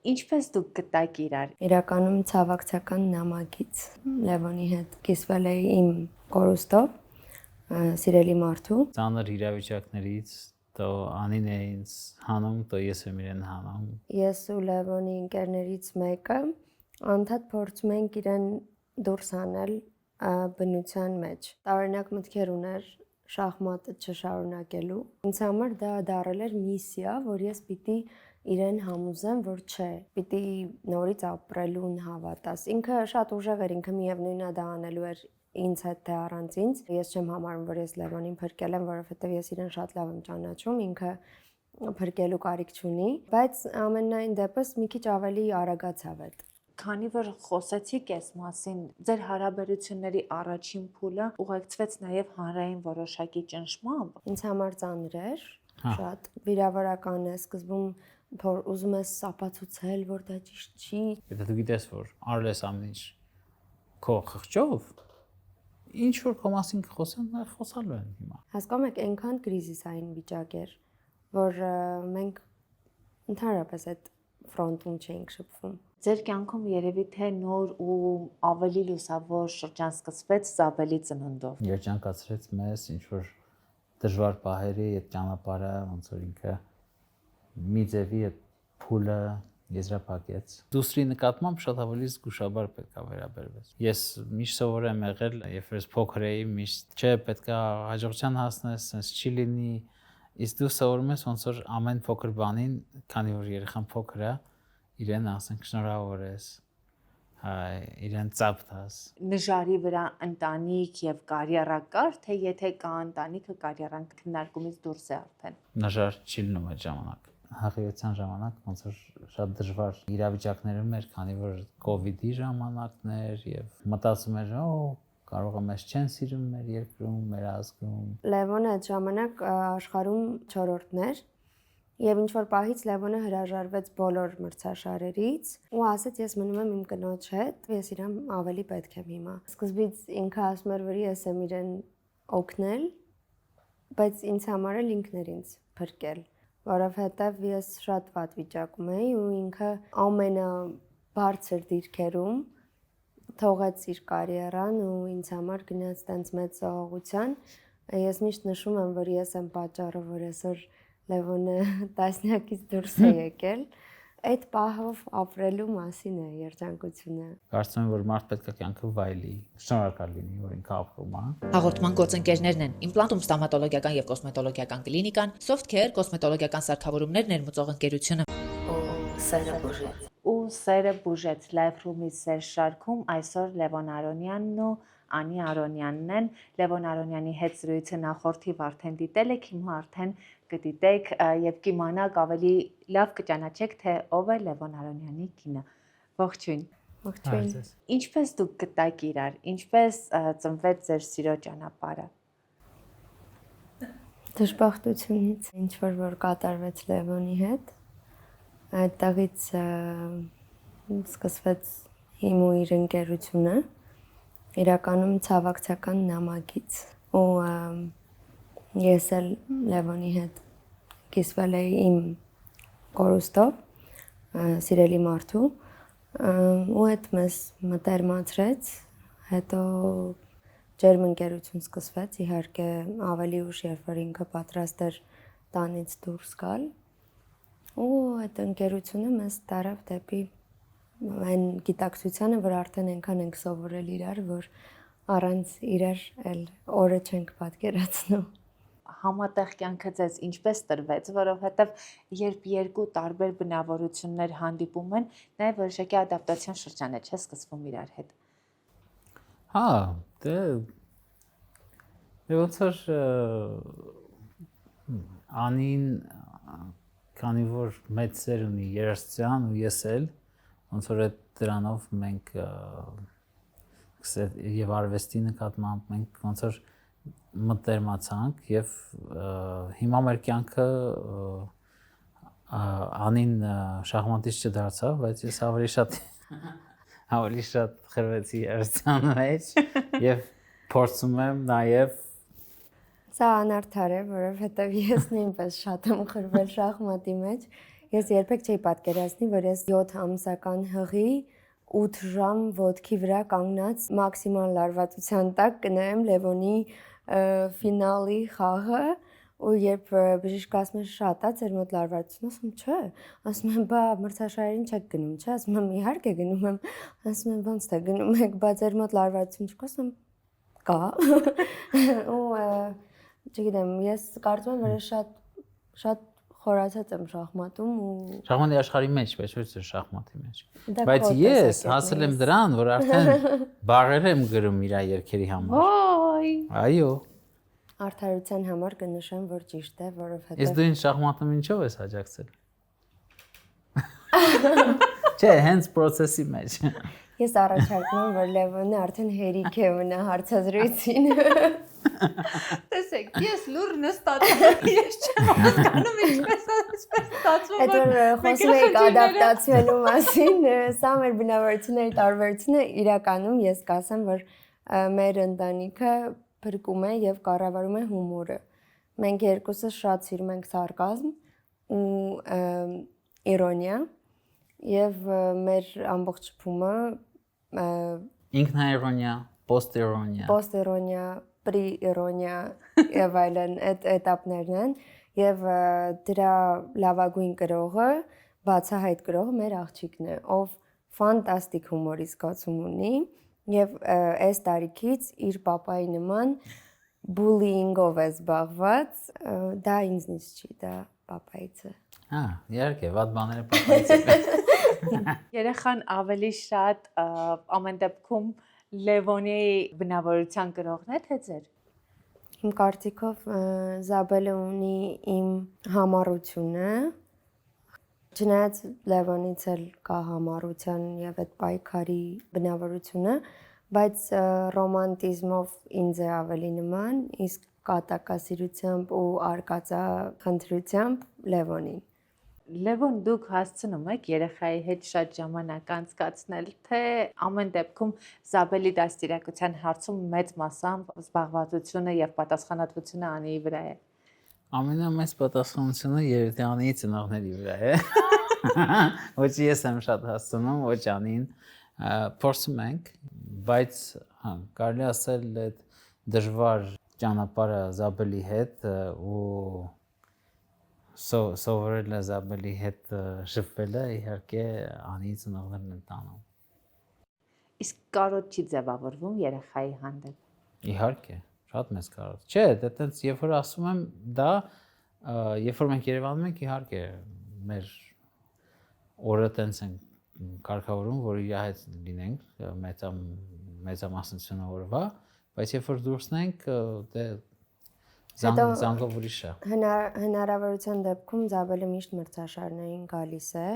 Ինչպես դուք գտաք իրար։ Իրականում ցավակցական նամակից Լևոնի հետ կիսվել էի իմ կորուստով, սիրելի մարդու։ Ծանր իրավիճակներից տո Անին է ինձ հանում, տո ես եմ իրեն հանում։ Ես ու Լևոնի ընկերներից մեկը անդադ փորձում ենք իրեն դուրս հանել բնության մեջ։ Տարօրինակ մտքեր ուներ շախմատը չշարունակելու։ Ինձ համար դա դառել էր միսիա, որ ես պիտի իրեն համոզեմ, որ չէ, պիտի նորից ապրելուն հավատաս։ Ինքը շատ ուժեղ էր, ինքը միևնույնն է դա անելու էր ինձ հետ թե առանց ինձ։ Ես չեմ համարում, որ ես Լևոնին փրկել եմ, որովհետև ես իրեն շատ լավ եմ ճանաչում, ինքը փրկելու կարիք չունի, բայց ամենայն դեպս մի քիչ ավելի արագացավ այդ։ Քանի որ խոսեցիք այս մասին, ձեր հարաբերությունների առաջին փուլը ուղեկցվեց նաև հանրային որոշակի ճնշմամբ։ Ինձ համար ծանր էր, շատ վիրավորական է, սկզբում ուզում ես ապացուցել, որ դա ճիշտ չի։ Եթե դու գիտես, որ արել ես ամեն ինչ քո խղճով, ինչ որ քո մասին կխոսեն, նա խոսալու են հիմա։ Հասկանում եք, այնքան կրիզիսային վիճակ էր, որ մենք ընդհանրապես այդ ֆրոնտում չէինք շփվում։ Ձեր կյանքում երևի թե նոր ու ավելի լուսավոր շրջան սկսվեց Զաբելի ծնունդով։ Երջանկացրեց մեզ ինչ որ դժվար պահերի այդ ճանապարհը, ոնց որ ինքը մի ձևի այդ փուլը եզրափակեց։ Դուստրի նկատմամբ շատ ավելի զգուշաբար պետք է վերաբերվես։ Ես միշտ սովոր եմ եղել, երբ ես փոքր էի, միշտ չէ, պետք է հաջողության հասնես, sense չի լինի։ Իսկ դու սովորում ես ոնց որ ամեն փոքր բանին, քանի որ երեխան փոքր է, իրեն ասենք շնորհավոր ես, իրեն ծափ տաս։ Նժարի վրա ընտանիք եւ կարիերա կար, թե եթե կա ընտանիքը կարիերան քննարկումից դուրս է արդեն։ Նժար չի լինում այդ ժամանակ։ Հաղիության ժամանակ ոնց որ շատ դժվար իրավիճակներում էր, քանի որ կոവിഡ്ի ժամանակն էր եւ մտածում էր, կարող է մեզ չեն սիրում մեր երկրում, մեր ազգում։ Լևոնը այդ ժամանակ աշխարհում 4-րդն էր եւ ինչ որ պահից Լևոնը հրաժարվեց բոլոր մրցաշարերից ու ասաց ես մնում եմ իմ կնոջ հետ, ես իրեն ավելի պետք եմ հիմա։ Սկզբից ինքը ասում էր, որ ես եմ իրեն օգնել, բայց ինձ համար էլ ինքն էր ինձ փրկել, որովհետեւ ես շատ վատ վիճակում էի ու ինքը ամենաբարձր դիրքերում թողեց իր կարիերան ու ինձ համար գնաց տենց մեծ զողողության։ Ես միշտ նշում եմ, որ ես եմ պատճառը, որ այսօր Լևոնը տասնյակից դուրս է եկել, այդ պահով ապրելու մասին է երջանկությունը։ Կարծում եմ, որ մարդ պետք է կյանքը վայելի, շնորհակալ լինի, որ ինքը ապրում է։ Հաղորդման գործընկերներն են Implantum ստոմատոլոգիական եւ կոսմետոլոգիական կլինիկան, Softcare կոսմետոլոգիական սարքավորումներ ներմուծող ընկերությունը։ Ու սերը բուժեց Life-Room-ի սեր շարքում այսօր Լևոն Արոնյանն ու Անի Արոնյանն են։ Լևոն Արոնյանի հետ զրույցը նախորդիվ արդեն դիտել եք, հիմա արդեն կդիտեք եւ կիմանաք ավելի լավ կճանաչեք, թե ով է Լևոն Արոնյանի կինը։ Ողջույն։ Ողջույն։ Ինչպես դուք գտաք իրար, ինչպես ծնվեց ձեր սիրո ճանապարհը։ Դժբախտությունից, ինչ որ կատարվեց Լևոնի հետ, այդտեղից սկսվեց իմ ու իր ընկերությունը, իրականում ցավակցական նամակից ու ես էլ Լևոնի հետ կիսվել էի իմ կորուստով, սիրելի մարդու ու այդ մեզ մտերմացրեց, հետո ջերմ ընկերություն սկսվեց, իհարկե ավելի ուշ, երբ որ ինքը պատրաստ էր տանից դուրս գալ ու այդ ընկերությունը մեզ տարավ դեպի այն գիտակցությանը, որ արդեն այնքան ենք սովորել իրար, որ առանց իրար էլ օրը չենք պատկերացնում։ Համատեղ կյանքը ձեզ ինչպես տրվեց, որովհետև երբ երկու տարբեր բնավորություններ հանդիպում են, նաև որոշակի ադապտացիոն շրջան է, չէ՞ սկսվում իրար հետ։ Հա, դե ոնց որ Անին քանի որ մեծ սեր ունի երաժշտության ու ես էլ ոնց որ այդ դրանով մենք եւ արվեստի նկատմամբ մենք ոնց որ մտերմացանք եւ հիմա մեր կյանքը Անին շախմատիст չդարձավ, բայց ես ավելի շատ խրվեցի երաժշտության մեջ եւ փորձում եմ նաեւ Սա անարդար է, որովհետև ես նույնպես շատ եմ խրվել շախմատի մեջ։ Ես երբեք չէի պատկերացնի, որ ես 7 ամսական հղի 8 ժամ ոտքի վրա կանգնած մաքսիմալ լարվածության տակ կնայեմ Լևոնի ֆինալի խաղը ու երբ բժիշկը ասում է շատ է ձեր մոտ լարվածություն, ասում չէ, ասում եմ բա մրցաշարերին չեք գնում, չէ, ասում եմ իհարկե գնում եմ, ասում եմ ո՞նց թե գնում եք, բա ձեր մոտ լարվածություն չկա, ասում եմ կա ու չգիտեմ, ես կարծում եմ որ շատ խորացած եմ շախմատում ու շախմատի աշխարհի մեջ, բայց ոչ թե շախմատի մեջ։ Դա Բայց քո ես տեսակետն հասել եմ է, դրան, որ արդեն բառեր եմ գրում իր երգերի համար։ Ոյ։ Այո։ արդարության համար կնշեմ, որ ճիշտ է, Ես որովհետև դու ինձ շախմատում ինչով ես աջակցել։ Չէ, հենց process-ի մեջ։ ես առաջարկում եմ, որ Լևոնը արդեն հերիք է մնա հարցազրույցին։ Տեսեք, ես լուր նստած եմ, ես չեմ հասկանում ինչպես ստացվում Այդ որ խոսում եք ադապտացիոնու մասին, սա մեր բնավորությունների տարբերությունը իրականում ես կասեմ, որ մեր ընտանիքը փրկում է եւ կառավարում է հումորը։ Մենք երկուսը շատ սիրում ենք սարկազմ ու իրոնիա եւ մեր ամբողջ շփումը Ինքնաիրոնիա, պոստիրոնիա։ պոստիրոնիա, պրիիրոնիա եւ այլն այդ этаպներն են եւ դրա լավագույն կրողը, բացահայտ կրողը մեր աղջիկն է, ով ֆանտաստիկ հումորի զգացում ունի եւ այս տարիքից իր papai նման բուլինգով է զբաղված, դա ինձնից չի, դա papai-ից է։ Իհարկե, վատ բաները պատմեցիք։ Երեխան ավելի շատ ամեն դեպքում Լևոնի բնավորության կրողն է, թե ձեր։ Իմ կարծիքով Զաբելը ունի իմ համառությունը, չնայած Լևոնից էլ կա համառության եւ այդ պայքարի բնավորությունը, բայց ռոմանտիզմով ինձ է ավելի նման, իսկ կատակասիրությամբ ու արկածախնդրությամբ Լևոնին։ Լևոն, դուք հասցնում եք երեխայի հետ շատ ժամանակ անցկացնել, թե ամեն դեպքում Զաբելի դաստիարակության հարցում մեծ մասամբ զբաղվածությունը եւ պատասխանատվությունը Անիի վրա է։ Ամենամեծ պատասխանատվությունը երիտասարդների ծնողների վրա է։ Ոչ ես եմ շատ հասցնում, ոչ Անին։ Փորձում ենք, բայց կարելի ասել այդ դժվար ճանապարհը Զաբելի հետ ու սովորելը Զաբելի հետ շփվելը իհարկե Անի ծնողներն են տանում։ Իսկ կարոտ չի ձևավորվում երեխայի հանդեպ։ Իհարկե, շատ մեծ կարոտ։ Չէ, դա տենց երբ որ ասում եմ դա, երբ որ մենք Երևանում ենք, իհարկե մեր օրը տենց են կարգավորում, որ իր հետ լինենք, մեծամասնությունը օրվա, բայց երբ որ դուրս ենք, դե զանգով ուրիշ է։ Հնարավորության դեպքում Զաբելը միշտ մրցաշարներին գալիս է,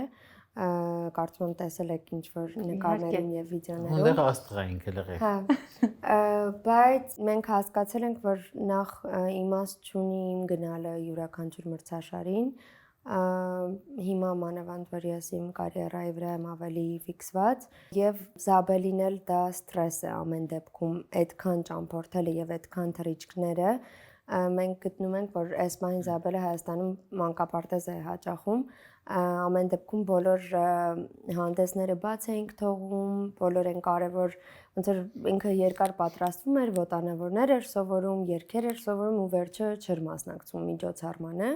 կարծում եմ տեսել եք ինչ որ նկարներում եւ վիդեոներում։ Ունդեղ աստղային գլղի։ Հա։ Բայց մենք հասկացել ենք, որ նախ իմաստ չունի իմ գնալը յուրաքանչյուր մրցաշարին։ Հիմա մանավանդ որ ես իմ կարիերայի վրա եմ ավելի ֆիքսված եւ Զաբելին էլ դա ստրես է ամեն դեպքում այդքան ճամփորդելը եւ այդքան թռիչքները մենք գտնում ենք, որ այս մահին Զաբելը Հայաստանում մանկապարտեզ է հաճախում, ամեն դեպքում բոլոր հանդեսները բաց էինք թողում, բոլոր են կարևոր, ոնց որ ինքը երկար պատրաստվում էր, ոտանավորներ էր սովորում, երգեր էր սովորում ու վերջը չէր մասնակցում միջոցառմանը։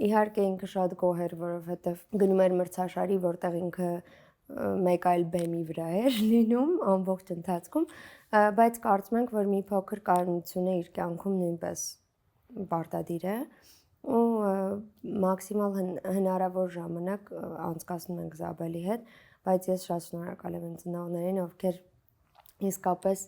Իհարկե ինքը շատ գոհ էր, որովհետև գնում էր մրցաշարի, որտեղ ինքը մեկ այլ բեմի վրա էր լինում ամբողջ ընթացքում, բայց կարծում ենք, որ մի փոքր կայունություն է իր կյանքում նույնպես պարտադիր է ու մաքսիմալ հնարավոր ժամանակ անցկացնում ենք Զաբելի հետ, բայց ես շատ շնորհակալ եմ իմ ծնողներին, ովքեր իսկապես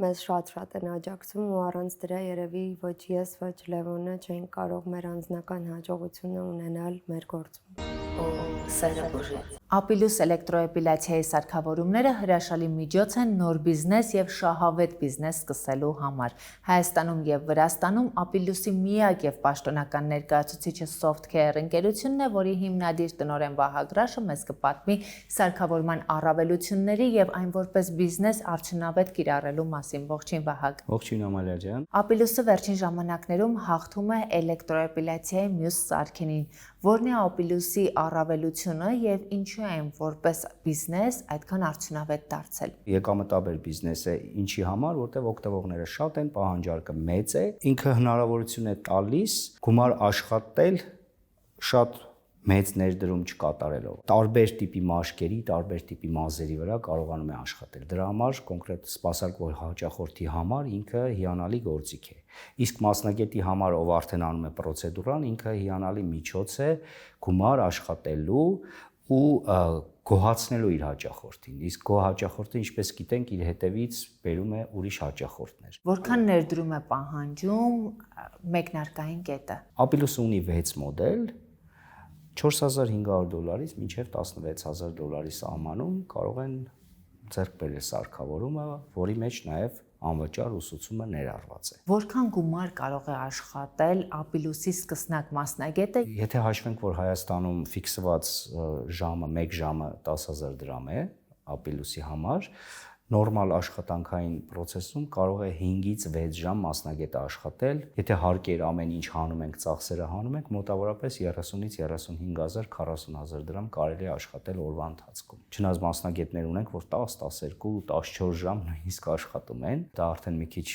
մեզ շատ են աջակցում ու առանց դրա երևի ոչ ես, ոչ Լևոնը չենք կարող մեր անձնական հաջողությունը ունենալ մեր գործում։ Սերը բուժեց։ Ապիլուս էլեկտրոէպիլյացիայի սարքավորումները հրաշալի միջոց են նոր բիզնես եւ շահավետ բիզնես սկսելու համար։ Հայաստանում եւ Վրաստանում Ապիլուսի միակ եւ պաշտոնական ներկայացուցիչը Softcare ընկերությունն է, որի հիմնադիր տնօրեն Վահագ Ռաշը մեզ կպատմի սարքավորման առավելությունների եւ այն որպես բիզնես արդյունավետ կիրառելու մասին։ Ողջույն Վահագ։ Ողջույն Ամալիա ջան։ Ապիլուսը վերջին ժամանակներում հաղթում է էլեկտրոէպիլյացիայի մյուս սարքերին։ Որն է Ապիլուսի առավելությունը եւ ինչու է որպես բիզնես այդքան արդյունավետ դարձել։ Եկամտաբեր բիզնես է ինչի համար, որտեղ օգտվողները շատ են, պահանջարկը մեծ է, ինքը հնարավորություն է տալիս գումար աշխատել շատ մեծ ներդրում չկատարելով։ Տարբեր տիպի մաշկերի, տարբեր տիպի մազերի վրա կարողանում է աշխատել։ Դրա համար կոնկրետ սպասարկող հաճախորդի համար ինքը հիանալի գործիք է։ Իսկ մասնագետի համար, ով արդեն անում է պրոցեդուրան, ինքը հիանալի միջոց է գումար աշխատելու ու գոհացնելու իր հաճախորդին։ Իսկ հաճախորդը, ինչպես գիտենք, իր հետևից բերում է ուրիշ հաճախորդներ։ Որքան ներդրում է պահանջում մեկնարկային կետը։ Ապիլուսը ունի 6 մոդել, $4,500-ից մինչև $16,000 սահմանում կարող են ձեռք բերել սարքավորումը, որի մեջ նաև անվճար ուսուցումը ներառված է։ Որքան գումար կարող է աշխատել Ապիլուսի սկսնակ մասնագետը։ Եթե հաշվենք, որ Հայաստանում ֆիքսված ժամը 1 ժամը 10,000 դրամ է Ապիլուսի համար, նորմալ աշխատանքային process-ում կարող է 5-ից 6 ժամ մասնագետը աշխատել։ Եթե հարկեր ամեն ինչ հանում ենք, ծախսերը հանում ենք, մոտավորապես 30-ից 35,000, 40,000 դրամ կարելի է աշխատել օրվա ընթացքում։ Չնայած մասնագետներ ունենք, որ 10, 12, 14 ժամ նույնիսկ աշխատում են, դա արդեն մի քիչ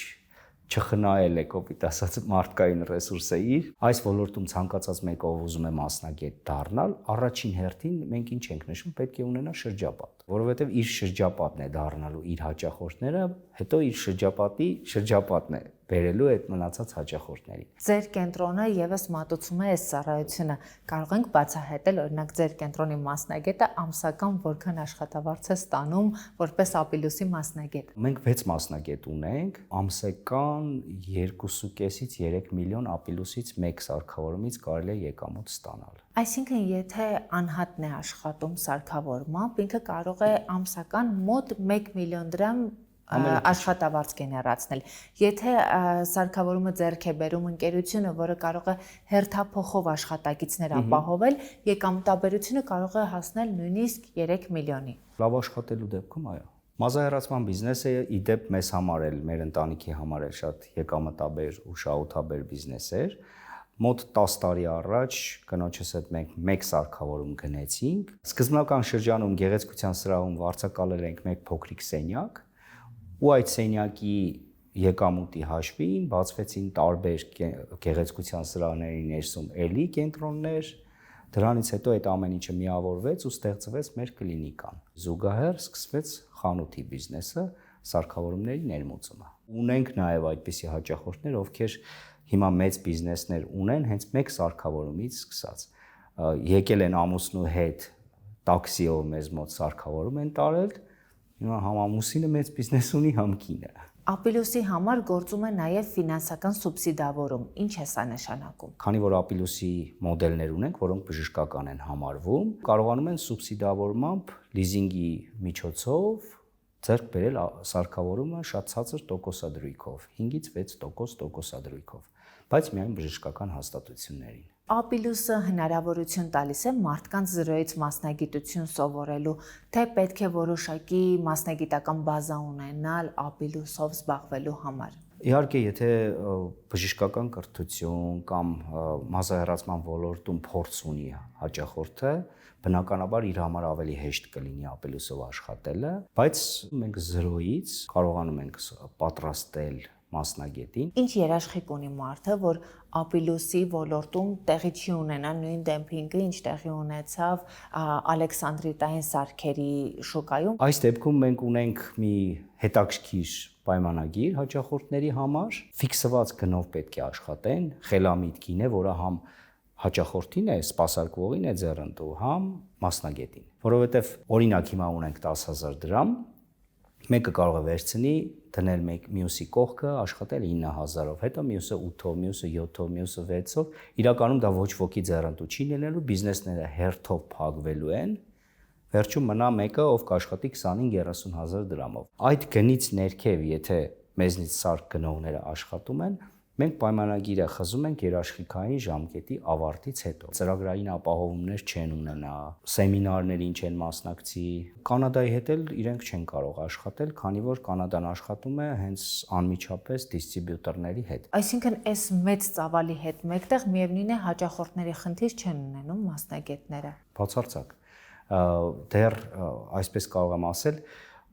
չխնայել է կոպիտ ասած մարդկային ռեսուրսը իր։ Այս ոլորտում ցանկացած մեկը ով ուզում է մասնագետ դառնալ, առաջին հերթին մենք ինչ ենք նշում, պետք է ունենա շրջապատ, որովհետև իր շրջապատն է դառնալու իր հաճախորդները, հետո իր շրջապատի շրջապատն է բերելու այդ մնացած հաճախորդներին։ Ձեր կենտրոնը եւս մատուցում է այս ծառայությունը։ Կարող ենք բացահայտել, օրինակ, ձեր կենտրոնի մասնագետը ամսական որքան աշխատավարձ է ստանում որպես Ապիլուսի մասնագետ։ Մենք 6 մասնագետ ունենք, ամսական 2.5-ից 3 միլիոն Ապիլուսից մեկ սարքավորումից կարելի է եկամուտ ստանալ։ Այսինքն, եթե անհատն է աշխատում սարքավորմամբ, ինքը կարող է ամսական մոտ 1 միլիոն դրամ աշխատավարձ գեներացնել։ Եթե սարքավորումը ձեռք է բերում ընկերությունը, որը կարող է հերթափոխով աշխատակիցներ ապահովել, եկամտաբերությունը կարող է հասնել նույնիսկ 3 միլիոնի։ Լավ աշխատելու դեպքում այո։ Մազահեռացման բիզնեսը ի դեպ մեզ համար էլ, մեր ընտանիքի համար էլ շատ եկամտաբեր ու շահութաբեր բիզնես էր։ Մոտ 10 տարի առաջ կնոջս հետ մենք մեկ սարքավորում գնեցինք։ Սկզբնական շրջանում գեղեցկության սրահում վարձակալել ենք մեկ փոքրիկ սենյակ, ու այդ սենյակի եկամուտի հաշվին բացվեցին տարբեր գեղեցկության սրահների ներսում էլի կենտրոններ, դրանից հետո այդ ամեն ինչը միավորվեց ու ստեղծվեց մեր կլինիկան։ Զուգահեռ սկսվեց խանութի բիզնեսը, սարքավորումների ներմուծումը։ Ունենք նաև այդպիսի հաճախորդներ, ովքեր հիմա մեծ բիզնեսներ ունեն հենց մեկ սարքավորումից սկսած։ Եկել են ամուսնու հետ տաքսիով մեզ մոտ սարքավորում են տարել, հիմա համ ամուսինը մեծ բիզնես ունի, համ կինը։ Ապիլուսի համար գործում է նաև ֆինանսական սուբսիդավորում։ Ինչ է սա նշանակում։ Քանի որ Ապիլուսի մոդելներ ունենք, որոնք բժշկական են համարվում, կարողանում են սուբսիդավորմամբ լիզինգի միջոցով ձեռք բերել սարքավորումը շատ ցածր տոկոսադրույքով, 5-ից 6% տոկոսադրույքով, բայց միայն բժշկական հաստատություններին։ Ապիլուսը հնարավորություն տալիս է մարդկանց զրոյից մասնագիտություն սովորելու, թե պետք է որոշակի մասնագիտական բազա ունենալ Ապիլուսով զբաղվելու համար։ Իհարկե, եթե բժշկական կրթություն կամ մազահեռացման ոլորտում փորձ ունի հաճախորդը, բնականաբար իր համար ավելի հեշտ կլինի Ապիլուսով աշխատելը, բայց մենք զրոյից կարողանում ենք պատրաստել մասնագետին։ Ինչ երաշխիք ունի մարդը, որ Ապիլուսի ոլորտում տեղի չի ունենա նույն դեմփինգը, ինչ տեղի ունեցավ Ալեքսանդրիտային սարքերի շուկայում։ Այս դեպքում մենք ունենք մի հետաքրքիր պայմանագիր հաճախորդների համար, ֆիքսված գնով պետք է աշխատեն, խելամիտ կին է, որը համ հաճախորդին է, սպասարկվողին է ձեռնտու, համ մասնագետին։ Որովհետև օրինակ հիմա ունենք 10,000 դրամ, մեկը կարող է վերցնի, դնել մյուսի կողքը, աշխատել 9,000-ով, հետո մյուսը 8-ով, մյուսը 7-ով, մյուսը 6-ով։ Իրականում դա ոչ ոքի ձեռնտու չի լինելու, բիզնեսները հերթով փակվելու են, վերջում մնա մեկը, ով կաշխատի 25-30 հազար դրամով։ Այդ գնից ներքև, եթե մեզնից սարք գնողները աշխատում են, մենք պայմանագիրը խզում ենք երաշխիքային ժամկետի ավարտից հետո։ Ծրագրային ապահովումներ չեն ունենա, սեմինարներին չեն մասնակցի։ Կանադայի հետ էլ իրենք չեն կարող աշխատել, քանի որ Կանադան աշխատում է հենց անմիջապես դիստրիբյուտորների հետ։ Այսինքն այս մեծ ծավալի հետ մեկտեղ միևնույն է հաճախորդների խնդիր չեն ունենում մասնագետները։ Բացարձակ։ Դեռ այսպես կարող եմ ասել,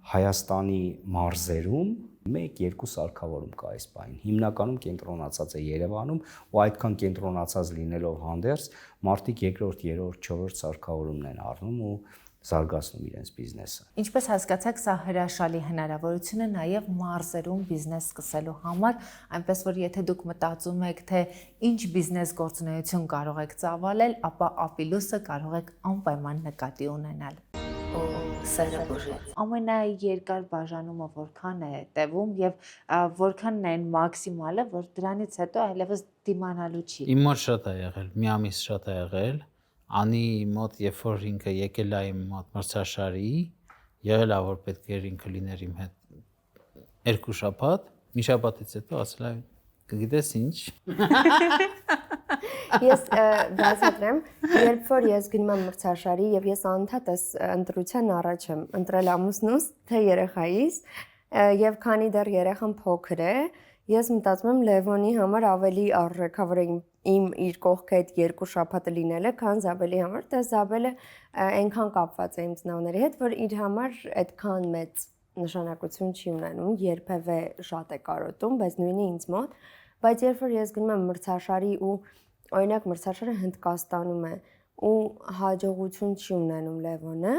Հայաստանի մարզերում 1-2 սարքավորում կա այս բանին։ Հիմնականում կենտրոնացած է Երևանում, ու այդքան կենտրոնացած լինելով հանդերձ, մարդիկ երկրորդ, երրորդ, չորրորդ սարքավորումն են առնում ու զարգացնում իրենց բիզնեսը։ Ինչպես հասկացաք, սա հրաշալի հնարավորություն է նաև մարզերում բիզնես սկսելու համար, այնպես որ եթե դուք մտածում եք, թե ինչ բիզնես գործունեություն կարող եք ծավալել, ապա Ապիլուսը կարող եք անպայման նկատի ունենալ։ Ամենաերկար բաժանումը որքան է տևում եւ որքանն է այն մաքսիմալը, որ դրանից հետո այլևս դիմանալու չի։ Իմ մոտ շատ է եղել, մի ամիս շատ է եղել։ Անի մոտ, երբ որ ինքը եկել է իմ մոտ մրցաշարի, եղել է որ պետք էր ինքը լիներ իմ հետ 2 շաբաթ, մի շաբաթից հետո ասել է, կգիտես ինչ։ Ես բացատրեմ, երբ որ ես գնում եմ մրցաշարի եւ ես անընդհատ այս ընտրության առաջ եմ ընտրել ամուսնուս, թե երեխայիս, եւ քանի դեռ երեխան փոքր է, ես մտածում եմ Լևոնի համար ավելի արժեք է, որ իմ իր կողքը այդ 2 շաբաթը լինելը, քան Զաբելի համար, դա Զաբելը այնքան կապված է իմ ծնողների հետ, որ իր համար այդքան մեծ նշանակություն չի ունենում, երբևէ շատ է կարոտում, բայց նույնը ինձ մոտ, բայց երբ որ ես գնում եմ մրցաշարի ու օրինակ մրցաշարը Հնդկաստանում է ու հաջողություն չի ունենում Լևոնը,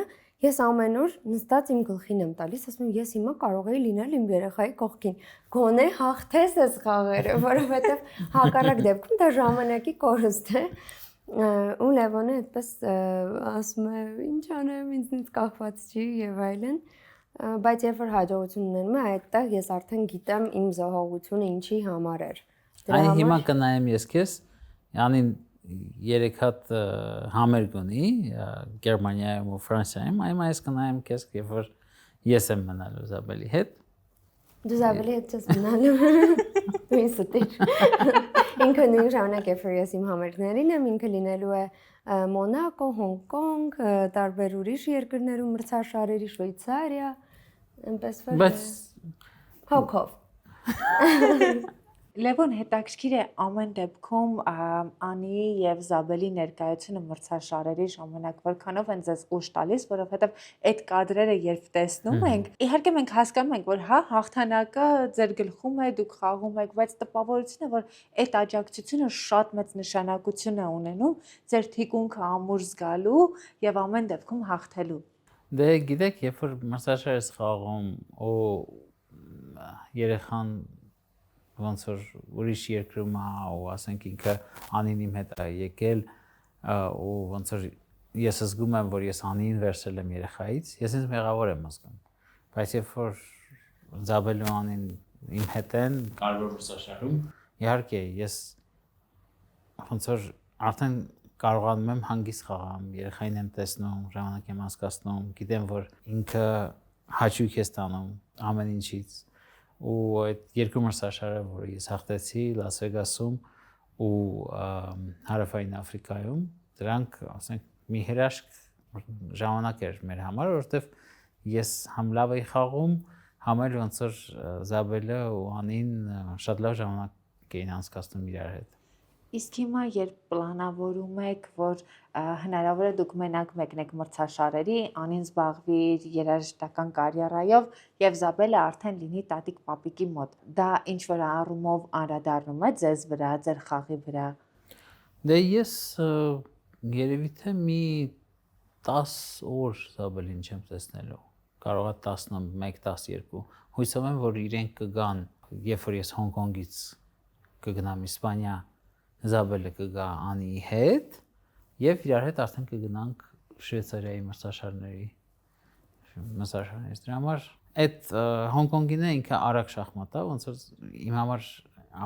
ես ամեն օր նստած իմ գլխին եմ տալիս, ասում եմ, ես հիմա կարող էի լինել իմ երեխայի կողքին, գոնե հաղթես այս խաղերը, որովհետև հակառակ դեպքում դա ժամանակի կորուստ է։ Ու Լևոնը այդպես ասում է, ինչ անեմ, ինձնից կախված չի եւ այլն, բայց երբ որ հաջողություն ունենում է, այդտեղ ես արդեն գիտեմ իմ զոհողությունը ինչի համար էր։ Այն հիմա կնայեմ ես քեզ, Անին 3 հատ համերգ ունի Գերմանիայում ու Ֆրանսիայում, այո ես կնայեմ քեզ, երբ որ ես եմ մնալու Զաբելի հետ։ Դու Զաբելի հետ ես մնալու։ Դու ինձ ստիր։ Ինքը նույն ժամանակ երբ որ ես իմ համերգներին եմ, ինքը լինելու է Մոնակո, Հոնկոնգ, տարբեր ուրիշ երկրներում մրցաշարերի, Շվեյցարիա, այնպես որ Բայց հոգով։ Լևոն, հետաքրքիր է ամեն դեպքում Անի եւ Զաբելի ներկայությունը մրցաշարերի ժամանակ որքանով են ձեզ ուշ տալիս, որովհետեւ այդ կադրերը երբ տեսնում ենք, իհարկե մենք հասկանում ենք, որ հա հաղթանակը ձեր գլխում է, դուք խաղում եք, բայց տպավորությունն է, որ այդ աջակցությունը շատ մեծ նշանակություն է ունենում ձեր թիկունքը ամուր զգալու եւ ամեն դեպքում հաղթելու։ Դե գիտեք, երբ որ մրցաշար ես խաղում ու երեխան ոնց որ ուրիշ երկրում է ու ասենք ինքը Անին իմ հետ է եկել ու ոնց որ ես զգում եմ որ ես Անին վերցրել եմ երեխայից, ես ինձ մեղավոր եմ զգում, բայց երբ որ Զաբելու Անին իմ հետ են կարևոր մրցաշարում, իհարկե ես ոնց որ արդեն կարողանում եմ հանգիստ խաղամ, երեխային եմ տեսնում, ժամանակ եմ անցկացնում, գիտեմ որ ինքը հաճույք է ստանում ամեն ինչից ու այդ երկու մրցաշարը, որ ես հաղթեցի Լաս Վեգասում ու Հարավային Աֆրիկայում, դրանք, ասենք, մի հրաշք ժամանակ էր մեր համար, որովհետև ես համ լավ էի խաղում, համ էլ ոնց որ Զաբելը ու Անին շատ լավ ժամանակ էին անցկացնում իրար հետ։ Իսկ հիմա երբ պլանավորում եք, որ հնարավոր է դուք մենակ մեկնեք մրցաշարերի, Անին զբաղվի իր երաժշտական կարիերայով եւ Զաբելը արդեն լինի տատիկ-պապիկի մոտ, դա ինչ որ առումով անդրադառնում է ձեզ վրա, ձեր խաղի վրա։ Դե ես երևի թե մի 10 օր Զաբելին չեմ տեսնելու, կարող է 11, 12, հույսով եմ, որ իրենք կգան, երբ որ ես Հոնկոնգից կգնամ Իսպանիա, Զաբելը կգա Անիի հետ եւ իրար հետ արդեն կգնանք Շվեյցարիայի մրցաշարների։ Դրա համար այդ Հոնկոնգին է ինքը արագ շախմատ է, ոնց որ իմ համար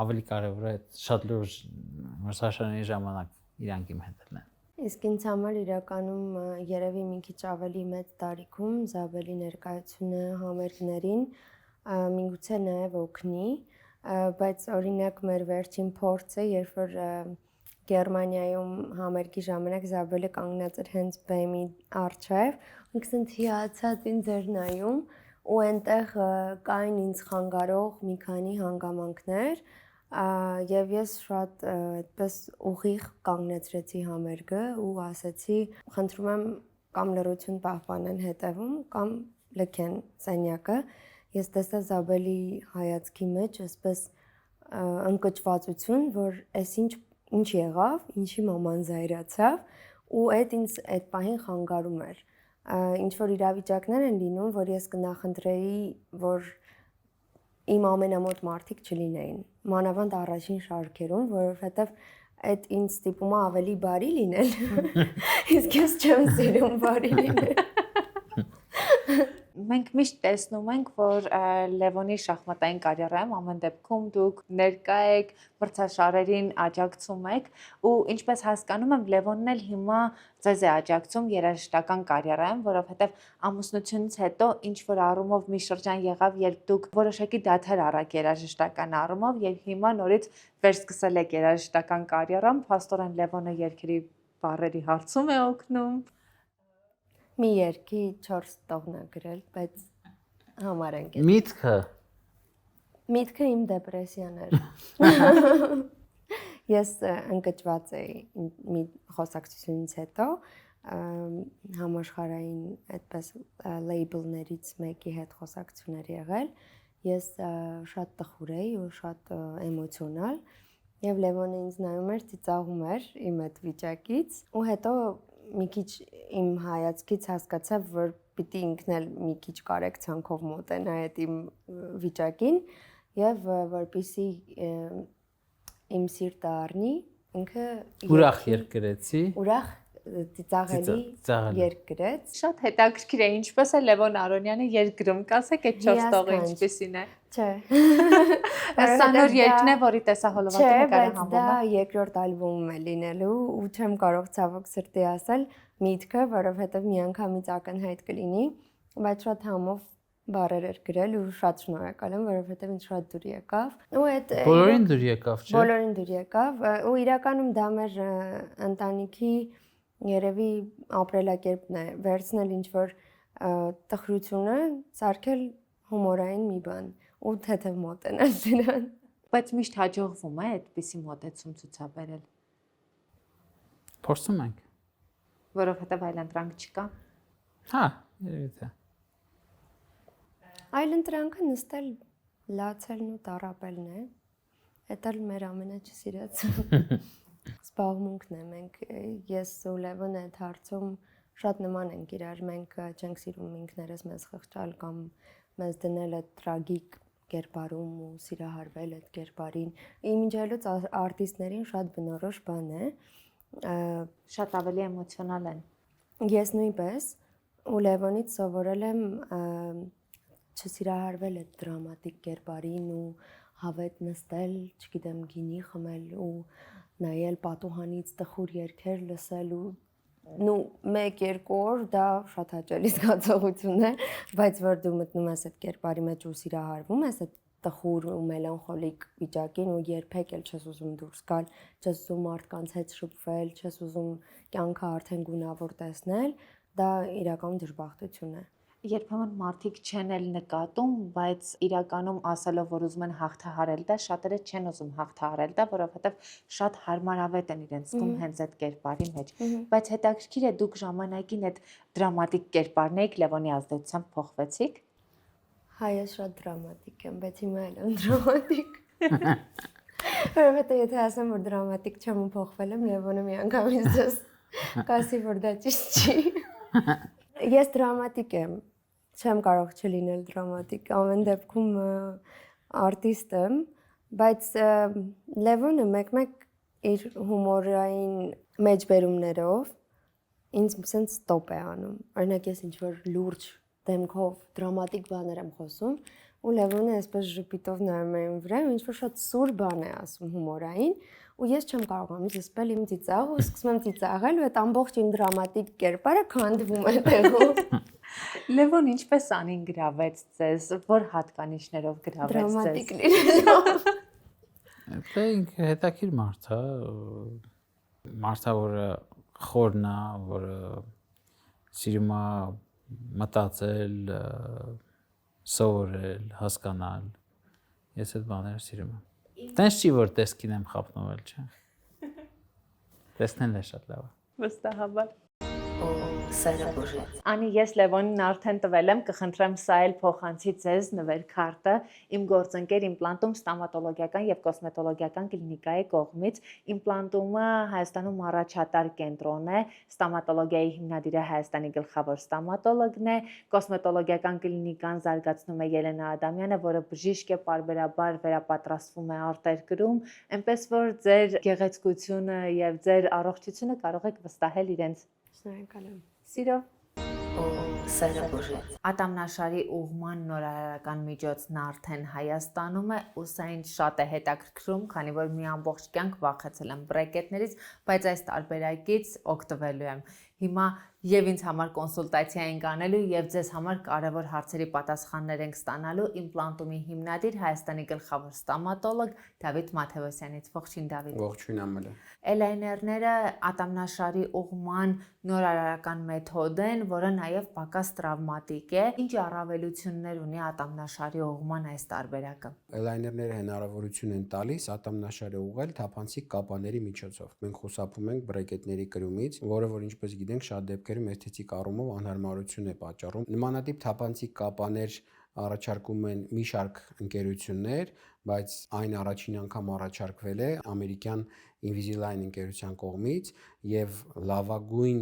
ավելի կարևոր է շատ լուրջ մրցաշարների ժամանակ իրանք իմ հետ լինեն։ Իսկ ինձ համար իրականում երևի մի քիչ ավելի մեծ տարիքում Զաբելի ներկայությունը համերգներին միգուցե նաև օգնի, բայց օրինակ մեր վերջին փորձը, երբ որ Գերմանիայում համերգի ժամանակ Զաբելը կանգնած էր հենց բեմի առջև, ինքսն հիացած ինձ էր նայում ու այնտեղ կային ինձ խանգարող մի քանի հանգամանքներ եւ ես շատ այդպես ուղիղ կանգնեցրեցի համերգը ու ասեցի խնդրում եմ կամ լռություն պահպանեն հետևում կամ լքեն սենյակը ես տեսա Զաբելի հայացքի մեջ այսպես ընկճվածություն որ այս ինչ եղավ ինչի մաման զայրացավ ու այդ ինձ այդ պահին խանգարում էր ինչ որ իրավիճակներ են լինում որ ես կնախընտրեի որ իմ ամենամոտ մարդիկ չլինեին մանավանդ առաջին շարքերում, որովհետև այդ ինձ ստիպում է ավելի բարի լինել, իսկ ես չեմ սիրում բարի լինել։ Մենք միշտ տեսնում ենք, որ Լևոնի շախմատային կարիերայում ամեն դեպքում դուք ներկա եք, մրցաշարերին աջակցում եք ու ինչպես հասկանում եմ, Լևոնն էլ հիմա ձեզ է աջակցում երաժշտական կարիերայում, որովհետև ամուսնությունից հետո ինչ որ առումով մի շրջան եղավ, երբ դուք որոշակի դադար առաք երաժշտական առումով եւ հիմա նորից վերսկսել եք երաժշտական կարիերան, փաստորեն Լևոնը երգերի բառերի հարցում է օգնում։ Մի երկի 4 տողնա գրել, բայց համարենք Միտքը Միտքը իմ դեպրեսիան էր։ Ես ընկճված էի մի խոսակցությունից հետո համաշխարհային այդպես լեյբլներից մեկի հետ խոսակցություններ եղել։ Ես շատ տխուր էի ու շատ էմոցիոնալ եւ Լևոնը ինձ նայում էր, ծիծաղում էր իմ այդ վիճակից ու հետո մի քիչ իմ հայացքից հասկացա, որ պիտի ինքն էլ մի քիչ կարեկցանքով մոտենա այդ իմ վիճակին եւ որպեսի իմ սիրտը առնի, ինքը ուրախ երգ գրեցի։ Ուրախ ծիծաղելի երգ գրեց։ Շատ հետաքրքիր է, ինչպես է Լևոն Արոնյանը երգ գրում, կասեք այդ 4 տողը ինչպեսին է։ Չէ։ Սա նոր երգն է, որի տեսահոլովակը նկարահանվում է։ Դա երկրորդ ալբոմում է լինելու ու չեմ կարող ցավոք սրտի ասել միտքը, որովհետև մի անգամից ակնհայտ կլինի, բայց շատ համով բառեր էր գրել ու շատ շնորհակալ եմ, որովհետև ինձ շատ դուր եկավ։ Ու այդ Բոլորին դուր եկավ, չէ՞։ Բոլորին դուր եկավ ու իրականում դա մեր ընտանիքի երևի ապրելակերպն է, վերցնել ինչ որ տխրությունը, սարքել հումորային մի բան ու թեթև մոտենալ դրան։ Բայց միշտ հաջողվում է այդպիսի մոտեցում ցուցաբերել, Փորձում ենք։ որովհետև այլընտրանք չկա։ Հա, երևի թե։ Այլընտրանքը նստել, լացելն ու տառապելն է։ Դա էլ մեր ամենաչսիրած զբաղմունքն է։ Մենք ես ու Լևոնը այդ հարցում շատ նման ենք իրար։ Մենք չենք սիրում ինքներս մեզ խղճալ կամ մեզ դնել այդ տրագիկ կերպարում ու սիրահարվել այդ կերպարին։ Իմիջիայլոց արտիստներին շատ բնորոշ բան է։ Շատ ավելի էմոցիոնալ են։ Ես նույնպես ու Լևոնից սովորել եմ չսիրահարվել այդ դրամատիկ կերպարին ու հավետ նստել, չգիտեմ, գինի խմել ու նայել պատուհանից տխուր երգեր լսել ու մեկ-երկու օր դա շատ հաճելի զգացողություն է, բայց որ դու մտնում ես այդ կերպարի մեջ ու սիրահարվում ես այդ տխուր ու մելանխոլիկ վիճակին ու երբեք էլ չես ուզում դուրս գալ, չես ուզում մարդկանց հետ շփվել, չես ուզում կյանքը արդեն գունավոր տեսնել, դա իրականում դժբախտություն է։ Երբեմն մարդիկ չեն էլ նկատում, բայց իրականում ասելով, որ ուզում են հաղթահարել դա, շատերը չեն ուզում հաղթահարել դա, որովհետև շատ հարմարավետ են իրենց զգում հենց այդ կերպարի մեջ։ Բայց հետաքրքիր է, դուք ժամանակին այդ դրամատիկ կերպարն եք, Լևոնի ազդեցությամբ փոխվեցիք։ Հա, ես շատ դրամատիկ եմ, բայց հիմա էլ եմ դրամատիկ։ Որովհետև եթե ասեմ, որ դրամատիկ չեմ ու փոխվել եմ, Լևոնը մի անգամից դες կասի, որ դա ճիշտ չի։ Ես դրամատիկ եմ, չեմ կարող չլինել դրամատիկ, ամեն դեպքում արտիստ եմ, բայց Լևոնը մեկ-մեկ իր հումորային մեջբերումներով ինձ սենց ստոպ է անում։ Օրինակ ես ինչ որ լուրջ դեմքով դրամատիկ բաներ եմ խոսում, ու Լևոնը այսպես ժպիտով նայում է իմ վրա, ինչ որ շատ սուր բան է ասում հումորային, ու ես չեմ կարողանում զսպել իմ ծիծաղը, ու սկսում եմ ծիծաղել, ու այդ ամբողջ իմ դրամատիկ կերպարը քանդվում է տեղում։ Լևոն ինչպես անին գրավեց ձեզ, որ հատկանիշներով գրավեց ձեզ։ Դրամատիկ լինելով։ Դա ինքը հետաքրիր մարդ է, մարդը որը խորն է, որը սիրում է մտածել, սովորել, հասկանալ։ Ես այդ բաները սիրում եմ։ Տենց չի որ տեսքին եմ խափնովել, չէ։ Տեսնելն է շատ լավ։ Վստահաբար։ Օ, սերը բուժի։ Անի, ես Լևոնին արդեն տվել եմ, կխնդրեմ սա էլ փոխանցի ձեզ նվեր քարտը իմ գործընկեր իմպլանտում ստոմատոլոգիական եւ կոսմետոլոգիական կլինիկայի կողմից։ Իմպլանտումը Հայաստանում առաջատար կենտրոն է, ստոմատոլոգիայի հիմնադիրը Հայաստանի գլխավոր ստոմատոլոգն է, կոսմետոլոգիական կլինիկան զարգացնում է Ելենա Ադամյանը, որը բժիշկ է, պարբերաբար վերապատրաստվում է արտերկրում, այնպես որ ձեր գեղեցկությունը եւ ձեր առողջությունը կարող եք վստահել իրենց։ Շնորհակալ եմ։ Սիրով։ Օ, սերը բուժի։ Ատամնաշարի ուղղման նորարարական միջոցն արդեն Հայաստանում է, ու սա ինձ շատ է հետաքրքրում, քանի որ մի ամբողջ կյանք վախեցել եմ բրեկետներից, բայց այս տարբերակից օգտվելու եմ։ Հիմա եւ ինձ համար կոնսուլտացիա ենք անելու եւ ձեզ համար կարեւոր հարցերի պատասխաններ ենք ստանալու իմպլանտումի հիմնադիր Հայաստանի գլխավոր ստոմատոլոգ Դավիթ Մաթեոսյանից։ Ողջույն Դավիթ։ Ողջույն Ամալիա։ Էլայներները ատամնաշարի ուղղման նորարարական մեթոդ են, որը նաև պակաս տրավմատիկ է։ Ինչ առավելություններ ունի ատամնաշարի ուղղման այս տարբերակը։ Էլայներները հնարավորություն են տալիս ատամնաշարը ուղղել թափանցիկ կապաների միջոցով։ Մենք խուսափում ենք բրեկետների կրումից, որը որ ինչպես գիտենք, շատ դեպքերում էսթետիկ առումով անհարմարություն է պատճառում։ Նմանատիպ թափանցիկ կապաներ առաջարկում են մի շարք ընկերություններ, բայց այն առաջին անգամ առաջարկվել է ամերիկյան Invisalign ընկերության կողմից եւ լավագույն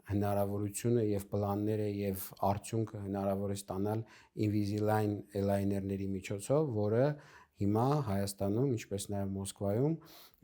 հնարավորությունը եւ պլանները եւ արդյունքը հնարավոր է ստանալ Invisalign էլայներների միջոցով, որը հիմա Հայաստանում, ինչպես նաեւ Մոսկվայում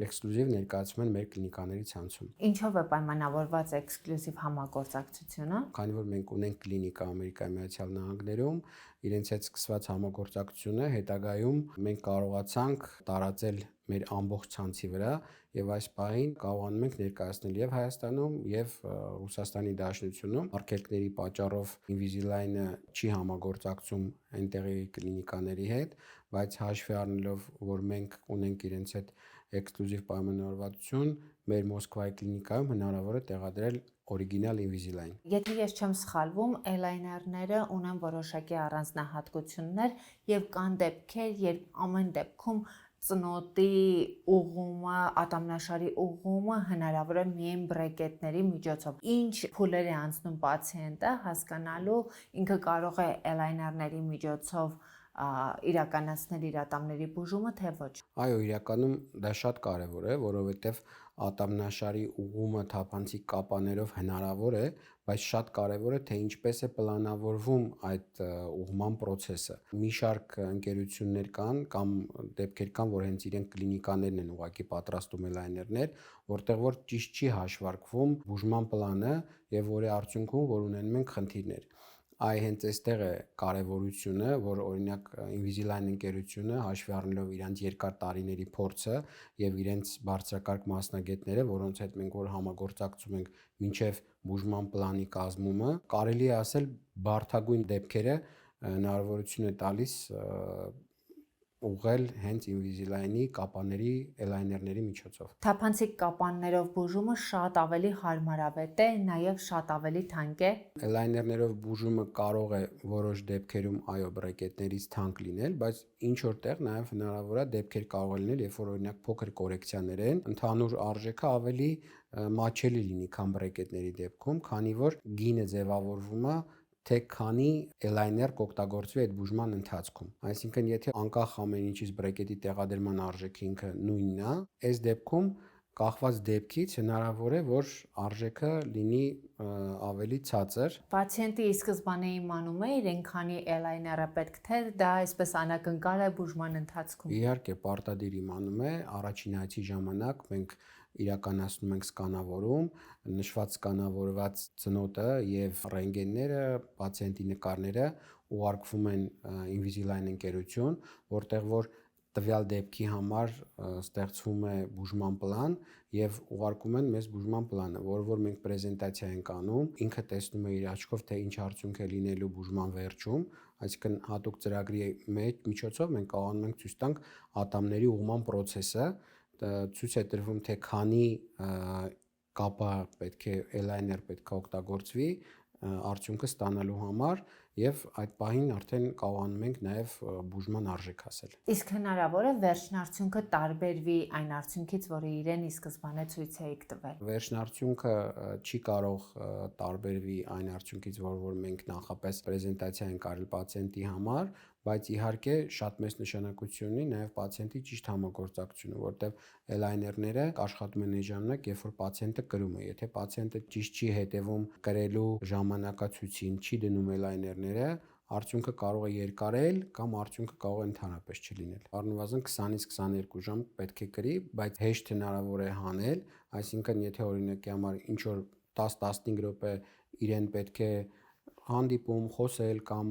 էքսկլյուզիվ ներկայացում են մեր կլինիկաների ցանցում։ Ինչով է պայմանավորված էքսկլյուզիվ համագործակցությունը։ Քանի որ մենք ունենք կլինիկա Ամերիկայի Միացյալ Նահանգներում, իրենց հետ սկսված համագործակցությունը հետագայում մենք կարողացանք տարածել մեր ամբողջ ցանցի վրա եւ այս պահին կարողանում ենք ներկայացնել եւ Հայաստանում եւ Ռուսաստանի Դաշնությունում։ Արգելքների պատճառով Invisalign-ը չի համագործակցում այնտեղի կլինիկաների հետ, բայց հաշվի առնելով, որ մենք ունենք իրենց հետ էքսկլյուզիվ պայմանավորվածություն, մեր Մոսկվայի կլինիկայում հնարավոր է տեղադրել օրիգինալ Invisalign։ Եթե ես չեմ սխալվում, էլայներները ունեն որոշակի առանձնահատկություններ եւ կան դեպքեր, երբ ամեն դեպքում ծնոտի ուղղումը, ատամնաշարի ուղղումը հնարավոր է միայն բրեկետների միջոցով։ Ինչ փուլեր է անցնում պացիենտը հասկանալու ինքը կարող է էլայներների միջոցով իրականացնել իր ատամների բուժումը, թե ոչ։ Այո, իրականում դա շատ կարևոր է, որովհետև ատամնաշարի ուղղումը թափանցիկ կապաներով հնարավոր է, բայց շատ կարևոր է, թե ինչպես է պլանավորվում այդ ուղղման process-ը։ Մի շարք ընկերություններ կան կամ դեպքեր կան, որ հենց իրենք կլինիկաներն են ուղղակի պատրաստում էլայներներ, որտեղ որ ճիշտ չի հաշվարկվում բուժման պլանը եւ որի արդյունքում որ ունենում ենք խնդիրներ։ Այ հենց այստեղ է կարևորությունը, որ օրինակ Invisalign ընկերությունը հաշվի առնելով իրենց երկար տարիների փորձը եւ իրենց բարձրակարգ մասնագետները, որոնց հետ մենք որ համագործակցում ենք մինչեւ բուժման պլանի կազմումը, կարելի է ասել բարդագույն դեպքերը հնարավորություն է տալիս ուղղել հենց Invisalign-ի կապաների էլայներների միջոցով։ Թափանցիկ կապաններով բուժումը շատ ավելի հարմարավետ է, նաև շատ ավելի թանկ է։ Էլայներներով բուժումը կարող է որոշ դեպքերում այո բրեկետներից թանկ լինել, բայց ինչ որտեղ նաև հնարավոր է դեպքեր կարող լինել, երբ որ օրինակ փոքր կորեկցիաներ են, ընդհանուր արժեքը ավելի մատչելի լինի, քան բրեկետների դեպքում, քանի որ գինը ձևավորվում է թե քանի էլայներ կօգտագործվի այդ բուժման ընթացքում։ Այսինքն, եթե անկախ ամեն ինչից բրեկետի տեղադրման արժեքը ինքը նույնն է, այս դեպքում կախված դեպքից հնարավոր է, որ արժեքը լինի ավելի ցածր։ Պացիենտը ի սկզբանե իմանում է իրեն քանի էլայները պետք թե դա այսպես անակնկալ է բուժման ընթացքում։ Իհարկե, պարտադիր իմանում է, առաջին այցի ժամանակ մենք իրականացնում ենք սկանավորում, նշված սկանավորված ծնոտը եւ ռենտգենները, պացիենտի նկարները ուղարկվում են Invisalign ընկերություն, որտեղ որ տվյալ դեպքի համար ստեղծվում է բուժման պլան եւ ուղարկում են մեզ բուժման պլանը, որը որ մենք պրեզենտացիա ենք անում, ինքը տեսնում է իր աչքով, թե ինչ արդյունք է լինելու բուժման վերջում, այսինքն հատուկ ծրագրի միջոցով մենք կարողանում ենք ցույց տանք ատամների ուղղման process-ը, ցույց է տրվում, թե քանի կապա պետք է aligner պետք է օգտագործվի արդյունքը ստանալու համար եւ այդ պահին արդեն կարողանում ենք նաեւ բուժման արժեք հասել։ Իսկ հնարավոր է վերջնարդյունքը տարբերվի այն արդյունքից, որը իրեն ի սկզբանե ցույց էիք տվել։ Վերջնարդյունքը չի կարող տարբերվի այն արդյունքից, որ մենք նախապես պրեզենտացիա ենք արել պացիենտի համար, բայց իհարկե շատ մեծ նշանակություն ունի նաև պացիենտի ճիշտ համագործակցությունը, որտեղ aligner-ները աշխատում են այն ժամանակ, երբ որ պացիենտը կրում է։ Եթե պացիենտը ճիշտ չի հետևում կրելու ժամանակացույցին, չի դնում aligner-ները, արդյունքը կարող է երկարել կամ արդյունքը կարող է ընդհանրապես չլինել։ Առնվազն 20-ից 22 ժամ պետք է կրի, բայց հեշտ հնարավոր է հանել, այսինքն եթե օրինակի համար ինչ որ 10-15 րոպե իրեն պետք է հանդիպում, խոսել կամ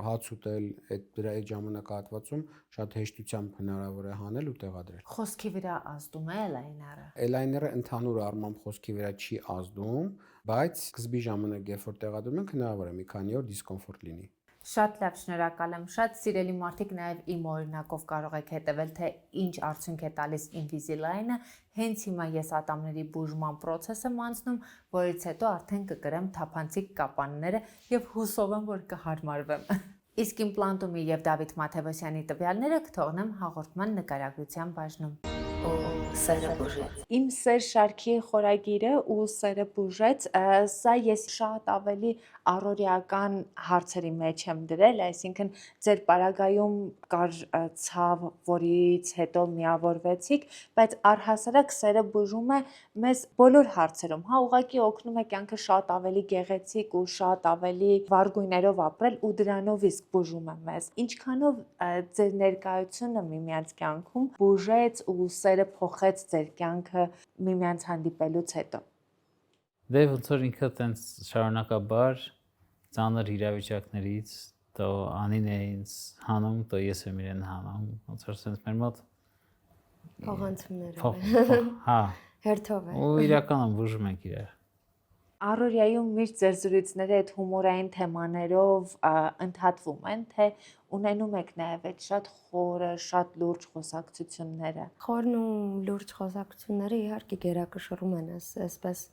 հաց ուտել, այդ ժամանակահատվածում շատ հեշտությամբ հնարավոր է հանել ու տեղադրել։ Խոսքի վրա ազդում է aligner-ը։ Aligner-ը ընդհանուր առմամբ խոսքի վրա չի ազդում, բայց սկզբի ժամանակ, երբ որ տեղադրում ենք, հնարավոր է մի քանի օր դիսկոմֆորտ լինի։ Շատ լավ, շնորհակալ եմ։ Շատ սիրելի մարդիկ նաև իմ օրինակով կարող եք հետևել, թե ինչ արդյունք է տալիս Invisalign-ը։ Հենց հիմա ես ատամների բուժման process-ը եմ անցնում, որից հետո արդեն կկրեմ թափանցիկ կապանները եւ հուսով եմ, որ կհարմարվեմ։ Իսկ իմպլանտումի եւ Դավիթ Մաթևոսյանի տվյալները կթողնեմ հաղորդման նկարագրության բաժնում։ Իմ սեր շարքի խորագիրը ու սերը բուժեց, սա ես շատ ավելի առօրեական հարցերի մեջ եմ դրել, այսինքն ձեր պարագայում կար ցավ, որից հետո միավորվեցիք, բայց առհասարակ սերը բուժում է մեզ բոլոր հարցերում, հա, ուղղակի օգնում է կյանքը շատ ավելի գեղեցիկ ու շատ ավելի վառ գույներով ապրել ու դրանով իսկ բուժում է մեզ։ Ինչքանով ձեր ներկայությունը միմյանց կյանքում բուժեց ու սերը փոխեց ձեր կյանքը միմյանց հանդիպելուց հետո։ Դե ոնց որ ինքը տենց շարունակաբար ծանր իրավիճակներից տո անին է ինձ հանում, տո ես եմ իրեն հանում, ոնց որ sense մեր մոտ Փոխանցումներով։ հա, Հերթով է։ ու իրականում բուժում ենք իրար։ Առօրյայում միշտ ձեր զրույցները այդ հումորային թեմաներով ընդհատվում են, թե ունենում եք նաև այդ շատ խորը, շատ լուրջ խոսակցությունները։ Խորն ու լուրջ խոսակցությունները իհարկե գերակշռում են, այսպես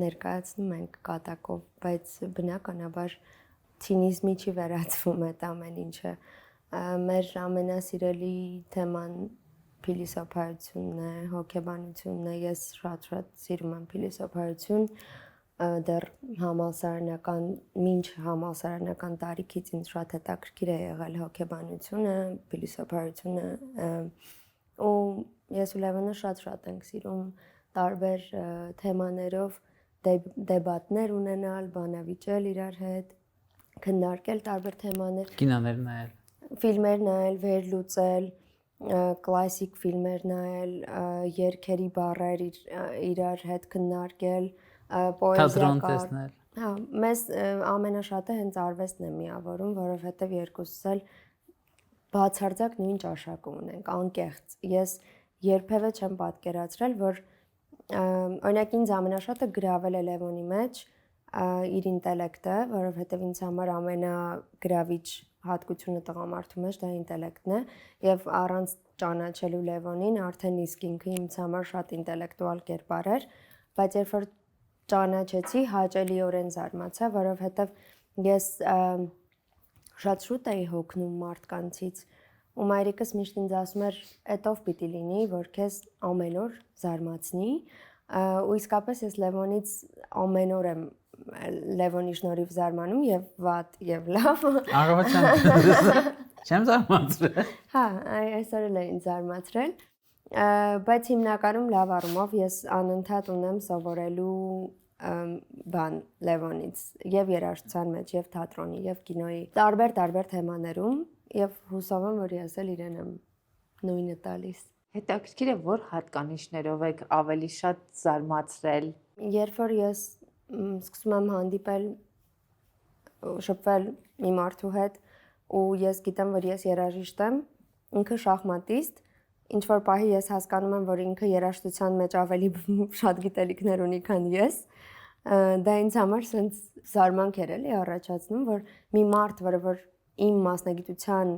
ներկայացնում ենք կատակով, բայց բնականաբար ցինիզմի չի վերածվում այդ ամեն ինչը։ Մեր ամենասիրելի թեման փիլիսոփայությունն է, հոգեբանությունն է։ Ես շատ սիրում եմ փիլիսոփայություն, դեռ համալսարանական, մինչ համալսարանական տարիքից ինձ շատ հետաքրքիր է եղել հոգեբանությունը, փիլիսոփայությունը, ու ես ու Լևոնը շատ ենք սիրում տարբեր թեմաներով դեբատներ ունենալ, բանավիճել իրար հետ, քննարկել տարբեր թեմաներ, Կինոներ նայել, ֆիլմեր նայել, վերլուծել, կլասիկ ֆիլմեր նայել, երգերի բառեր իրար հետ քննարկել, թատրոն պոեզիա տեսնել։ Հա, մեզ ամենաշատը հենց արվեստն է միավորում, որովհետև երկուսս էլ բացարձակ նույն ճաշակը ունենք, անկեղծ։ Ես երբևէ չեմ պատկերացրել, որ օրինակ ինձ ամենաշատը գրավել է Լևոնի մեջ իր ինտելեկտը, որովհետև ինձ համար ամենագրավիչ հատկությունը տղամարդու մեջ դա ինտելեկտն է, եւ առանց ճանաչելու Լևոնին արդեն իսկ ինքը ինձ համար շատ ինտելեկտուալ կերպար էր, բայց երբ որ ճանաչեցի, հաճելիորեն զարմացա, որովհետև ես շատ շուտ էի հոգնում մարդկանցից, ու մայրիկս միշտ ինձ ասում էր, «Էտով պիտի լինի, որ քեզ ամեն օր զարմացնի», ու իսկապես ես Լևոնից ամեն օր եմ Լևոնի շնորհիվ զարմանում, եւ վատ, եւ լավ։ Չեմ զարմացրել։ Հա, այսօր էլ է ինձ զարմացրել, բայց հիմնականում լավ առումով ես անընդհատ ունեմ սովորելու բան Լևոնից եւ երաժշտության մեջ, եւ թատրոնի, եւ կինոյի տարբեր թեմաներում, եւ հուսով եմ, որ ես էլ իրեն եմ նույնը տալիս։ Հետաքրքիր է, որ հատկանիշներով եք ավելի շատ զարմացրել։ Երբ որ ես սկսում եմ հանդիպել շփվել մի մարդու հետ ու ես գիտեմ, որ ես երաժիշտ եմ, ինքը շախմատիստ, ինչ որ պահի ես հասկանում եմ, որ ինքը երաժշտության մեջ ավելի շատ գիտելիքներ ունի, քան ես, դա ինձ համար sense զարմանք էր էլի առաջացնում, որ մի մարդ, որը որ իմ մասնագիտության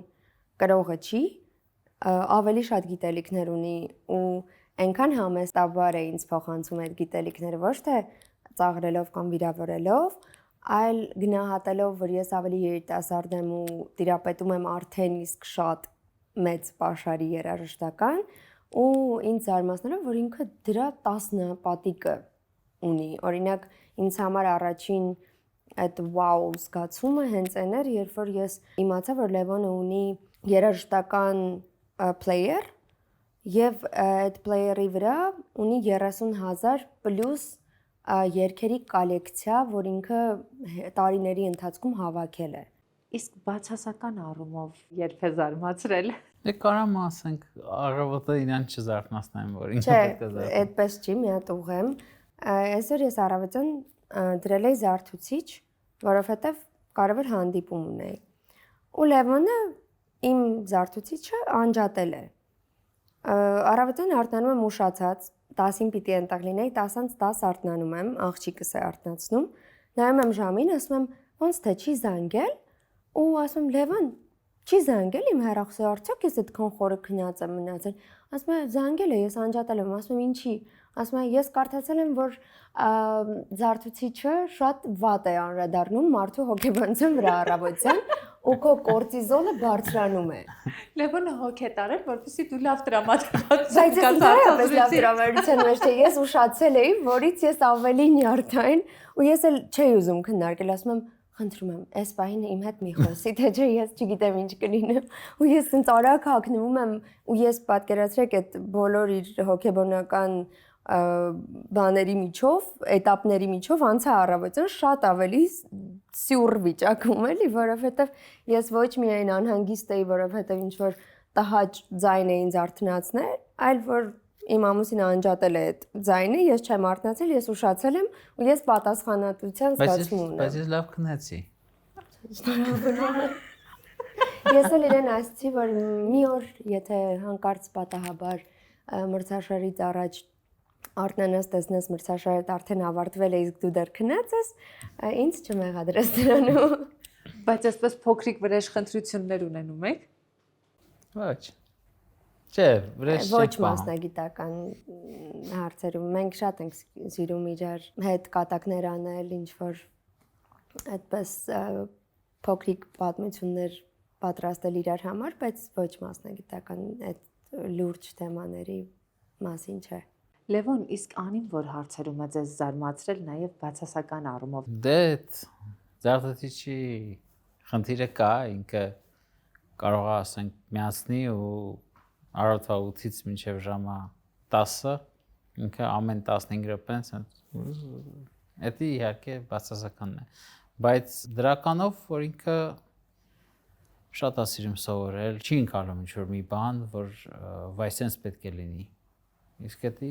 կրողը չի, ավելի շատ գիտելիքներ ունի ու այնքան համեստաբար է ինձ փոխանցում այդ գիտելիքները, ոչ թե ծաղրելով կամ վիրավորելով, այլ գնահատելով, որ ես ավելի երիտասարդ եմ ու տիրապետում եմ արդեն իսկ շատ մեծ աշխարհի երաժշտական ու ինձ զարմացնելով, որ ինքը դրա 10 պատիկը ունի։ Օրինակ, ինձ համար առաջին այդ wow զգացումը հենց այն էր, երբ որ ես իմացա, որ Լևոնը ունի երաժշտական player եւ այդ player-ի վրա ունի 30,000 պլյուս երգերի կոլեկցիա, որ ինքը տարիների ընթացքում հավաքել է։ Իսկ բացասական առումով երբ է զարմացրել։ Դե կարամ ասենք առավոտը իրան չզարթնացնեմ, որ ինքը Չէ, պետք է զարթնա։ այդպես չի, մի հատ ուղեմ։ Այսօր ես առավոտյան դրել էի զարթուցիչ, որովհետև կարևոր հանդիպում ունեի։ Ու Լևոնը իմ զարթուցիչը անջատել է։ Առավոտյան արթնանում եմ ուշացած, 10-ին պիտի այնտեղ լինեի, 10-10 արթնանում եմ, աղջիկս է արթնացնում, նայում եմ ժամին, ասում եմ, ոնց թե չի զանգել, ու ասում եմ, Լևոն, չի զանգել իմ հեռախոսը, արդյոք ես այդքան խորը քնած եմ մնացել։ Ասում է, զանգել է, ես անջատել եմ, ասում եմ, ինչի։ Ասում է, ես կարդացել եմ, որ զարթուցիչը շատ վատ է անդրադառնում մարդու հոգեբանության վրա առավոտյան, ու քո կորտիզոլը բարձրանում է։ Լևոնը հոգ է տարել, որպեսզի դու լավ տրամադրված Բայց ես ընդհանրապես լավ տրամադրության մեջ չէի, ես ուշացել էի, որից ես ավելի նյարդային, ու ես էլ չէի ուզում քննարկել, ասում եմ, խնդրում եմ, այս պահին իմ հետ մի խոսի, թե չէ ես չգիտեմ ինչ կլինեմ, ու ես ինձ արագ հագնվում եմ, ու ես պատկերացրեք այդ բոլոր իր հոգեբանական բաների միջով, էտապների միջով անցա առավոտյան շատ ավելի սյուր վիճակում էլի, որովհետև ես ոչ միայն անհանգիստ էի, որովհետև ինչ որ տհաճ ձայն է ինձ արթնացնել, այլ որ իմ ամուսինը անջատել է այդ ձայնը, ես չեմ արթնացել, ես ուշացել եմ ու ես պատասխանատվության զգացում ունեմ։ Բայց ես լավ քնեցի։ Ես էլ իրեն ասացի, որ մի օր, եթե հանկարծ պատահաբար մրցաշարից առաջ արթնանաս տեսնես մրցաշարը արդեն ավարտվել է, իսկ դու դեռ քնած ես, ինձ չմեղադրես դրանում։ Բայց այսպես փոքրիկ վրեժ խնդրություններ ունենում եք։ Ոչ։ Չէ, վրեժ Ոչ մասնագիտական հարցերում մենք շատ ենք սիրում իրար հետ կատակներ անել, ինչ որ այդպես փոքրիկ պատմություններ պատրաստել իրար համար, բայց ոչ մասնագիտական այդ լուրջ թեմաների մասին չէ։ Լևոն, իսկ Անին որ հարցերում է ձեզ զարմացրել նաև բացասական առումով։ Դե զարթուցիչի խնդիրը կա, ինքը կարող է ասենք միացնի ու առավոտվա 8-ից մինչև ժամը 10-ը ինքը ամեն 15 րոպեն դա իհարկե բացասականն է, բայց դրականով որ ինքը շատ է սիրում սովորել, չի ընկալում ինչ-որ մի բան, որ վայսենս պետք է լինի, իսկ դա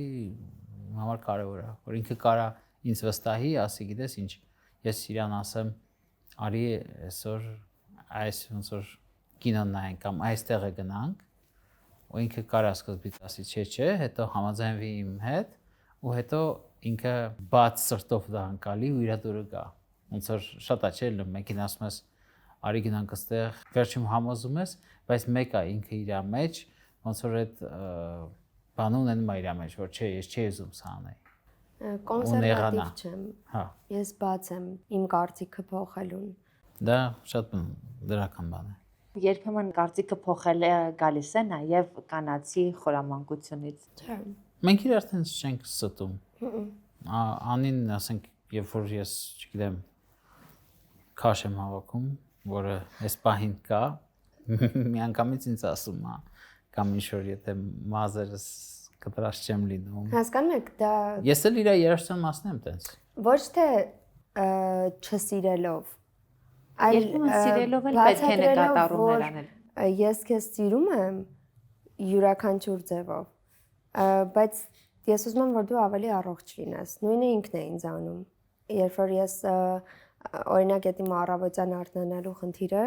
համար կարևոր է, որ ինքը կարա ինձ վստահի, ասի գիտես ինչ, ես իրան ասեմ, արի այսօր այս ոնց որ կինո նայենք կամ այստեղ է գնանք, ու ինքը կարա սկզբից ասի չէ, հետո համաձայնվի իմ հետ, ու հետո ինքը բաց սրտով դա անցալի ու իր դուրը գա։ Ոնց որ շատ է չէ, մեկին ասում ես արի գնանք այստեղ, վերջում համոզում ես, բայց մեկը ինքը իր մեջ ոնց որ այդ բանը ունենում է իր մեջ, որ չէ, ես չի ուզում սա անել։ Կոնսերվատիվ չեմ։ Հա։ Ես բաց եմ իմ կարծիքը փոխելուն։ Դա շատ դրական բան է։ Երբեմն կարծիքը փոխել է գալիս է նաև կանացի խորամանկությունից։ Չէ։ Մենք իրար տենց չենք ստում։ Անին, ասենք, երբ որ ես, չգիտեմ, քաշ եմ հավաքում, որը այս պահին կա, միանգամից ինձ ասում է, կամ ինչ-որ եթե մազերս կտրած չեմ լինում։ Հասկանում եք, դա Ես էլ իր երաժշտության մասն եմ տենց։ ոչ թե չսիրելով, այլ Երբեմն սիրելով էլ պետք է նկատառումներ անել։ Ես քեզ սիրում եմ յուրաքանչյուր ձևով։ բայց ես ուզում եմ, որ դու ավելի առողջ լինես։ Նույնը ինքն է ինձ անում։ Երբ որ ես օրինակ այդ իմ առավոտյան արթնանալու խնդիրը,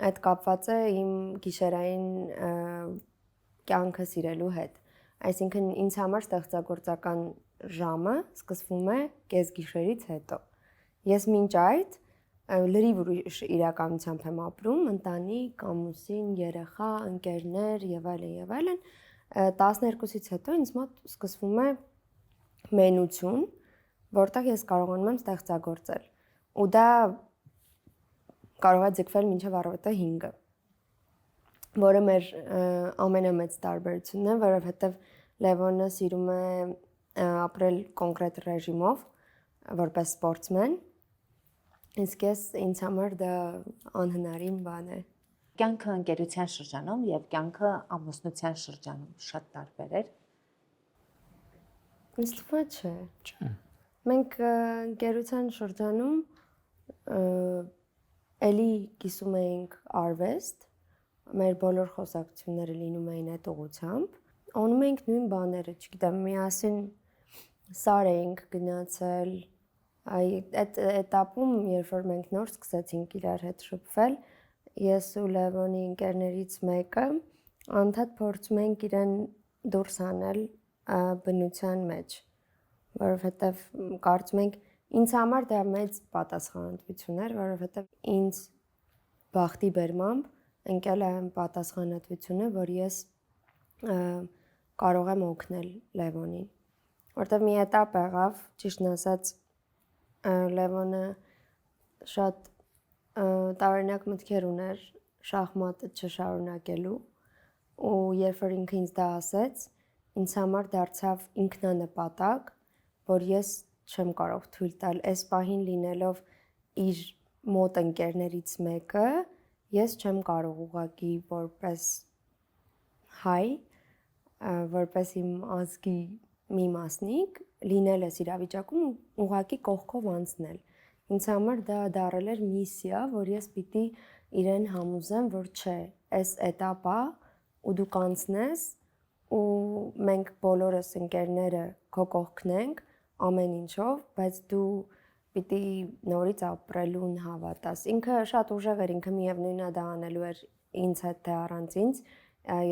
այդ կապված է իմ գիշերային կյանքը սիրելու հետ։ Այսինքն ինձ համար ստեղծագործական ժամը սկսվում է կեսգիշերից հետո։ Ես մինչ այդ լրիվ ուրիշ իրականությամբ եմ ապրում, ընտանիք, ամուսին, երեխա, ընկերներ եւ այլն, 12-ից հետո ինձ մոտ սկսվում է մենություն, որտեղ ես կարողանում եմ ստեղծագործել։ Ու դա կարող է ձգվել մինչև առավոտը 5-ը, որը մեր ամենամեծ տարբերությունն է, որովհետեւ Լևոնը սիրում է ապրել կոնկրետ ռեժիմով, որպես սպորտսմեն, իսկ ինձ համար դա անհնարին բան է։ Կյանքը ընկերության շրջանում եւ կյանքը ամուսնության շրջանում շատ տարբեր էր։ Ինձ թվում է չէ։ Չէ։ Մենք ընկերության շրջանում էլի կիսում էինք արվեստ, մեր բոլոր խոսակցությունները լինում էին այդ ուղղությամբ, անում էինք նույն բաները, չգիտեմ, միասին սար էինք գնացել, այդ этаպում, երբ որ մենք նոր սկսեցինք իրար հետ շփվել, ես ու Լևոնի ընկերներից մեկը անդադ փորձում ենք իրեն դուրս հանել բնության մեջ, որովհետև կարծում ենք ինձ համար դա մեծ պատասխանատվություն էր, որովհետև ինձ բախտի բերմամբ ընկել է այն պատասխանատվությունը, որ ես կարող եմ օգնել Լևոնին, որտեղ մի этап եղավ, ճիշտն ասած, Լևոնը շատ տարօրինակ մտքեր ուներ շախմատը չշարունակելու, ու երբ որ ինքը ինձ դա ասեց, ինձ համար դարձավ ինքնանպատակ, որ ես չեմ կարող թույլ տալ այս պահին լինելով իր մոտ ընկերներից մեկը, ես չեմ կարող ուղղակի որպես հայ, որպես իմ ազգի մի մասնիկ լինել այս իրավիճակում ուղղակի կողքով անցնել։ Ինձ համար դա դառել էր միսիա, որ ես պիտի իրեն համոզեմ, որ չէ, այս этаպա ու դու կանցնես ու մենք բոլորս ընկերները քո կողքն ենք ամեն ինչով, բայց դու պիտի նորից ապրելուն հավատաս։ Ինքը շատ ուժեղ էր, ինքը միևնույնն է դա անելու էր ինձ հետ թե առանց ինձ։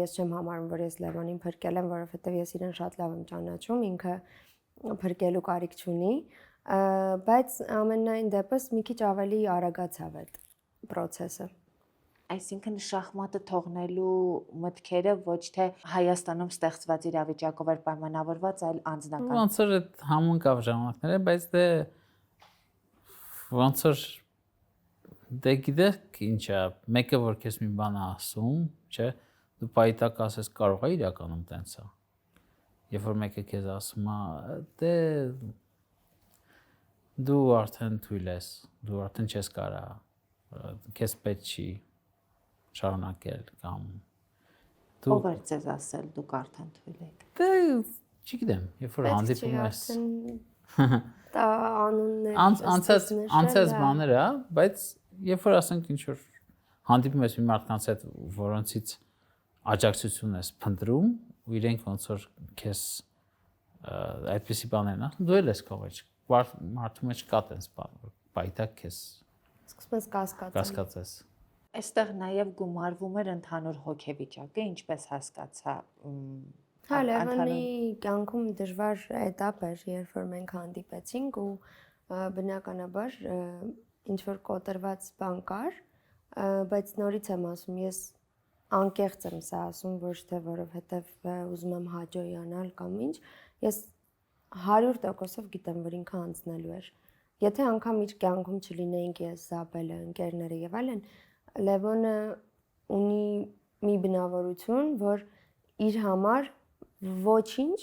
Ես չեմ համարում, որ ես Լևոնին փրկել եմ, որովհետև ես իրեն շատ լավ եմ ճանաչում, ինքը փրկելու կարիք չունի, բայց ամենայն դեպս մի քիչ ավելի արագացավ այդ process-ը։ Այսինքն շախմատը թողնելու մտքերը ոչ թե Հայաստանում ստեղծված իրավիճակով էր պայմանավորված, այլ անձնական։ Ոնց որ այդ համընկավ ժամանակները, բայց դե ոնց որ դե գիտեք ինչ է, մեկը որ քեզ մի բան է ասում, չէ, դու պայտակ ասես կարող է իրականում տենց է։ Երբ որ մեկը քեզ ասում է, դե դու արդեն թույլ ես, դու արդեն չես կարա, քեզ պետք չի շարունակել կամ դու Ով էր ձեզ ասել դուք արդեն թույլ եք։ դե չգիտեմ, երբ որ հանդիպում ես Դա անուններ անցած բաներ է, բայց երբ որ ասենք ինչ որ հանդիպում ես մի մարդկանց հետ, որոնցից աջակցություն ես փնտրում, ու իրենք ոնց որ քեզ այդպիսի բաներն են, դու էլ ես քողջ, մարդու մեջ կա տենց բան, որ պայտակ քեզ սկսում ես կասկածես։ Այստեղ նաև գումարվում էր ընդհանուր հոգեվիճակը, ինչպես հասկացա։ Հա, Լևոնի կյանքում դժվար этап էր, երբ որ մենք հանդիպեցինք ու բնականաբար ինչ որ կոտրված բան կար, բայց նորից եմ ասում, ես անկեղծ եմ սա ասում, ոչ թե որովհետև ուզում եմ հաջողանալ կամ ինչ, ես 100%-ով գիտեմ, որ ինքը անցնելու էր։ Եթե անգամ իր կյանքում չլինեինք ես, Զաբելը, ընկերները եւ այլն, Լևոնը ունի մի բնավորություն, որ իր համար ոչինչ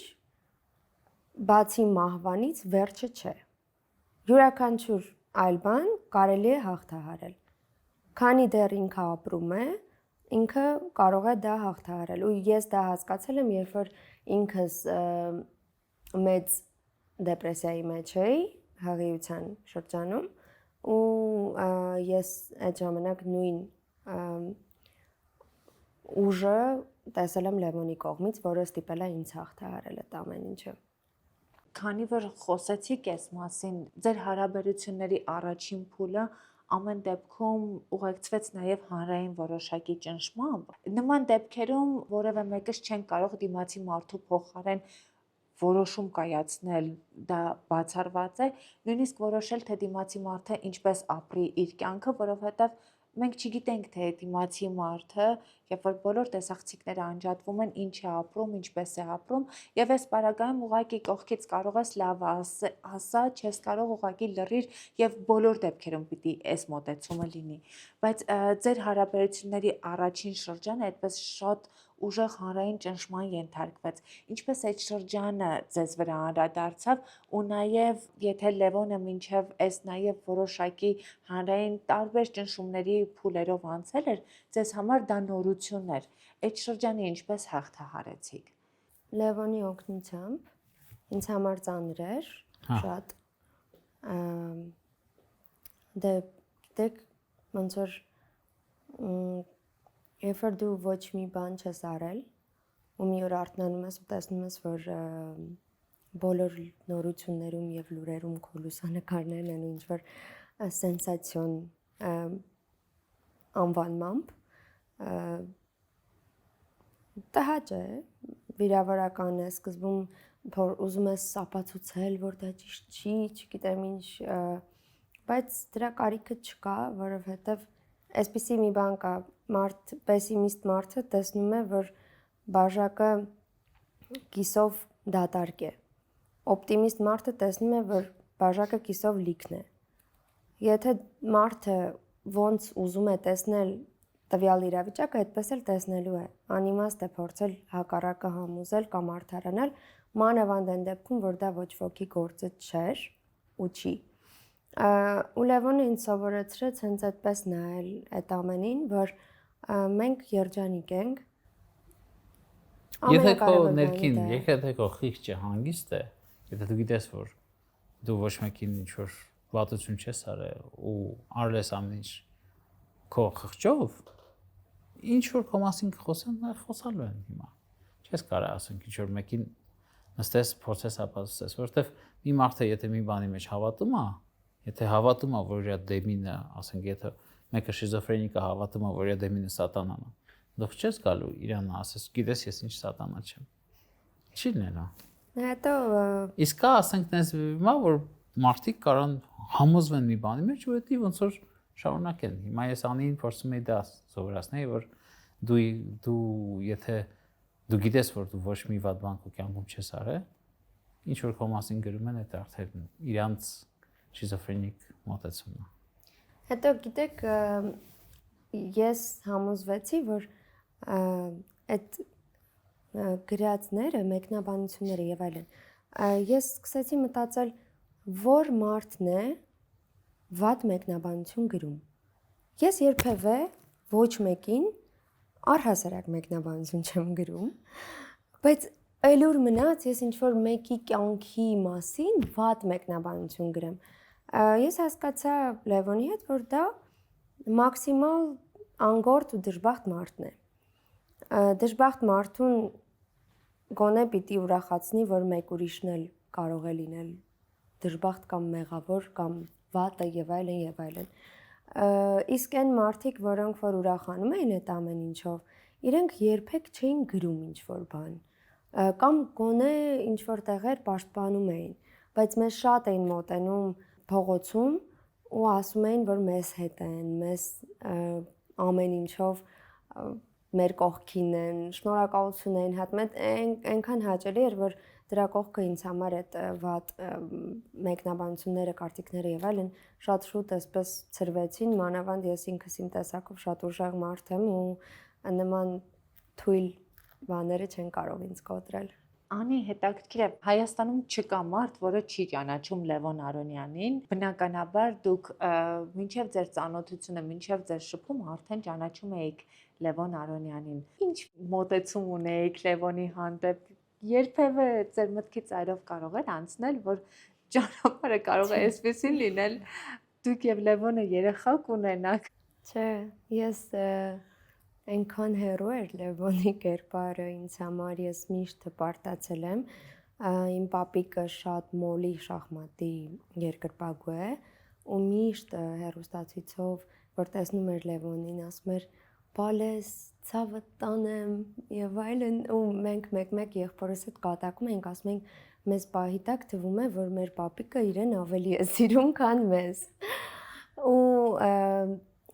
բացի մահվանից վերջը չէ։ Յուրաքանչյուր այլ բան կարելի է հաղթահարել։ Քանի դեռ ինքը ապրում է, ինքը կարող է դա հաղթահարել։ Ու ես դա հասկացել եմ, երբ որ ինքս մեծ դեպրեսիայի մեջ էի, հղիության շրջանում, ու ես այդ ժամանակ նույն ուժը տեսել եմ Լևոնի կողմից, որը ստիպել է ինձ հաղթահարել այդ ամեն ինչը։ Քանի որ խոսեցիք այս մասին, ձեր հարաբերությունների առաջին փուլը ամեն դեպքում ուղեկցվեց նաև հանրային որոշակի ճնշմամբ։ Նման դեպքերում որևէ մեկս չեն կարող դիմացի մարդու փոխարեն որոշում կայացնել, դա բացառված է, նույնիսկ որոշել, թե դիմացի մարդը ինչպես ապրի իր կյանքը, որովհետև մենք չգիտենք, թե դիմացի մարդը, երբ որ բոլոր տեսախցիկները անջատվում են, ինչ է ապրում, ինչպես է ապրում, եւ այս պարագայում ուղղակի կողքից կարող ես լավ ասա, չես կարող ուղղակի լռիր եւ բոլոր դեպքերում պիտի այս մոտեցումը լինի։ Բայց ձեր հարաբերությունների առաջին շրջանը այդպես շատ ուժեղ հանրային ճնշման ենթարկվեց։ Ինչպես այդ շրջանը ձեզ վրա անդրադարձավ ու նաև եթե Լևոնը մինչև այս նաև որոշակի հանրային տարբեր ճնշումների փուլերով անցել էր, ձեզ համար դա նորություն էր։ Այդ շրջանը ինչպես հաղթահարեցիք։ Լևոնի օգնությամբ ինձ համար ծանր էր շատ։ Դե գիտեք, ոնց որ երբ որ դու ոչ մի բան չես արել, ու մի օր արթնանում ես ու տեսնում ես, որ բոլոր նորություններում եւ լուրերում քո լուսանկարներն են ու ինչ-որ սենսացիոն անվանմամբ, տհաճ է, վիրավորական է, սկզբում ուզում ես ապացուցել, որ դա ճիշտ չի, չգիտեմ ինչ, բայց դրա կարիքը չկա, որովհետեւ այսպիսի մի բան կա, պեսիմիստ մարդը տեսնում է, որ բաժակը կիսով դատարկ է։ Օպտիմիստ մարդը տեսնում է, որ բաժակը կիսով լիքն է։ Եթե մարդը ոնց ուզում է տեսնել տվյալ իրավիճակը, այդպես էլ տեսնելու է։ Անիմաստ է փորձել հակառակը համոզել կամ արդարանալ, մանավանդ այն դեպքում, որ դա ոչ ոքի գործը չէր ու չի։ Ու Լևոնը ինձ սովորեցրեց հենց այդպես նայել այդ ամենին, որ մենք երջանիկ ենք։ Եթե քո ներքին, եթե քո խիղճը հանգիստ է, եթե դու գիտես, որ դու ոչ մեկին ինչ որ վատություն չես արել ու արել ամեն ինչ քո խղճով, ինչ որ քո մասին խոսեն, նա խոսալու են հիմա։ Չես կարող ասենք ինչ որ մեկին նստես, փորձես ապացուցես, որովհետև մի մարդը եթե մի բանի մեջ հավատում է, եթե հավատում է, որ իր դեմինը, ասենք, եթե մեկը շիզոֆրենիկը հավատում է, որ իր դեմինը սատանան է, դու չես գալու իրան ասես, գիտես ես ինչ սատանա չեմ։ Չի լինելու։ Հետո իսկ կա, ասենք, դες հիմա որ մարդիկ կարան համոզվեն մի բանի մեջ ու դա ոնց որ շարունակեն։ Հիմա ես անին փորձում եի դա սովորացնել, որ դու եթե դու գիտես, որ դու ոչ մի վատ բան քո կյանքում չես արել, ինչ որ քո մասին գրում են, դա արդեն իրանց շիզոֆրենիկ մոտեցումն է։ Հետո գիտեք, ես համոզվեցի, որ այդ գրածները, մեկնաբանությունները եւ այլն, ես սկսեցի մտածել, որ մարդն է վատ մեկնաբանություն գրում։ Ես երբևէ ոչ մեկին առհասարակ մեկնաբանություն չեմ գրում, բայց այլուր մնաց ես ինչ որ մեկի կյանքի մասին վատ մեկնաբանություն գրեմ։ Ես հասկացա Լևոնի հետ, որ դա մաքսիմալ անգործ ու դժբախտ մարդն է։ Դժբախտ մարդուն գոնե պիտի ուրախացնի, որ մեկ ուրիշն էլ կարող է լինել դժբախտ կամ մեղավոր կամ վատը եւ այլն եւ այլն։ Իսկ այն մարդիկ, որոնք որ ուրախանում էին այդ ամեն ինչով, իրենք երբեք չէին գրում ինչ որ բան կամ գոնե ինչ որ տեղեր պաշտպանում էին, բայց մեզ շատ էին մոտենում փողոցում ու ասում էին, որ մեզ հետ են, մեզ ամեն ինչով մեր կողքին են, շնորհակալություն էին հատում, այնքան հաճելի էր, որ դրա կողքը ինձ համար այդ վատ մեկնաբանությունները, կարծիքները եւ այլն շատ շուտ այսպես ծրվեցին, մանավանդ ես ինքս իմ տեսակով շատ ուժեղ մարդ եմ ու նման թույլ բաները չեն կարող ինձ կոտրել։ Անի, հետաքրքիր է, Հայաստանում չկա մարդ, որը չի ճանաչում Լևոն Արոնյանին։ Բնականաբար դուք մինչև ձեր ծանոթությունը, մինչև ձեր շփումը արդեն ճանաչում էիք Լևոն Արոնյանին։ Ինչ մոտեցում ունեիք Լևոնի հանդեպ։ Երբևէ ձեր մտքից այլով կարող էր անցնել, որ ճանապարհը կարող է այսպեսին լինել, դուք եւ Լևոնը երեխա կունենաք։ Չէ, ես այնքան հեռու էր Լևոնի կերպարը ինձ համար, ես միշտ հպարտացել եմ։ Իմ պապիկը շատ մոլի շախմատի երկրպագու է ու միշտ հեռուստացույցով որ տեսնում էր Լևոնին, ասում էր «Բալես, ցավը տանեմ» եւ այլն ու մենք մեկ-մեկ եղբորս հետ կատակում ենք, ասում ենք մեզ պահի տակ թվում է, որ մեր պապիկը իրեն ավելի է սիրում, քան մեզ։ Ու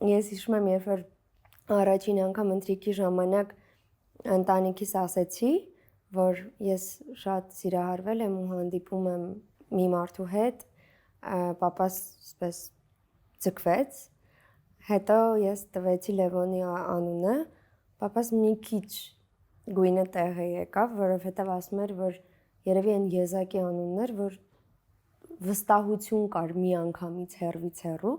ես հիշում եմ, երբ որ առաջին անգամ ընթրիքի ժամանակ ընտանիքիս ասեցի, որ ես շատ սիրահարվել եմ ու հանդիպում եմ մի մարդու հետ, պապաս այսպես ձգվեց, հետո ես տվեցի Լևոնի անունը, պապաս մի քիչ գույնը տեղը եկավ, որովհետև ասում էր, որ երևի այն եզակի անունն էր, որ վստահություն կար մի անգամից հեռվից հեռու,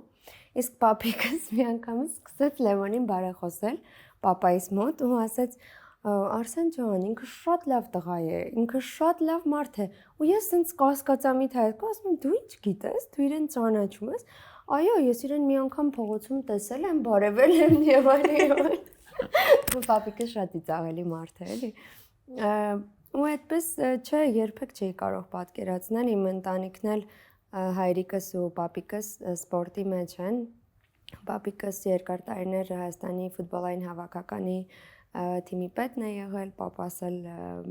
իսկ պապիկս մի անգամից սկսեց Լևոնին բարեխոսել պապայիս մոտ ու ասեց Արսեն ջան, ինքը շատ լավ տղա է, ինքը շատ լավ մարդ է, ու ես ինձ կասկածա մի թայ, ասում եմ դու ինչ գիտես, դու իրեն ճանաչում ես, այո, ես իրեն մի անգամ փողոցում տեսել եմ, բարևել եմ եւ այլն։ Պապիկը շատ ծիծաղելի մարդ է, էլի։ Ու այդպես չէ, երբեք չէի կարող պատկերացնել իմ ընտանիքն էլ հայրիկս ու պապիկս սպորտի մեջ են։ Պապիկս երկար տարիներ Հայաստանի ֆուտբոլային հավաքականի թիմի պետն է եղել, պապաս էլ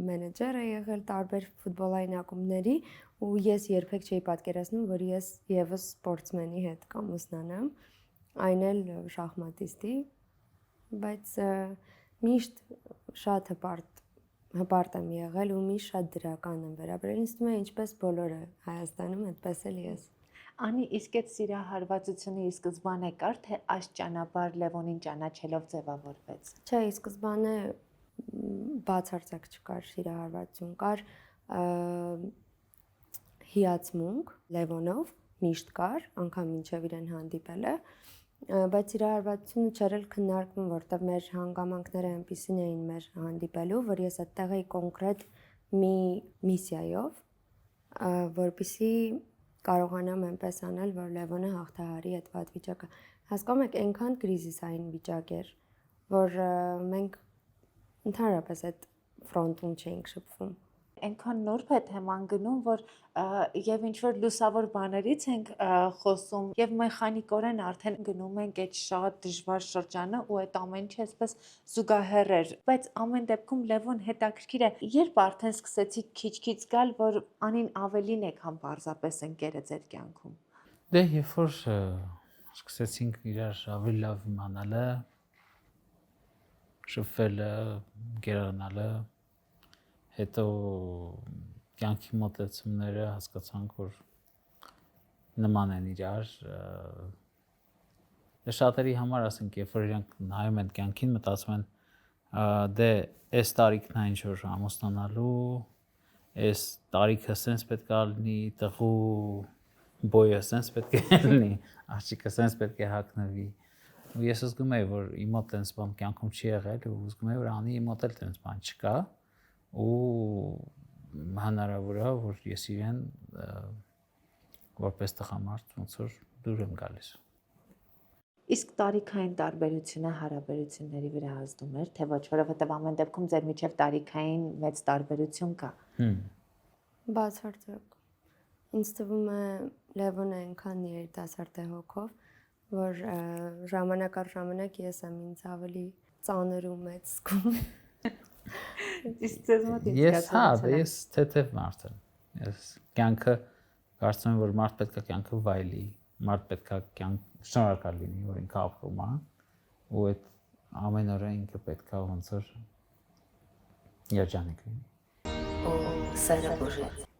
մենեջեր է եղել տարբեր ֆուտբոլային ակումբների ու ես երբեք չէի պատկերացնում, որ ես եւս սպորտսմենի հետ կամուսնանամ, այն էլ շախմատիստի, բայց միշտ շատ հպարտ եմ եղել ու միշտ շատ դրական եմ վերաբերել, ինձ թվում է ինչպես բոլորը Հայաստանում, այդպես էլ ես։ Անի, իսկ այդ սիրահարվածությունը ի սկզբանե կար, թե այս ճանապարհ Լևոնին ճանաչելով ձևավորվեց։ Չէ, ի սկզբանե բացարձակ չկար սիրահարվածություն, կար հիացմունք Լևոնով, միշտ կար, անգամ մինչև իրեն հանդիպելը, բայց սիրահարվածությունը չէր էլ քննարկվում, որտեղ մեր հանգամանքները այնպիսին էին մեր հանդիպելու, որ ես այդտեղ էի կոնկրետ մի միսիայով, որպեսզի կարողանամ այնպես անել, որ Լևոնը հաղթահարի այդ վատ վիճակը։ Հասկանում եք, այնքան կրիզիսային վիճակ էր, որ մենք ընդհանրապես այդ ֆրոնտում չէինք շփվում։ Այնքան նուրբ է թեման գնում, որ եւ ինչ որ լուսավոր բաներից ենք խոսում եւ մեխանիկորեն արդեն գնում ենք այդ շատ դժվար շրջանը ու այդ ամեն ինչը այսպես զուգահեռ էր, բայց ամեն դեպքում Լևոն հետաքրքիր է, երբ արդեն սկսեցիք քիչ-քիչ գալ, որ անին ավելին է, քան պարզապես ընկերը ձեր կյանքում։ Դե երբ որ սկսեցինք իրար ավելի լավ իմանալը, շփվելը, գերանալը, հետո կյանքի մոտեցումները հասկացանք, որ նման են իրար։ Դե շատերի համար ասենք, երբ որ իրանք նայում են կյանքին, մտածում են, դե այս տարիքն է ինչ որ ամուսնանալու, այս տարիքը սենց պետք է լինի, տղու բոյը սենց պետք է լինի, աղջիկը սենց պետք է հագնվի։ Ու ես զգում եի, որ իմ մոտ տենց բան կյանքում չի եղել ու զգում եի, որ անի իմ մոտ էլ տենց բան չկա ու հնարավոր է, որ ես իրեն որպես տղամարդ ոնց որ դուր եմ գալիս։ Իսկ տարիքային տարբերությունը հարաբերությունների վրա ազդում էր, թե ոչ, որովհետև ամեն դեպքում ձեր միջև տարիքային մեծ տարբերություն կա։ Բացարձակ։ Ինձ թվում է Լևոնը այնքան երիտասարդ է հոգով, որ ժամանակ առ ժամանակ ես եմ ինձ ավելի ծանր ու մեծ զգում։ Իսկ ձեզ մոտ ես թեթև մարդ եմ։ Ես կյանքը կարծում եմ, որ մարդ պետք է կյանքը վայելի, մարդ պետք է կյանք շնորհակալ լինի, որ ինքը ապրում է, ու այդ ամեն օրը ինքը պետք է ոնց որ երջանիկ լինի։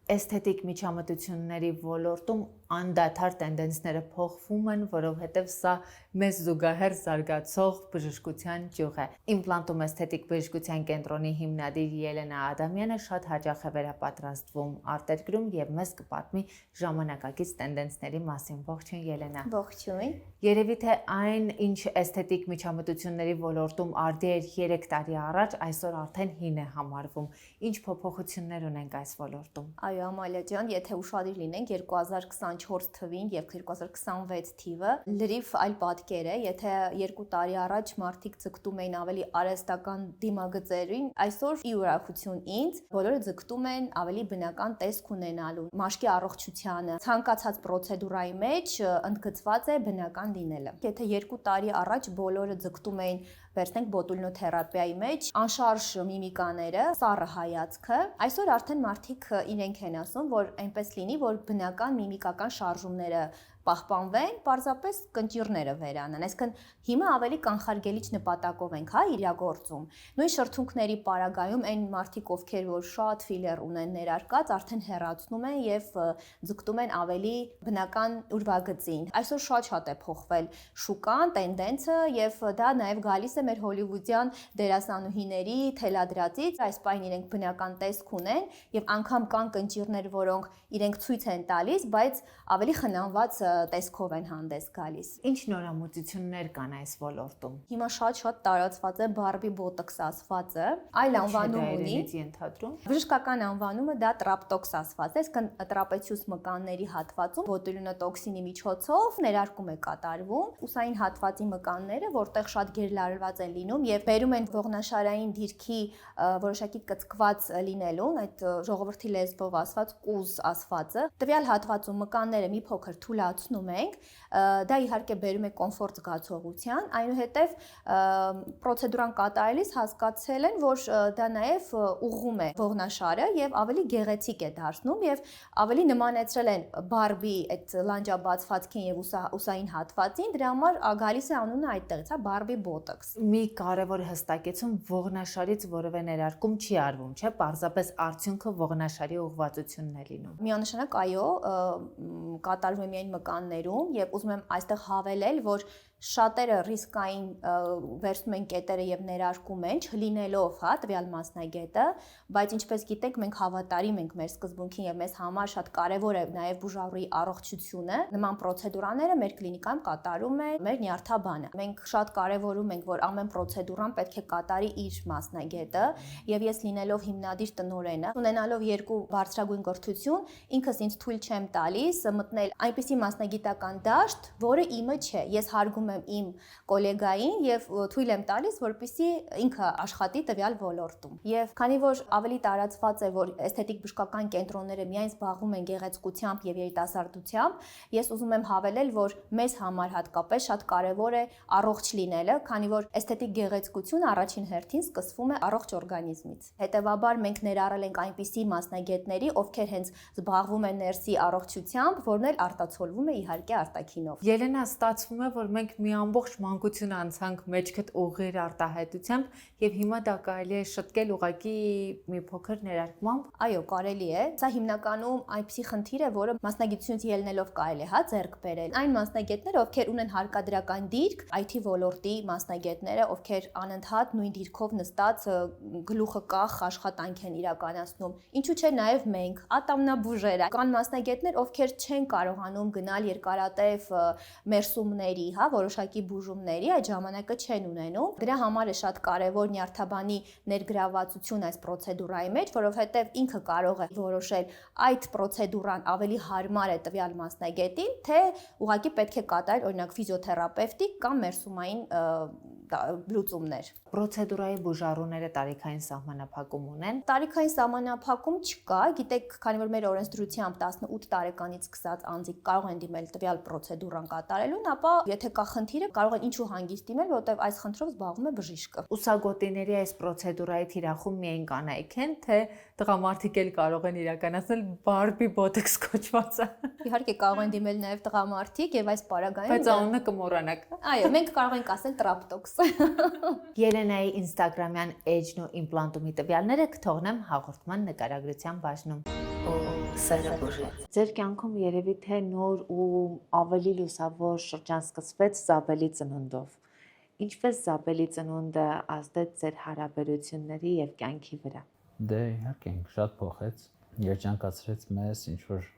Էսթետիկ միջամտությունների ոլորտում անդադար տենդենսները փոխվում են, որովհետև սա մեզ զուգահեռ զարգացող բժշկության ճյուղ է։ Իմպլանտում էսթետիկ բժշկության կենտրոնի հիմնադիր Ելենա Ադամյանը շատ հաճախ է վերապատրաստվում արտերկրում եւ մեզ կպատմի ժամանակակից տենդենսների մասին։ Ողջույն Ելենա։ Ողջույն։ Երևի թե այն, ինչ էսթետիկ միջամտությունների ոլորտում արդի էր 3 տարի առաջ, այսօր արդեն հին է համարվում։ Ինչ փոփոխություններ ունենք այս ոլորտում։ Այո, Այո, Ամալիա ջան, եթե ուշադիր լինենք 2024 թվին եւ 2026 թիվը լրիվ այլ պատկեր է, եթե 2 տարի առաջ մարդիկ ձգտում էին ավելի արհեստական դիմագծերին, այսօր ի ուրախություն ինձ բոլորը ձգտում են ավելի բնական տեսք ունենալու, մաշկի առողջությանը, ցանկացած պրոցեդուրայի մեջ ընդգծված է բնական լինելը։ Եթե 2 տարի առաջ բոլորը ձգտում էին վերցնենք բոտուլինոթերապիայի մեջ անշարժ միմիկաները, սառը հայացքը, այսօր արդեն մարդիկ իրենք են ասում, որ այնպես լինի, որ բնական միմիկական շարժումները պահպանվեն, պարզապես կնճիռները վերանան։ Այսինքն հիմա ավելի կանխարգելիչ նպատակով ենք, իրագործում։ Նույն շրթունքների պարագայում այն մարդիկ, ովքեր որ շատ ֆիլեր ունեն ներարկած, արդեն հեռացնում են եւ ձգտում են ավելի բնական ուրվագծին։ Այսօր շատ է փոխվել շուկան, տենդենսը եւ դա նաեւ գալիս է մեր հոլիվուդյան դերասանուհիների թելադրածից, այս պայն իրենք բնական տեսք ունեն եւ անգամ կան կնճիռներ, որոնք իրենք ցույց են տալիս, բայց ավելի խնամված տեսքով են հանդես գալիս։ Ինչ նորամուծություններ կան այս ոլորտում։ Հիմա շատ տարածված է բարբի բոտոքս ասվածը, այլ անվանում ունի։ Բժշկական անվանումը դա տրապտոքս ասված է, այսինքն տրապեցիուս մկանների հատվածում բոտուլինոտոքսինի միջոցով ներարկում է կատարվում։ Ուսային հատվածի մկանները, որտեղ շատ գերլարված են լինում եւ բերում են ողնաշարային դիրքի որոշակի կծկված լինելուն, այդ ժողովրդի լեզվով ասված կուզ ասվածը, տվյալ հատվածում մկանները մի փոքր թուլացնում ենք, դա իհարկե բերում է կոմֆորտ զգացողության, այնուհետև պրոցեդուրան կատարելիս հասկացել են, որ դա նաև ուղղում է ողնաշարը եւ ավելի գեղեցիկ է դարձնում եւ ավելի նմանեցրել են բարբի այդ լանջաբացվածքին եւ ուսային հատվածին, դրա համար գալիս է անունը այդտեղից, բարբի բոտոքս։ Մի կարևոր հստակեցում ողնաշարից որևէ ներարկում չի արվում, չէ՞, պարզապես արդյունքը ողնաշարի ուղղվածությունն է լինում։ Միանշանակ այո, կատարվում է միայն մկաններում եւ ուզում եմ այստեղ հավելել, որ շատերը ռիսկային վերցնում են կետերը եւ ներարկում են, չլինելով տվյալ մասնագետը, բայց ինչպես գիտեք, մենք հավատարիմ ենք մեր սկզբունքին եւ մեզ համար շատ կարեւոր է նաեւ բուժառուի առողջությունը։ Նման պրոցեդուրաները մեր կլինիկայում կատարում է մեր նյարդաբանը։ Մենք շատ կարեւորում ենք, որ ամեն պրոցեդուրան պետք է կատարի իր մասնագետը եւ ես լինելով հիմնադիր տնօրենը, ունենալով 2 բարձրագույն կրթություն, ինքս ինձ թույլ չեմ տալիս մտնել այնպիսի մասնագիտական դաշտ, որը իմը չէ։ Ես հարգում եմ իմ գոլեգային եւ թույլ եմ տալիս, որպեսզի ինքը աշխատի տվյալ ոլորտում։ Եվ քանի որ ավելի տարածված է, որ էսթետիկ բժշկական կենտրոնները միայն զբաղվում են գեղեցկությամբ եւ երիտասարդությամբ, ես ուզում եմ հավելել, որ մեզ համար հատկապես շատ կարեւոր է առողջ լինելը, քանի որ էսթետիկ գեղեցկությունը առաջին հերթին սկսվում է առողջ օրգանիզմից։ Հետևաբար մենք ներառել ենք այնպիսի մասնագետների, ովքեր հենց զբաղվում են ներսի առողջությամբ, որն էլ արտացոլվում է իհարկե արտաքինով։ Ելենա, ստացվում է, որ մենք մի ամբողջ մանկություն անցանք մեջքդ ուղիղ արտահայտությամբ եւ հիմա դա կարելի է շտկել ուղակի մի փոքր ներարկմամբ։ Այո, կարելի է։ Սա հիմնականում այնպիսի խնդիր է, որը մասնագիտությունից ելնելով կարելի է ձեռք բերել։ Այն մասնագետները, ովքեր ունեն հարկադրական դիրք, IT ոլորտի մասնագետները, ովքեր անընդհատ նույն դիրքով նստած գլուխը կախ աշխատանք են իրականացնում։ Ինչու՞ չէ նաև մենք, ատամնաբուժերը, կան մասնագետներ, ովքեր չեն կարողանում գնալ երկարատև մերսումների, որոշակի բուժումների, այդ ժամանակը չեն ունենում։ Դրա համար է շատ կարևոր նյարդաբանի ներգրավվածություն այս պրոցեդուրայի մեջ, որովհետև ինքը կարող է որոշել այդ պրոցեդուրան ավելի հարմար է տվյալ մասնագետին, թե ուղղակի պետք է կատարել օրինակ ֆիզիոթերապևտիկ կամ մերսումային լուծումներ։ Պրոցեդուրայի բուժառուները տարիքային սահմանափակում ունեն։ Տարիքային սահմանափակում չկա, գիտեք, քանի որ մեր օրենսդրությամբ 18 տարեկանից սկսած անձիկ կարող են դիմել տվյալ պրոցեդուրան կատարելուն, ապա եթե կա խնդիրը, կարող են ինչու հանգիստ դիմել, որովհետև այս խնդրով զբաղվում է բժիշկը։ Ուսագոտիների այս պրոցեդուրայի թիրախում միայն կանայք են, թե տղամարդիկ էլ կարող են իրականացնել բարբի բոտոքս կոչվածը։ Իհարկե կարող են դիմել նաև տղամարդիկ եւ այս պարագայում։ Բայց անունը կմոռանաք։ Այո, մենք կարող ենք ասել տրապտոքս։ Ելենայի ինստագրամյան էջն ու իմպլանտումի տվյալները կթողնեմ հաղորդման նկարագրության բաժնում։ Ձեր կյանքում երևի թե նոր ու ավելի լուսավոր շրջան սկսվեց Զաբելի ծնունդով։ Ինչպես Զաբելի ծնունդը ազդեց ձեր հարաբերությունների եւ կյանքի վրա։ Դե իհարկե շատ փոխեց, երջանկացրեց մեզ, ինչ որ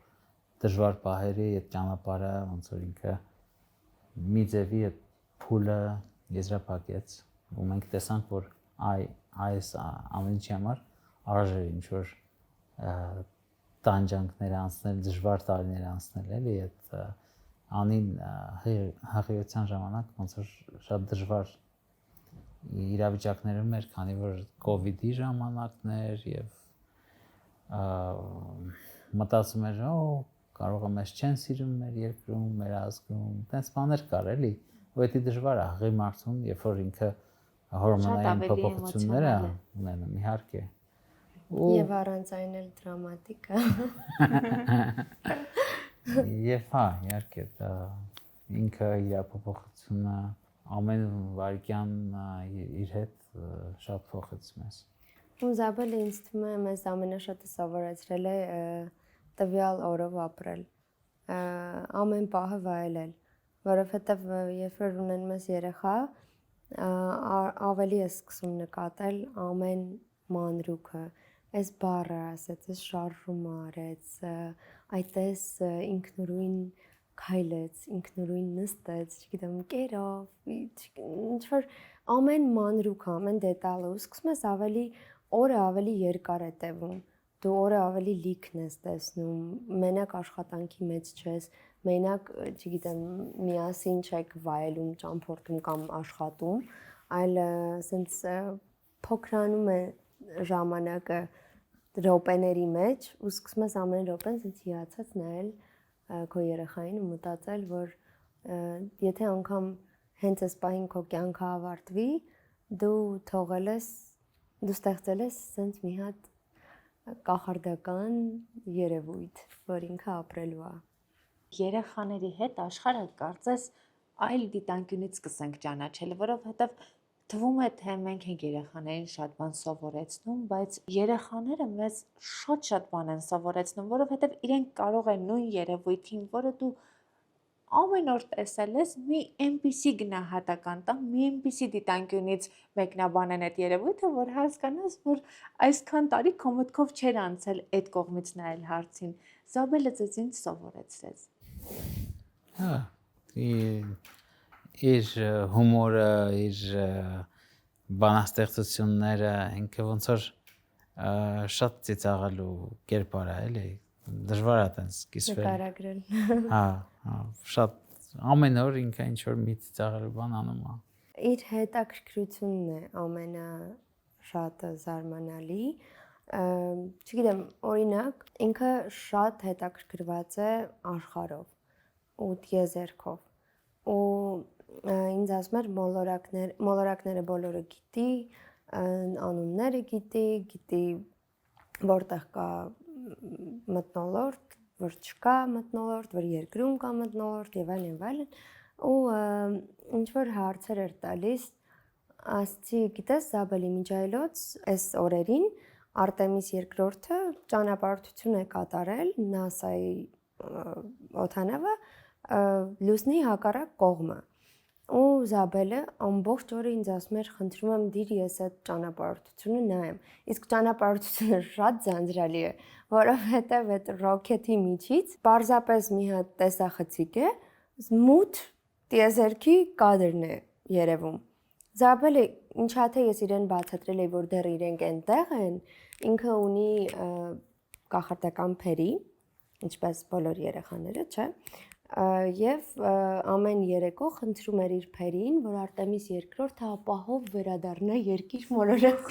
դժվար պահերի այդ ճանապարհը, ոնց որ ինքը մի ձևի այդ փուլը եզրափակեց, ու մենք տեսանք, որ այս ամենի համար արժե ինչ որ տանջանքներ անցնել, դժվար տարիներ անցնել, էլի այդ անին հղիության ժամանակ ոնց որ շատ դժվար իրավիճակներում էր, քանի որ COVID-ի ժամանակներ եւ մտածում էր, կարող է մեզ չեն սիրում մեր երկրում, մեր ազգում, տենց բաներ կար էլի, ու դա դժվար է հղի մարդուն, երբ որ ինքը հորմոնային փոփոխություններ է ունենում, իհարկե։ Եվ առանց այն էլ դրամատիկ է։ Եվ հա, իհարկե, դա ինքը իր փոփոխությունը ամեն վարքյան իր հետ շատ փոխեց մեզ։ Ու Զաբելը ինձ թվում է մեզ ամենաշատը սովորեցրել է տվյալ օրով ապրել, ամեն պահը վայելել, որովհետև երբ որ ունենում ես երեխա, ավելի ես սկսում նկատել ամեն մանրուքը, այս բառը ասեց, այս շարժումը արեց, այդպես ինքնուրույն քայլեց, ինքնուրույն նստեց, չգիտեմ, կերավ, ինչ որ ամեն մանրուքը, ամեն դետալը, ու սկսում ես օրը ավելի երկար է տևում, դու օրը ավելի լիքն ես տեսնում, մենակ աշխատանքի մեջ չես, մենակ, չգիտեմ, միասին չեք վայելում, ճամփորդում կամ աշխատում, այլ ասենց փոքրանում է ժամանակը րոպեների մեջ ու սկսում ես ամեն րոպեն ասենց հիացած նայել քո երեխային ու մտածել, որ եթե անգամ հենց այս պահին քո կյանքը ավարտվի, դու թողել ես, դու ստեղծել ես ասենց մի հատ կախարդական երևույթ, որ ինքը ապրելու է։ Երեխաների հետ աշխարհը կարծես այլ դիտանկյունից սկսենք ճանաչել, որովհետև թվում է, թե մենք ենք երեխաներին շատ բան սովորեցնում, բայց երեխաները մեզ շատ բան են սովորեցնում, որովհետև իրենք կարող են նույն երևույթին, որը դու ամեն օր տեսել ես, մի այնպիսի գնահատական տան, մի այնպիսի դիտանկյունից մեկնաբանեն այդ երևույթը, որ հասկանաս, որ այսքան տարի քո մտքով չէր անցել այդ կողմից նայել հարցին։ Զաբելը ձեզ ինչ սովորեցրեց։ Հա, իր հումորը, իր բանաստեղծությունները, ինքը ոնց որ շատ ծիծաղալու կերպար է, էլի, դժվար է այդպես կիսվել։ Նկարագրել։ Հա, շատ ամեն օր ինքը ինչ որ մի ծիծաղալու բան անում է։ Իր հետաքրքրությունն է ամենաշատ զարմանալի։ Չգիտեմ, օրինակ, ինքը շատ հետաքրքրված է աշխարհով ու տիեզերքով։ Ու ինձ ասում էր մոլորակները բոլորը գիտի, անունները գիտի, որտեղ կա մթնոլորտ, որ չկա մթնոլորտ, որ երկրում կա մթնոլորտ եւ այլն, ու ինչ որ հարցեր էր տալիս, ասացի, գիտես, Զաբելի միջայլոց այս օրերին Արտեմիս II ճանապարհորդություն է կատարել NASA-ի օդանավը լուսնի հակառակ կողմը։ Ու Զաբելը ամբողջ օրը ինձ ասում էր, խնդրում եմ դիր ես այդ ճանապարհորդությունը նայեմ։ Իսկ ճանապարհորդությունը շատ ձանձրալի է, որովհետև այդ ռոքեթի միջից պարզապես մի հատ տեսախցիկ է, մութ տիեզերքի կադրն է երևում։ Զաբելը ինչա թե ես իրեն բացատրել էի, որ դեռ իրենք այնտեղ են, ինքը ունի կախարդական փերի, ինչպես բոլոր երեխաները, չէ՞։ Եվ ամեն երեկո խնդրում էր իր փերին, որ Արտեմիս II-ը ապահով վերադառնա երկիր մոլորակ։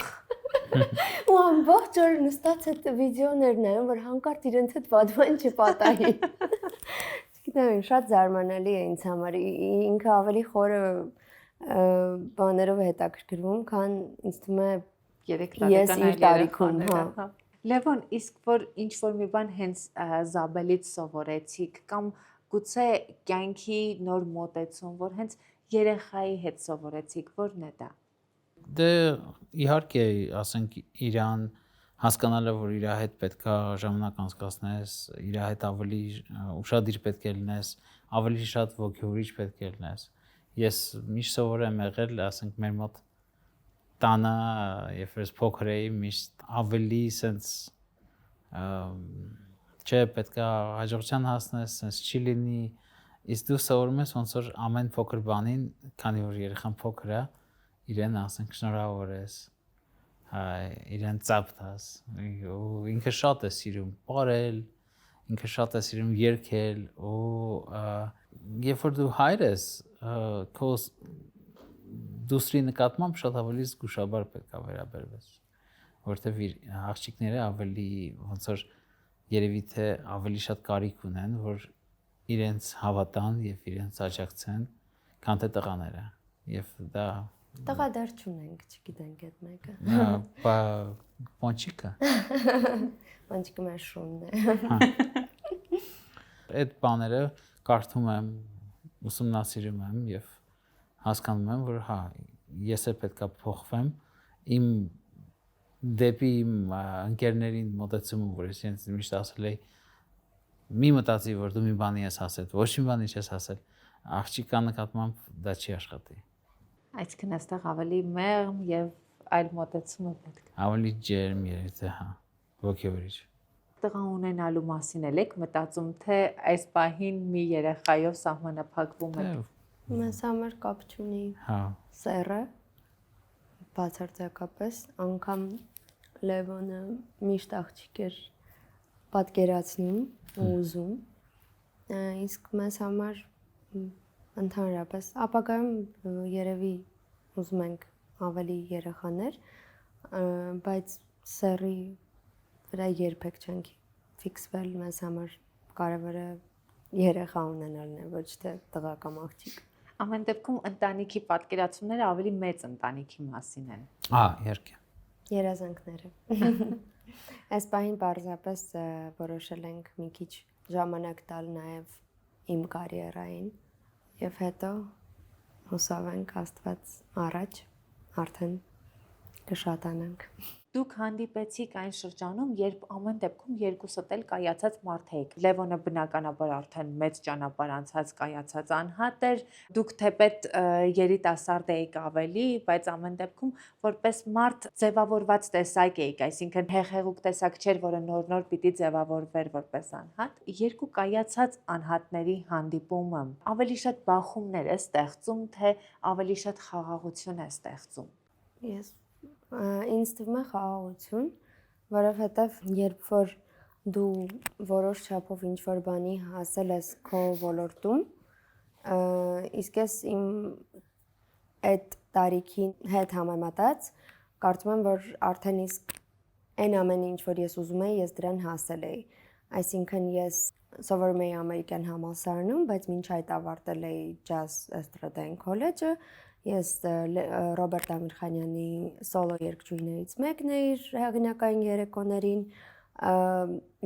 Ու ամբողջ օրը նստած այդ վիդեոներն նայում, որ հանկարծ իրենց հետ պատվան չպատահի։ Չգիտեմ, շատ զարմանալի է ինձ համար։ Ինքը ավելի խորը բաներով հետաքրքրվում, քան ինձ թվում է 3 տարեկան հա։ Լևոն, իսկ որ ինչ որ մի բան հենց Զաբելից սովորեցիք կամ գուցե կյանքի նոր մոտեցում, որ հենց երեխայի հետ սովորեցիք, որն է դա։ Դե իհարկե, ասենք իրան հասկանալը, որ իր հետ պետքա ժամանակ անցկացնես, իր հետ ավելի ուշադիր պետք է լինես, ավելի շատ ոգևորիչ պետք է լինես։ Ես միշտ սովոր եմ եղել, ասենք մեր մոտ տանը, երբ ես փոքր էի, միշտ ավելի սենց չէ, պետքա հաջողության հասնես, սենց չի լինի, իսկ դու սովորում ես ոնց որ ամեն փոքր բանին, քանի որ երեխան փոքր է, իրեն ասենք շնորհավոր ես, իրեն ծափ տաս ու ինքը շատ է սիրում պարել, ինքը շատ է սիրում երգել ու երբ որ դու հայր ես քո դուստրի նկատմամբ շատ ավելի զգուշաբար պետք է վերաբերվես, որովհետև աղջիկները ավելի ոնց որ երևի թե ավելի շատ կարիք ունեն, որ իրենց հավատան եւ իրենց աջակցեն, քան թե տղաները։ Եվ դա Տղա դեռ չունենք, չգիտենք այդ մեկը։ Պոնչիկը։ Պոնչիկը մեր շունն է։ Այդ բաները կարդում եմ, ուսումնասիրում եմ եւ հասկանում եմ, որ հա, ես է պետքա փոխվեմ իմ դեպի իմ ընկերներին մոտեցումը, որ ես ինձ միշտ ասել էի մի մտածի, որ դու մի բանի ես ասել, ոչ մի բանի չես ասել, աղջիկա նկատմամբ դա չի աշխատի։ Այսինքն այստեղ ավելի մեղմ եւ այլ մոտեցում է պետք։ Ավելի ջերմ երևի հա, ոգևորիչ։ Տղա ունենալու մասին եք մտածում, թե այս պահին մի երեխայով սահմանափակվում եք։ Մեզ համար կապ չունի Հա։ սերը, բացարձակապես, անգամ Լևոնը միշտ աղջիկ էր պատկերացնում ու ուզում, իսկ մեզ համար ընդհանրապես ապագայում երևի ուզում ենք ավելի երեխաներ, բայց սերի վրա երբեք չենք ֆիքսվել, մեզ համար կարևորը երեխա ունենալն է, ոչ թե տղա կամ աղջիկ։ Ամեն դեպքում ընտանիքի պատկերացումները ավելի մեծ ընտանիքի մասին են։ Իհարկե։ Երազանքները։ Այս պահին պարզապես որոշել ենք մի քիչ ժամանակ տալ նաև իմ կարիերային եւ հետո հուսով ենք Աստված առաջ արդեն կշատանանք։ Դուք հանդիպեցիք այն շրջանում, երբ ամեն դեպքում երկուսդ էլ կայացած մարդ եք։ Լևոնը բնականաբար արդեն մեծ ճանապարհ անցած կայացած անհատ էր, դուք թեպետ երիտասարդ եք ավելի, բայց ամեն դեպքում որպես մարդ ձևավորված տեսակ եք, այսինքն հեղեղուկ տեսակ չէր, որը նոր-նոր պիտի ձևավորվեր որպես անհատ։ Երկու կայացած անհատների հանդիպումը ավելի շատ բախումներ է ստեղծում, թե ավելի շատ խաղաղություն է ստեղծում։ Ինձ թվում է խաղաղություն, որովհետև երբ որ դու որոշ չափով ինչ-որ բանի հասել ես քո ոլորտում, իսկ ես իմ այդ տարիքի հետ համեմատած կարծում եմ, որ արդեն իսկ այն ամենը, ինչ որ ես ուզում էի, ես դրան հասել էի։ Այսինքն ես սովորում էի ամերիկյան համալսարանում, բայց մինչ այդ ավարտել էի ջազ էստրադային քոլեջը։ Ես Ռոբերտ Ամիրխանյանի սոլո երգչուհիներից մեկն էի հեղինակային երեկոներին,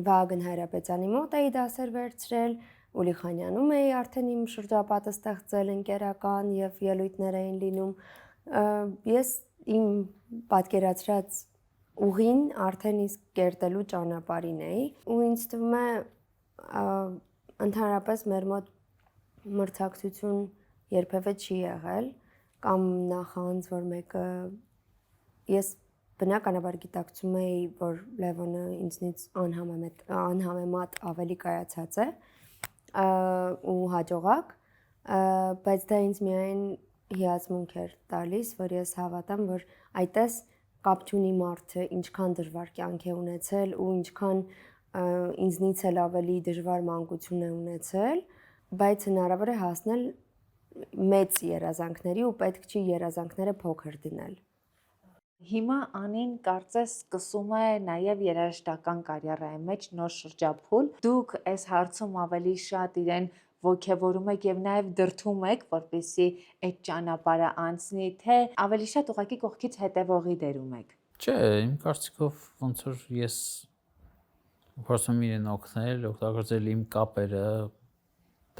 Վահագն Հայրապետյանի մոտ էի դասեր վերցրել, Ուլի Խանյանում էի արդեն իմ շրջապատը ստեղծել ընկերական եւ ելույթներ էին լինում։ Ես իմ պատկերացրած ուղին արդեն իսկ կերտելու ճանապարհին էի ու ինձ թվում է ընդհանրապես մեր մոտ մրցակցություն երբևէ չի եղել կամ նախանձ, որ մեկը ես բնականաբար գիտակցում էի, որ Լևոնը ինձնից անհամեմատ ավելի կայացած է ու հաջողակ, բայց դա ինձ միայն հիացմունք էր տալիս, որ ես հավատամ, որ այտես կապ չունի մարդը ինչքան դժվար կյանք է ունեցել ու ինչքան ինձնից էլ ավելի դժվար մանկություն է ունեցել, բայց հնարավոր է հասնել մեծ երազանքների ու պետք չի երազանքները փոքր դնել։ Հիմա Անին կարծես սկսում է նաև երաժշտական կարիերայի մեջ նոր շրջափուլ։ Դուք այս հարցում ավելի շատ իրեն ոգևորում եք եւ նաև դրթում եք, որպեսզի այդ ճանապարհը անցնի, թե ավելի շատ ուղղակի կողքից հետևողի դերում եք։ Չէ, իմ կարծիքով ոնց որ ես փորձում եմ իրեն օգնել, օգտագործել իմ կապերը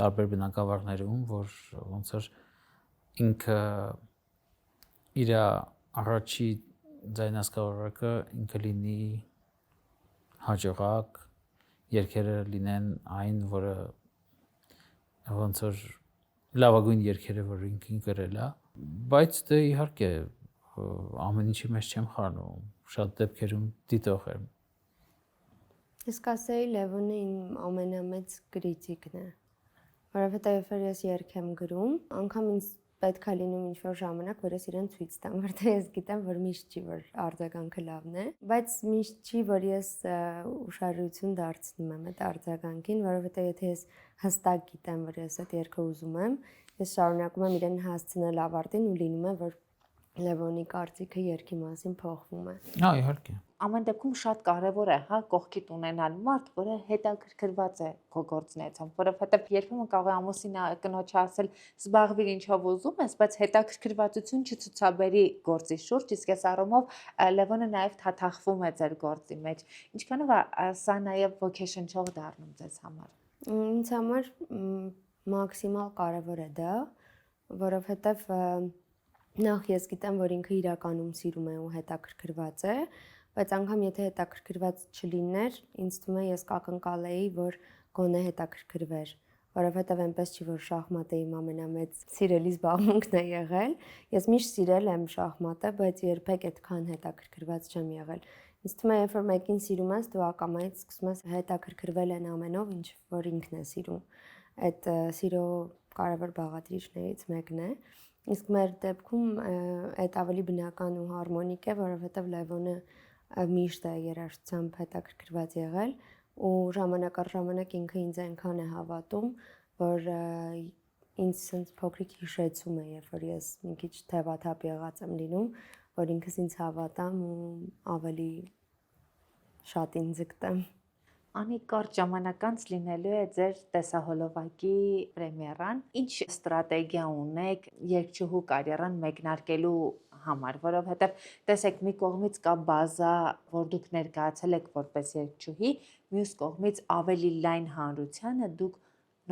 տարբեր բնակավարներում, որ ոնց որ ինքը իր առաջի ձայնասկավառակը ինքը լինի հաջողակ, երգերը լինեն այն, որը ոնց որ լավագույն երգերը, որ ինքն գրել է, բայց դե իհարկե ամեն ինչի մեջ չեմ խառնում, շատ դեպքերում դիտող եմ։ Իսկ ասեի Լևոնը իմ ամենամեծ կրիտիկն է, որովհետև երբ ես երգ եմ գրում, անգամ ինձ պետք է լինում ինչ-որ ժամանակ, որ ես իրեն ցույց տամ, որտեղ ես գիտեմ, որ միշտ չի, որ արձագանքը լավն է, բայց միշտ չի, որ ես ուշադրություն դարձնում եմ այդ արձագանքին, որովհետև եթե ես հստակ գիտեմ, որ ես այդ երգը ուզում եմ, ես շարունակում եմ իրեն հասցնել ավարտին ու լինում է, որ Լևոնի կարծիքը երգի մասին փոխվում է։ Իհարկե։ Ամեն դեպքում շատ կարևոր է, հա, կողքիդ ունենալ մարդ, որը հետաքրքրված է քո գործունեությամբ, որովհետև երբեմն կարող է ամուսինը կնոջը ասել, զբաղվիր ինչով ուզում ես, բայց հետաքրքրվածություն չցուցաբերի գործի շուրջ, իսկ այս առումով Լևոնը նաև թաթախվում է ձեր գործի մեջ։ Ինչքանով է սա նաև ոգեշնչող դառնում ձեզ համար։ Ինձ համար մաքսիմալ կարևոր է դա, որովհետև նախ ես գիտեմ, որ ինքը իրականում սիրում է ու հետաքրքրված է, բայց անգամ եթե հետաքրքրված չլիներ, ինձ թվում է ես կակնկալեի, որ գոնե հետաքրքրվեր, որովհետև այնպես չի, որ շախմատը իմ ամենամեծ սիրելի զբաղմունքն է եղել։ Ես միշտ սիրել եմ շախմատը, բայց երբեք այդքան հետաքրքրված չեմ եղել։ Ինձ թվում է, երբ որ մեկին սիրում ես, դու ակամայից սկսում ես հետաքրքրվել այն ամենով, ինչ որ ինքն է սիրում։ Այդ սիրո կարևոր բաղադրիչներից մեկն է։ Իսկ մեր դեպքում այդ ավելի բնական ու հարմոնիկ է, որովհետև Լևոնը միշտ է երաժշտությամբ հետաքրքրված եղել ու ժամանակ առ ժամանակ ինքը ինձ այնքան է հավատում, որ ինձ sense փոքրիկ հիշեցում է, երբ որ ես մի քիչ թևաթափ եղած եմ լինում, որ ինքս ինձ հավատամ ու ավելի շատ ինձ գտեմ։ Անի կարճ ժամանակ անց լինելու է ձեր տեսահոլովակի պրեմիերան։ Ինչ ստրատեգիա ունեք երգչուհու կարիերան մեկնարկելու համար, որովհետև տեսեք մի կողմից կա բազա, որ դուք ներկայացել եք որպես երգչուհի, մյուս կողմից ավելի լայն հանրությանը դուք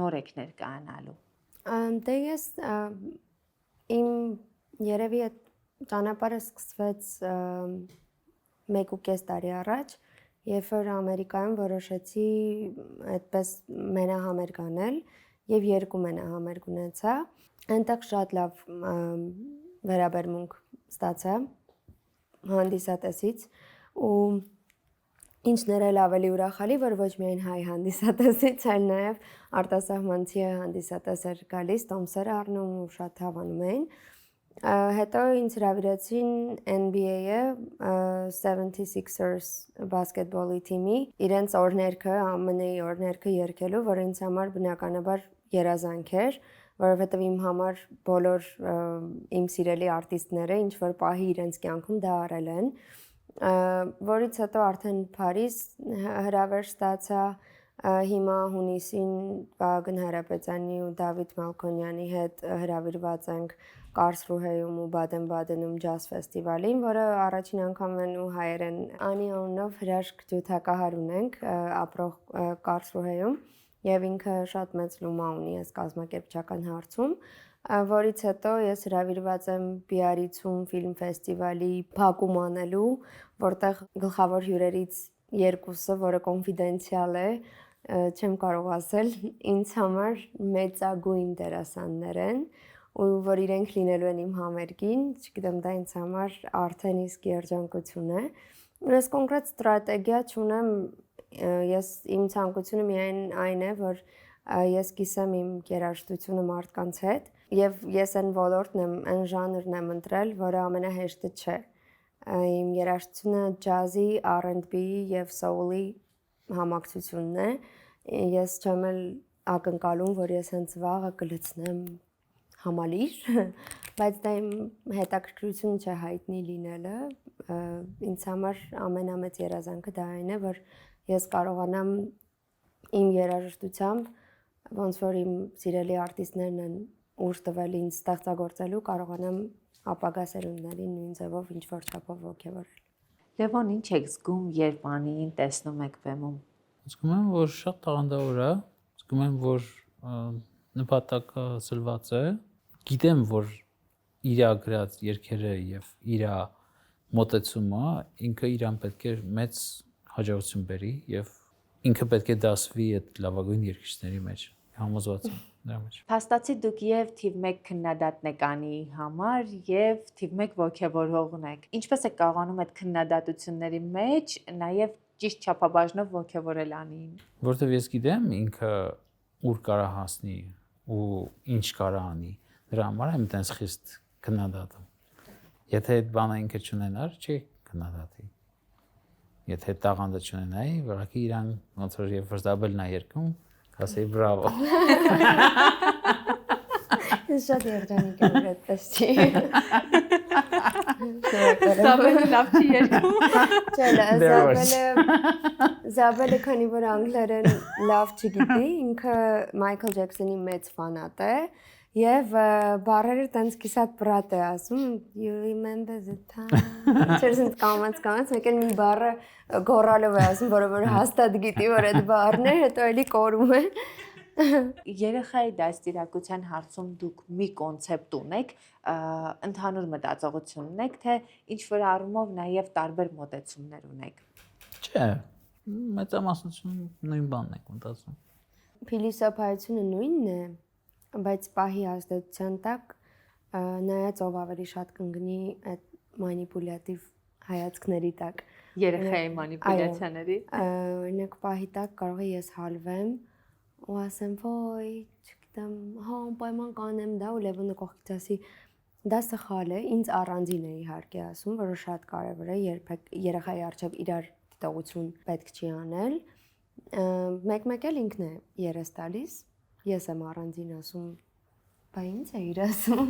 նոր եք ներկայանալու։ Դե ես իմ երևի այդ ճանապարհը սկսվեց 1.5 տարի առաջ, երբ որ Ամերիկայում որոշեցի այդպես մենահամերգ անել եւ 2 մենահամերգ ունեցա, այնտեղ շատ լավ վերաբերմունք ստացա հանդիսատեսից ու ինչն էր ավելի ուրախալի, որ ոչ միայն հայ հանդիսատեսից, այլ նաև արտասահմանցի հանդիսատես էր գալիս, տոմսեր առնում ու շատ հավանում էին։ Հետո ինձ հրավիրեցին NBA-ը 76ers բասկետբոլի թիմի իրենց օրներքը, ԱՄՆ-ի օրներքը երգելու, որ ինձ համար բնականաբար երազանք էր, որովհետև իմ համար բոլոր իմ սիրելի արտիստները ինչ որ պահի իրենց կյանքում դա արել են, որից հետո արդեն Փարիզ հրավեր ստացա, հիմա հունիսին Վահագն Հարապետյանի ու Դավիթ Մալքոնյանի հետ հրավիրված ենք Կարսրուհեում ու Բադեն-Բադենում ջազ ֆեստիվալին, որը առաջին անգամ են ու հայերեն Անի անունով հրաշք ջութակահար ունենք ապրող Կարսրուհեում եւ ինքը շատ մեծ լումա ունի այս կազմակերպչական հարցում, որից հետո ես հրավիրված եմ Բիարիցում ֆիլմ ֆեստիվալի փակում անելու, որտեղ գլխավոր հյուրերից երկուսը, որը կոնֆիդենցիալ է, չեմ կարող ասել, ինձ համար մեծագույն դերասաններ են ու որ իրենք լինելու են իմ համերգին, չգիտեմ, դա ինձ համար արդեն իսկ երջանկություն է։ Ես կոնկրետ ստրատեգիա չունեմ, ես իմ ցանկությունը միայն այն է, որ ես կիսեմ իմ երաժշտությունը մարդկանց հետ եւ ես այն ոլորտն եմ, այն ժանրն եմ ընտրել, որը ամենահեշտը չէ։ Իմ երաժշտությունը ջազի, R&B-ի եւ soul-ի համակցությունն է։ Ես չեմ էլ ակնկալում, որ ես հենց վաղը կլցնեմ համալիր, բայց դա իմ հետաքրքրությունը չէ հայտնի լինելը, ինձ համար ամենամեծ երազանքը դա այն է, որ ես կարողանամ իմ երաժշտությամբ, ոնց որ իմ սիրելի արտիստներն են ուժ տվել ինձ ստեղծագործելու, կարողանամ ապագա սերունդներին նույն ձևով ինչ-որ չափով ոգևորել։ Լևոն, ինչ եք զգում, երբ Անիին տեսնում եք բեմում։ Զգում եմ, որ շատ տաղանդավոր է, զգում եմ, որ նպատակը սլված է, գիտեմ, որ իր գրած երգերը եւ իր մոտեցումը ինքը իրան պետք է մեծ հաջողություն բերի եւ ինքը պետք է դասվի այդ լավագույն երգիչների մեջ, համոզված եմ դրա մեջ։ Փաստացի դուք եւ թիվ 1 քննադատն եք Անիի համար եւ թիվ 1 ոգևորողն եք։ Ինչպես եք կարողանում այդ քննադատությունների մեջ նաեւ ճիշտ չափաբաժնով ոգևորել Անիին։ Որտեւ ես գիտեմ ինքը ուր կարա հասնի ու ինչ կարա անի։ Դրա համար եմ տենց խիստ քննադատում։ Եթե այդ բանը ինքը չունենար, չի քննադատի։ Եթե տաղանդը չունենայի, ուղղակի իրան ոնց որ երբ որ Զաբելն է երգում, կասեի բրավո։ Ես շատ երջանիկ եմ, որ այդպես չի։ Զաբելը լավ չի երգում։ Զաբելը քանի որ անգլերեն լավ չգիտի, ինքը Մայքլ Ջեքսոնի մեծ ֆանատ է եւ բառերը տենց կիսատ բրատ է ասում, you remember the time։ Չերսնտ կամած, մեկ էլ մի բառը գոռալով է ասում, որը որ հաստատ գիտի, որ այդ բառն է, հետո էլի կորում է։ Երեխայի դաստիարակության հարցում դուք մի կոնցեպտ ունեք, ընդհանուր մտածողություն ունեք, թե ինչ որ առումով նաև տարբեր մոտեցումներ ունեք։ Չէ, մեծամասնություն նույն բանն եք մտածում։ Փիլիսոփայությունը նույնն է, բայց պահի ազդեցության տակ նայած ով ավելի շատ կընկնի այդ մանիպուլյատիվ հայացքների տակ։ Երեխայի մանիպուլյացիաների։ Օրինակ պահի տակ կարող է ես հալվեմ ու ասեմ, ոյ, չգիտեմ, հա, պայման կանեմ դա ու Լևոնը կողքից ասի, դա սխալ է, ինձ առանձին է իհարկե ասում, որը շատ կարևոր է, երբեք երեխայի առջև իրար դիտողություն պետք չի անել։ Մեկ-մեկ էլ ինքն է երես տալիս, ես եմ առանձին ասում, բա ինձ է իր ասում։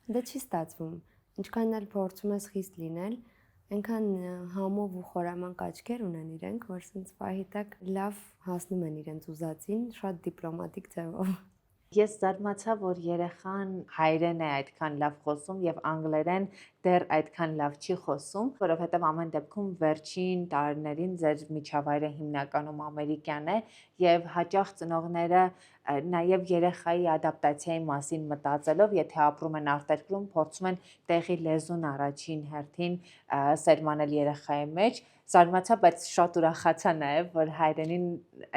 Դա չի ստացվում։ Ինչքան էլ փորձում ես խիստ լինել, այնքան համով ու խորամանկ աչքեր ունեն իրենք, որ սենց պահի տակ լավ հասնում են իրենց ուզածին, շատ դիպլոմատիկ ձևով։ Ես զարմացա, որ երեխան հայերեն է այդքան լավ խոսում եւ անգլերեն դեռ այդքան լավ չի խոսում, որովհետեւ ամեն դեպքում վերջին տարիներին ձեր միջավայրը հիմնականում ամերիկյան է եւ հաճախ ծնողները նաեւ երեխայի ադապտացիայի մասին մտածելով, եթե ապրում են արտերկրում, փորձում են տեղի լեզուն առաջին հերթին սերմանել երեխայի մեջ։ Զարմացա, բայց շատ ուրախացա նաև, որ հայերենին,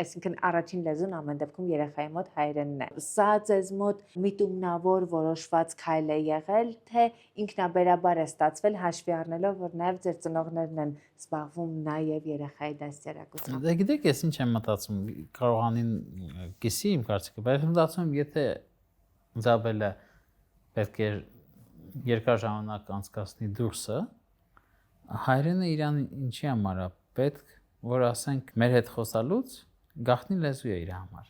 այսինքն առաջին լեզուն ամեն դեպքում երեխայի մոտ հայերենն է։ Սա ձեզ մոտ միտումնավոր որոշված քայլ է եղել, թե ինքնաբերաբար է ստացվել հաշվի առնելով, որ նաև ձեր ծնողներն են զբաղվում նաև երեխայի դաստիարակությամբ։ Դե գիտեք, ես ինչ եմ մտածում, կարողանին կիսի իմ կարծիքը, բայց մտածում եմ, եթե Զաբելը պետք է երկար ժամանակ անցկացնի դուրսը, հայրենը իրան ինչի համար է պետք, որ ասենք մեր հետ խոսալուց գաղտնի լեզու է իր համար։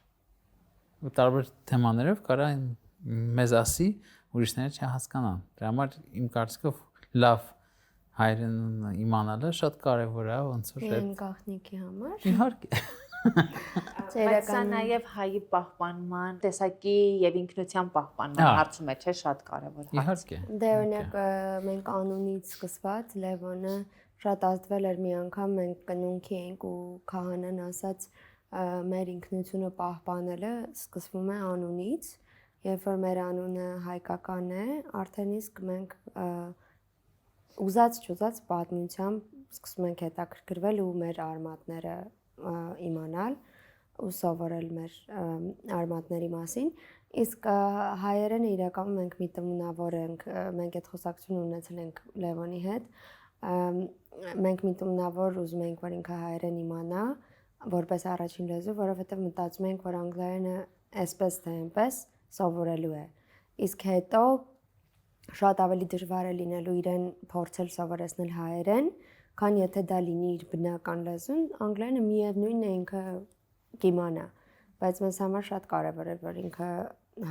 Ու տարբեր թեմաներով կարա մեզ ասի, ուրիշները չհասկանան։ Դրա համար իմ կարծիքով լավ հայրենը իմանալը շատ կարևոր է, ոնց որ Իմ գաղտնիքի համար։ իհարկե։ Բայց սա նաև հայի պահպանման, տեսակի եւ ինքնության պահպանման հարցում է, չէ՞, շատ կարևոր հարց։ Իհարկե։ Դե օրինակ մենք անունից սկսված Լևոնը շատ ազդվել էր մի անգամ մենք կնունքի էինք ու քահանան ասաց մեր ինքնությունը պահպանելը սկսվում է անունից, երբ որ մեր անունը հայկական է, արդեն իսկ մենք ուզած պատմությամբ սկսում ենք հետաքրքրվել ու մեր արմատները իմանալ ու սովորել մեր արմատների մասին, իսկ հայերենը իրականում մենք միտումնավոր ենք, մենք այդ խոսակցությունը ունեցել ենք Լևոնի հետ, մենք միտումնավոր ուզում ենք, որ ինքը հայերեն իմանա, որպես առաջին լեզու, որովհետև մտածում ենք, որ անգլերենը այսպես թե այնպես սովորելու է, իսկ հետո շատ ավելի դժվար է լինելու իրեն փորձել սովորեցնել հայերեն, քան եթե դա լինի իր բնական լեզուն, անգլերենը միևնույնն է ինքը կիմանա, բայց մեզ համար շատ կարևոր է, որ ինքը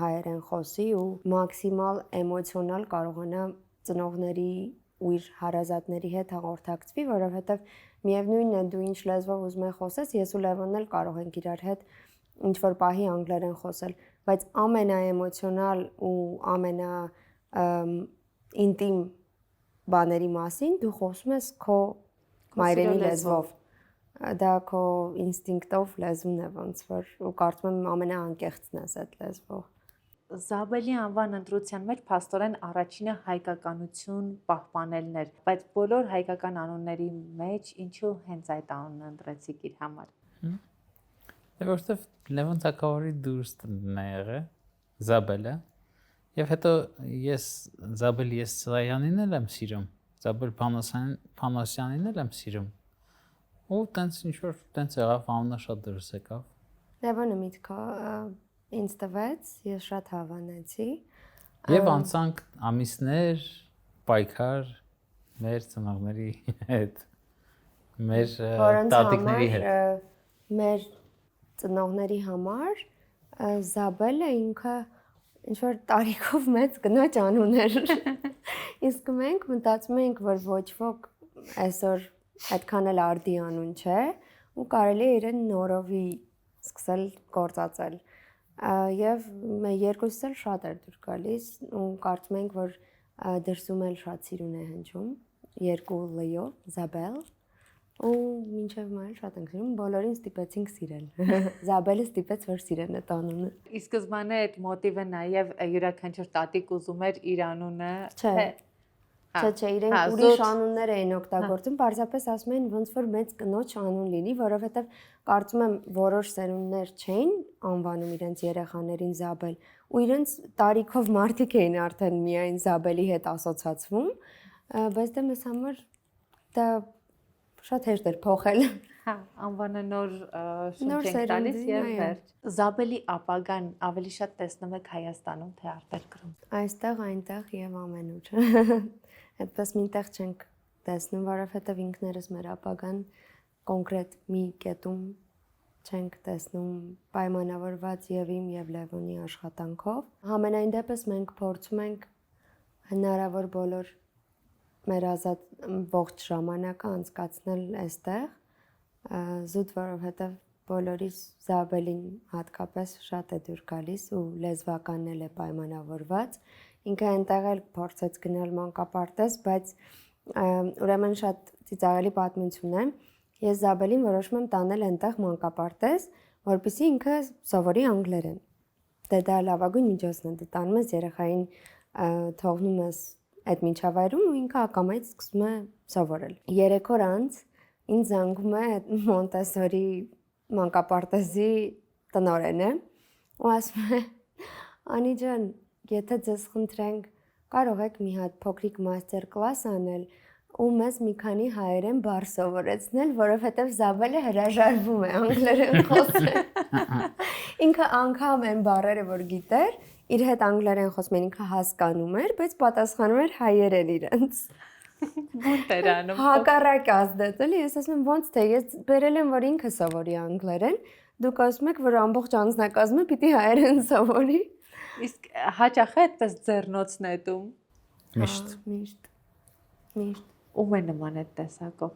հայերեն խոսի ու մաքսիմալ էմոցիոնալ կարողանա ծնողների ու իր հարազատների հետ հաղորդակցվի, որովհետև միևնույնն է դու ինչ լեզվով ուզում ես խոսես, ես ու Լևոնն էլ կարող ենք իրար հետ ինչ որ պահի անգլերեն խոսել, բայց ամենաէմոցիոնալ ու ինտիմ բաների մասին դու խոսում ես քո մայրենի լեզվով։ Դա քո ինստինկտով լեզուն է ոնց որ ու կարծում եմ ամենաանկեղծն է այդ լեզվով։ Զաբելի անվան ընտրության մեջ փաստորեն առաջինը հայկականություն պահպանելն էր, բայց բոլոր հայկական անունների մեջ ինչու հենց այդ անունը ընտրեցիք իր համար։ Դե որովհետև Լևոն Թակավորի դուրսն է եղել Զաբելը, եւ հետո ես Զաբել Եսայանին էլ եմ սիրում, Զաբել Փանոսյանին էլ եմ սիրում։ Ու տենց ինչ որ տենց եղավ անունը շատ դրս եկավ։ Լևոնը միտքա ինձ տվեց, ես շատ հավանեցի։ Եվ անցանք ամիսներ պայքար մեր ծնողների հետ, մեր տատիկների հետ։ Մեր ծնողների համար Զաբելը ինքը ինչ որ տարիքով մեծ կնոջ անուն էր։ Իսկ մենք մտածում էինք, որ ոչ ոք այսօր այդքան էլ արդի անուն չէ ու կարելի է իրեն նորովի սկսել գործածել։ Եվ երկուսս էլ շատ էր դուր գալիս ու կարծում ենք, որ դրսում էլ շատ սիրուն է հնչում, երկու լյո, Զաբել, ու մինչև մայր շատ ենք սիրում, բոլորին ստիպեցինք սիրել։ Զաբելը ստիպեց, որ սիրեն այդ անունը։ Ի սկզբանե այդ մոտիվը նաև յուրաքանչյուր տատիկ ուզում էր իր անունը, Չէ, իրենք ուրիշ անուններ էին օգտագործում, պարզապես ասում էին ոնց որ մեծ կնոջ անուն լինի, որովհետև կարծում եմ որոշ սերունդներ չէին անվանում իրենց երեխաներին Զաբել, ու իրենց տարիքով մարդիկ էին արդեն միայն Զաբելի հետ ասոցացվում, բայց դե մեզ համար դա շատ հեշտ էր փոխել։ Հա, անվանը նոր շունչ ենք տալիս եւ վերջ։ Զաբելի ապագան ավելի շատ տեսնում եք Հայաստանում, թե արտերկրում։ Այստեղ, այնտեղ եւ ամենուր։ Այդպես միտեղ չենք տեսնում, որովհետեւ ինքներս մեր ապագան կոնկրետ մի կետում չենք տեսնում պայմանավորված եւ իմ եւ Լևոնի աշխատանքով։ Համենայն դեպս մենք փորձում ենք հնարավոր բոլոր մեր ազատ ողջ ժամանակը անցկացնել այստեղ, զուտ որովհետև բոլորիս Զաբելին հատկապես շատ է դուր գալիս ու լեզվականն էլ է պայմանավորված, ինքը այնտեղ էլ փորձեց գնել մանկապարտեզ, բայց ուրեմն շատ ծիծաղելի պատմություն է, ես Զաբելին որոշում եմ տանել այնտեղ մանկապարտեզ, որպեսզի ինքը սովորի անգլերեն, դե դա լավագույն միջոցն է, դե տանում ես երեխային թողնում ես այդ միջավայրում ու ինքը ակամայից սկսում է սովորել։ 3 օր անց ինձ զանգում է Մոնտեսորի մանկապարտեզի տնօրենը ու ասում է Անի ջան, եթե ձեզ խնդրենք, կարող եք մի հատ փոքրիկ մաստեր կլաս անել ու մեզ մի քանի հայերեն բառ սովորեցնել, որովհետև Զաբելը հրաժարվում է անգլերեն խոսել։ Ինքը անգամ այն բառերը, որ գիտեր, իր հետ անգլերեն խոսում էր, ինքը հասկանում էր, բայց պատասխանում էր հայերեն իրենց։ Ո՞նց էր անում։ Հակառակ ազդեց, էլի, ես ասում եմ ոնց թե ես բերել եմ, որ ինքը սովորի անգլերեն, դուք ասում եք, որ ամբողջ անձնակազմը պիտի հայերեն սովորի։ Իսկ հաճախ է այդպես ձեռնոցն էտում։ Միշտ։ Ում է նման այդ տեսակով։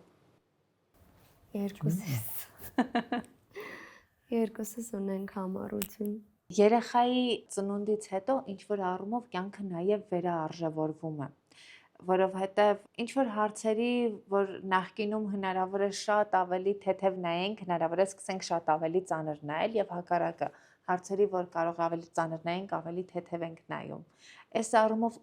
Երկուսս ունենք համառություն։ Երեխայի ծնունդից հետո ինչ որ առումով կյանքը նաև վերաարժևորվում է, որովհետև ինչ որ հարցերի, որ նախկինում հնարավոր է շատ ավելի թեթև նայենք, հնարավոր է սկսենք շատ ավելի ծանր նայել եւ հակառակը հարցերի, որ կարող ավելի ծանր նայենք, ավելի թեթև ենք նայում։ Այս առումով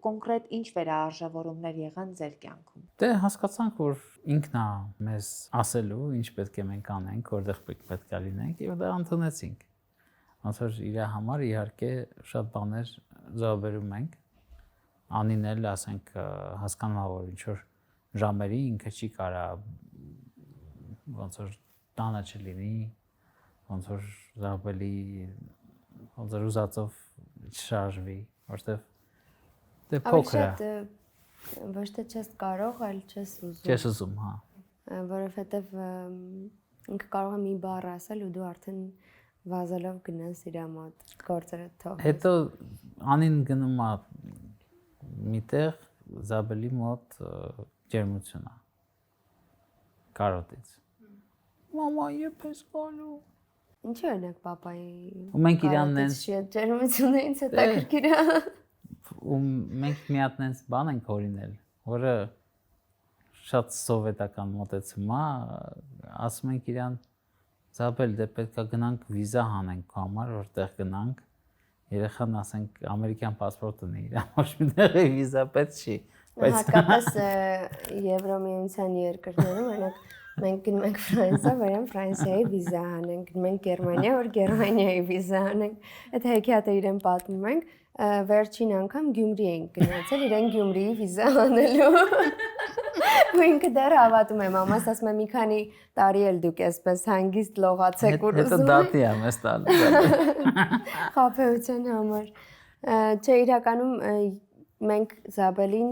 կոնկրետ ինչ վերաարժևորումներ եղան ձեր կյանքում։ Դե հասկացանք, որ ինքն է մեզ ասելու, ինչ պետք է մենք անենք, որտեղ պետք է լինենք եւ դա ընդունեցինք։ Ոնց որ իր համար իհարկե շատ բաներ զոհաբերում ենք։ Անին էլ ասենք հասկանում ա որ ինչ որ ժամերի ինքը չի կարա ոնց որ տանը չլինի, ոնց որ Զաբելի ոնց որ ուզածով չշարժվի, որտեղ դե փոքր է։ Ոչ թե չես կարող, այլ չես ուզում։ Չես ուզում, հա։ Որովհետև ինքը կարող է մի բառ ասել ու դու արդեն վազելով գնաս իր մոտ գործերը թողես։ Հետո անին գնում է միտեղ Զաբելի մոտ ջերմություն է կարոտից։ Մամա, երբ ես գալու։ Ինչու ենք papai։ Ու մենք իրանն են ջերմությունը ինձ հետաքրքիր է։ Ու մենք մի հատ նենց բան ենք օրինել, որը շատ սովետական մոտեցում է, ասում ենք իրան Զաբել, դե պետք է գնանք վիզա հանենք քո համար, որտեղ գնանք։ Երեխան ասենք ամերիկյան паспорт ունի, իր ոչ մի տեղ վիզա պետք չի, բայց հատկապես Եվրոմիության երկրներում, օրինակ մենք գնում ենք Ֆրանսիա, որին Ֆրանսիայի վիզա հանենք, գնում ենք Գերմանիա, որ Գերմանիայի վիզա հանենք։ Այդ հեքիաթը իրեն պատմում ենք, վերջին անգամ Գյումրի ենք գնացել, իրեն Գյումրիի վիզա հանելու։ Ու ինքը դեռ հավատում է, մամաս ասում է մի քանի տարի էլ դուք այսպես հանգիստ լողացեք ու Հետո դատի եմ ես տալու։ խաբեության համար։ Չէ, իրականում մենք Զաբելին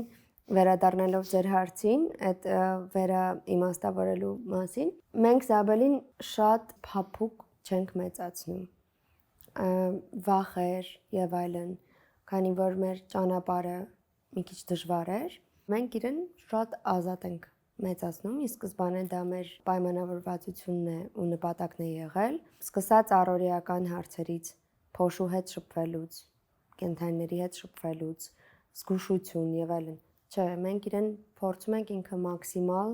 վերադառնալով ձեր հարցին, այդ վերաիմաստավորելու մասին, մենք Զաբելին շատ փափուկ չենք մեծացնում։ Վախեր եւ այլն, քանի որ մեր ճանապարհը մի քիչ դժվար էր, մենք իրեն շատ ազատ ենք մեծացնում, իսկ սկզբանե դա մեր պայմանավորվածությունն է ու նպատակն է եղել, սկսած առօրեական հարցերից, փոշու հետ շփվելուց, կենդանիների հետ շփվելուց, զգուշություն եւ այլն։ Չէ, մենք իրեն փորձում ենք ինքը մաքսիմալ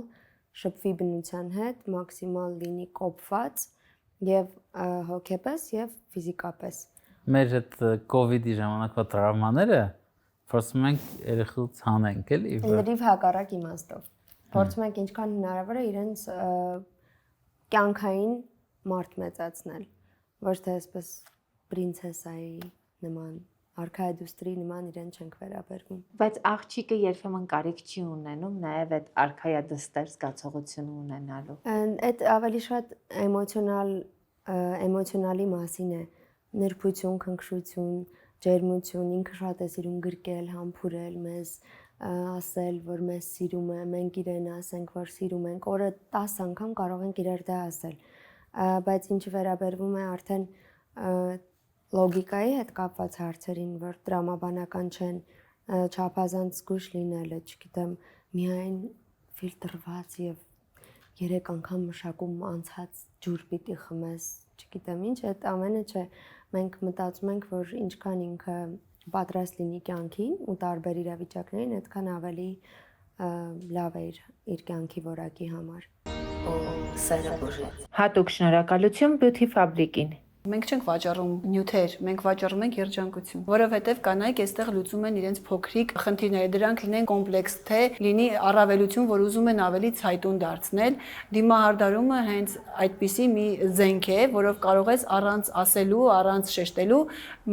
շփվի բնության հետ, մաքսիմալ լինի կոփված եւ հոգեպես եւ ֆիզիկապես։ Մեր այդ COVID-ի ժամանակվա տրավմաները փորձում ենք երեխուց հանենք, էլի։ Լրիվ հակառակ իմաստով։ Փորձում ենք ինչքան հնարավոր է իրենց կյանքային մարդ մեծացնել, ոչ թե այսպես պրինցեսայի նման, արքայադուստրի նման իրեն չենք վերաբերվում։ Բայց աղջիկը երբեմն կարիք չի ունենում նաև այդ արքայադստեր զգացողությունը ունենալու։ Այդ ավելի շատ էմոցիոնալի մասին է, նրբություն, քնքշություն, ջերմություն, ինքը շատ է սիրում գրկել, համբուրել մեզ, ասել, որ մեզ սիրում է, մենք իրեն ասենք, որ սիրում ենք, օրը 10 անգամ կարող ենք իրար դա ասել, բայց ինչ վերաբերվում է արդեն լոգիկայի հետ կապված հարցերին, որ տրամաբանական չեն, չափազանց զգույշ լինելը, չգիտեմ, միայն ֆիլտրված եւ 3 անգամ մշակում անցած ջուր պիտի խմես, չգիտեմ ինչ, այդ ամենը չէ, մենք մտածում ենք, որ ինչքան ինքը պատրաստ լինի կյանքին ու տարբեր իրավիճակներին, այդքան ավելի լավ է իր կյանքի որակի համար։ Հատուկ շնորհակալություն Beauty Fabric-ին։ Մենք չենք վաճառում նյութեր, մենք վաճառում ենք երջանկություն, որովհետև կանայք այստեղ լուծում են իրենց փոքրիկ խնդիրները, դրանք լինեն կոմպլեքս, թե լինի առավելություն, որ ուզում են ավելի ցայտուն դարձնել, դիմահարդարումը հենց այդպիսի մի զենք է, որով կարող ես առանց ասելու, առանց շեշտելու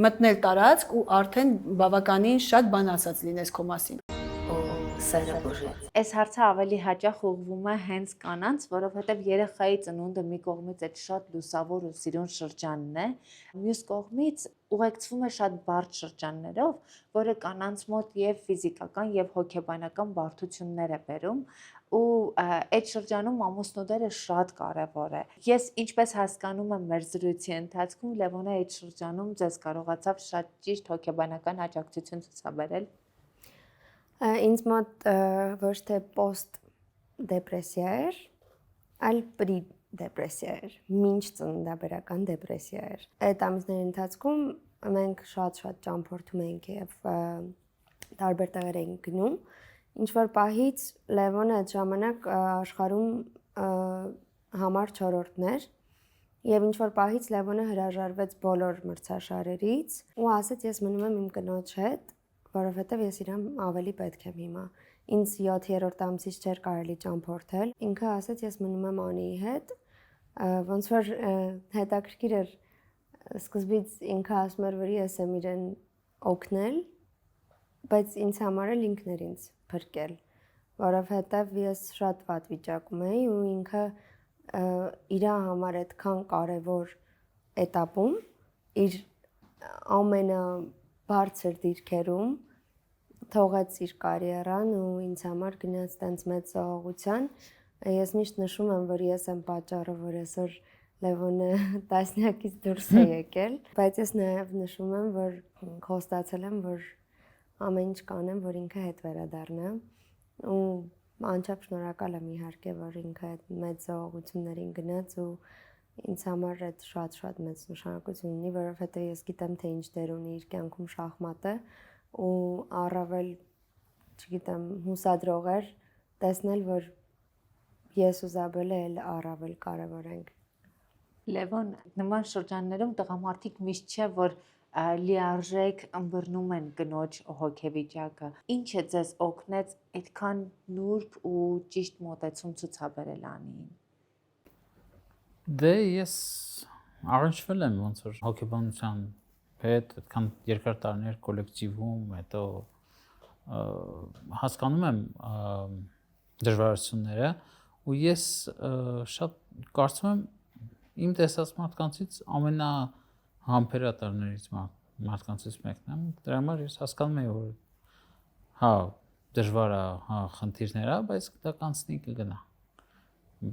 մտնել տարածք ու արդեն բավականին շատ բան ասած լինես քո մասին։ Այս հարցը ավելի հաճախ ուղղվում է հենց կանանց, որովհետև երեխայի ծնունդը մի կողմից այդ շատ լուսավոր ու սիրուն շրջանն է, մյուս կողմից ուղեկցվում է շատ բարդ շրջաններով, որը կանանց մոտ եւ ֆիզիկական եւ հոգեբանական բարդություններ է բերում ու այդ շրջանում ամուսնու դերը շատ կարևոր է։ Ես ինչպես հասկանում եմ մեր զրույցի ընթացքում, Լևոնը այդ շրջանում ձեզ կարողացավ շատ ճիշտ հոգեբանական աջակցություն ցուցաբերել։ Ինձ մոտ ոչ թե post դեպրեսիա էր, այլ pre դեպրեսիա էր, մինչ ծննդաբերական դեպրեսիա էր։ Այդ ամիսների ընթացքում մենք շատ ճամփորդում էինք եւ տարբեր տեղեր էինք գնում։ Ինչ որ պահից Լևոնը այդ ժամանակ աշխարհում համար 4-րդն էր եւ ինչ որ պահից Լևոնը հրաժարվեց բոլոր մրցաշարերից ու ասաց ես մնում եմ իմ կնոջ հետ, որովհետև ես իրան ավելի պետք եմ հիմա։ Ինձ 7-րդ ամսից չէր կարելի ճամփորդել։ Ինքը ասաց ես մնում եմ Անիի հետ, ոնց որ հետաքրքիր էր սկզբից ինքը ասում էր, որ ես եմ իրեն օգնել, բայց ինձ համար էլ ինքն էր ինձ փրկել, որովհետև ես շատ վատ վիճակում էի ու ինքը իր համար այդքան կարևոր этаպում իր ամենաբարձր դիրքերում թողեց իր կարիերան ու ինձ համար գնաց տենց մեծ զողողության։ Ես միշտ նշում եմ, որ ես եմ պատճառը, որ այսօր Լևոնը տասնյակից դուրս է եկել, բայց ես նաև նշում եմ, որ խոստացել եմ, որ ամեն ինչ կանեմ, որ ինքը հետ վերադառնա ու անչափ շնորհակալ եմ իհարկե, որ ինքը այդ մեծ զողողություններին գնաց ու ինձ համար այդ շատ մեծ նշանակություն ունի, որովհետև ես գիտեմ, թե ինչ դեր ունի իր կյանքում շախմատը ու առավել, չգիտեմ, հուսադրող էր տեսնել, որ ես ու Զաբելը էլ առավել կարևոր ենք։ Լևոն, նման շրջաններում տղամարդիկ միշտ չէ, որ լիարժեք ըմբռնում են կնոջ հոգեվիճակը։ Ինչը ձեզ օգնեց այդքան նուրբ ու ճիշտ մոտեցում ցուցաբերել Անիին։ Դե ես առնչվել եմ ոնց որ հոգեբանության հետ, այդքան երկար տարիներ կոլեկտիվում, հետո հասկանում եմ դժվարությունները ու ես շատ կարծում եմ իմ տեսած մարդկանցից ամենահամբերատարներից մարդկանցից մեկն եմ, դրա համար ես հասկանում եմ, որ հա դժվար է, հա խնդիրներ է, բայց դա կանցնի կգնա։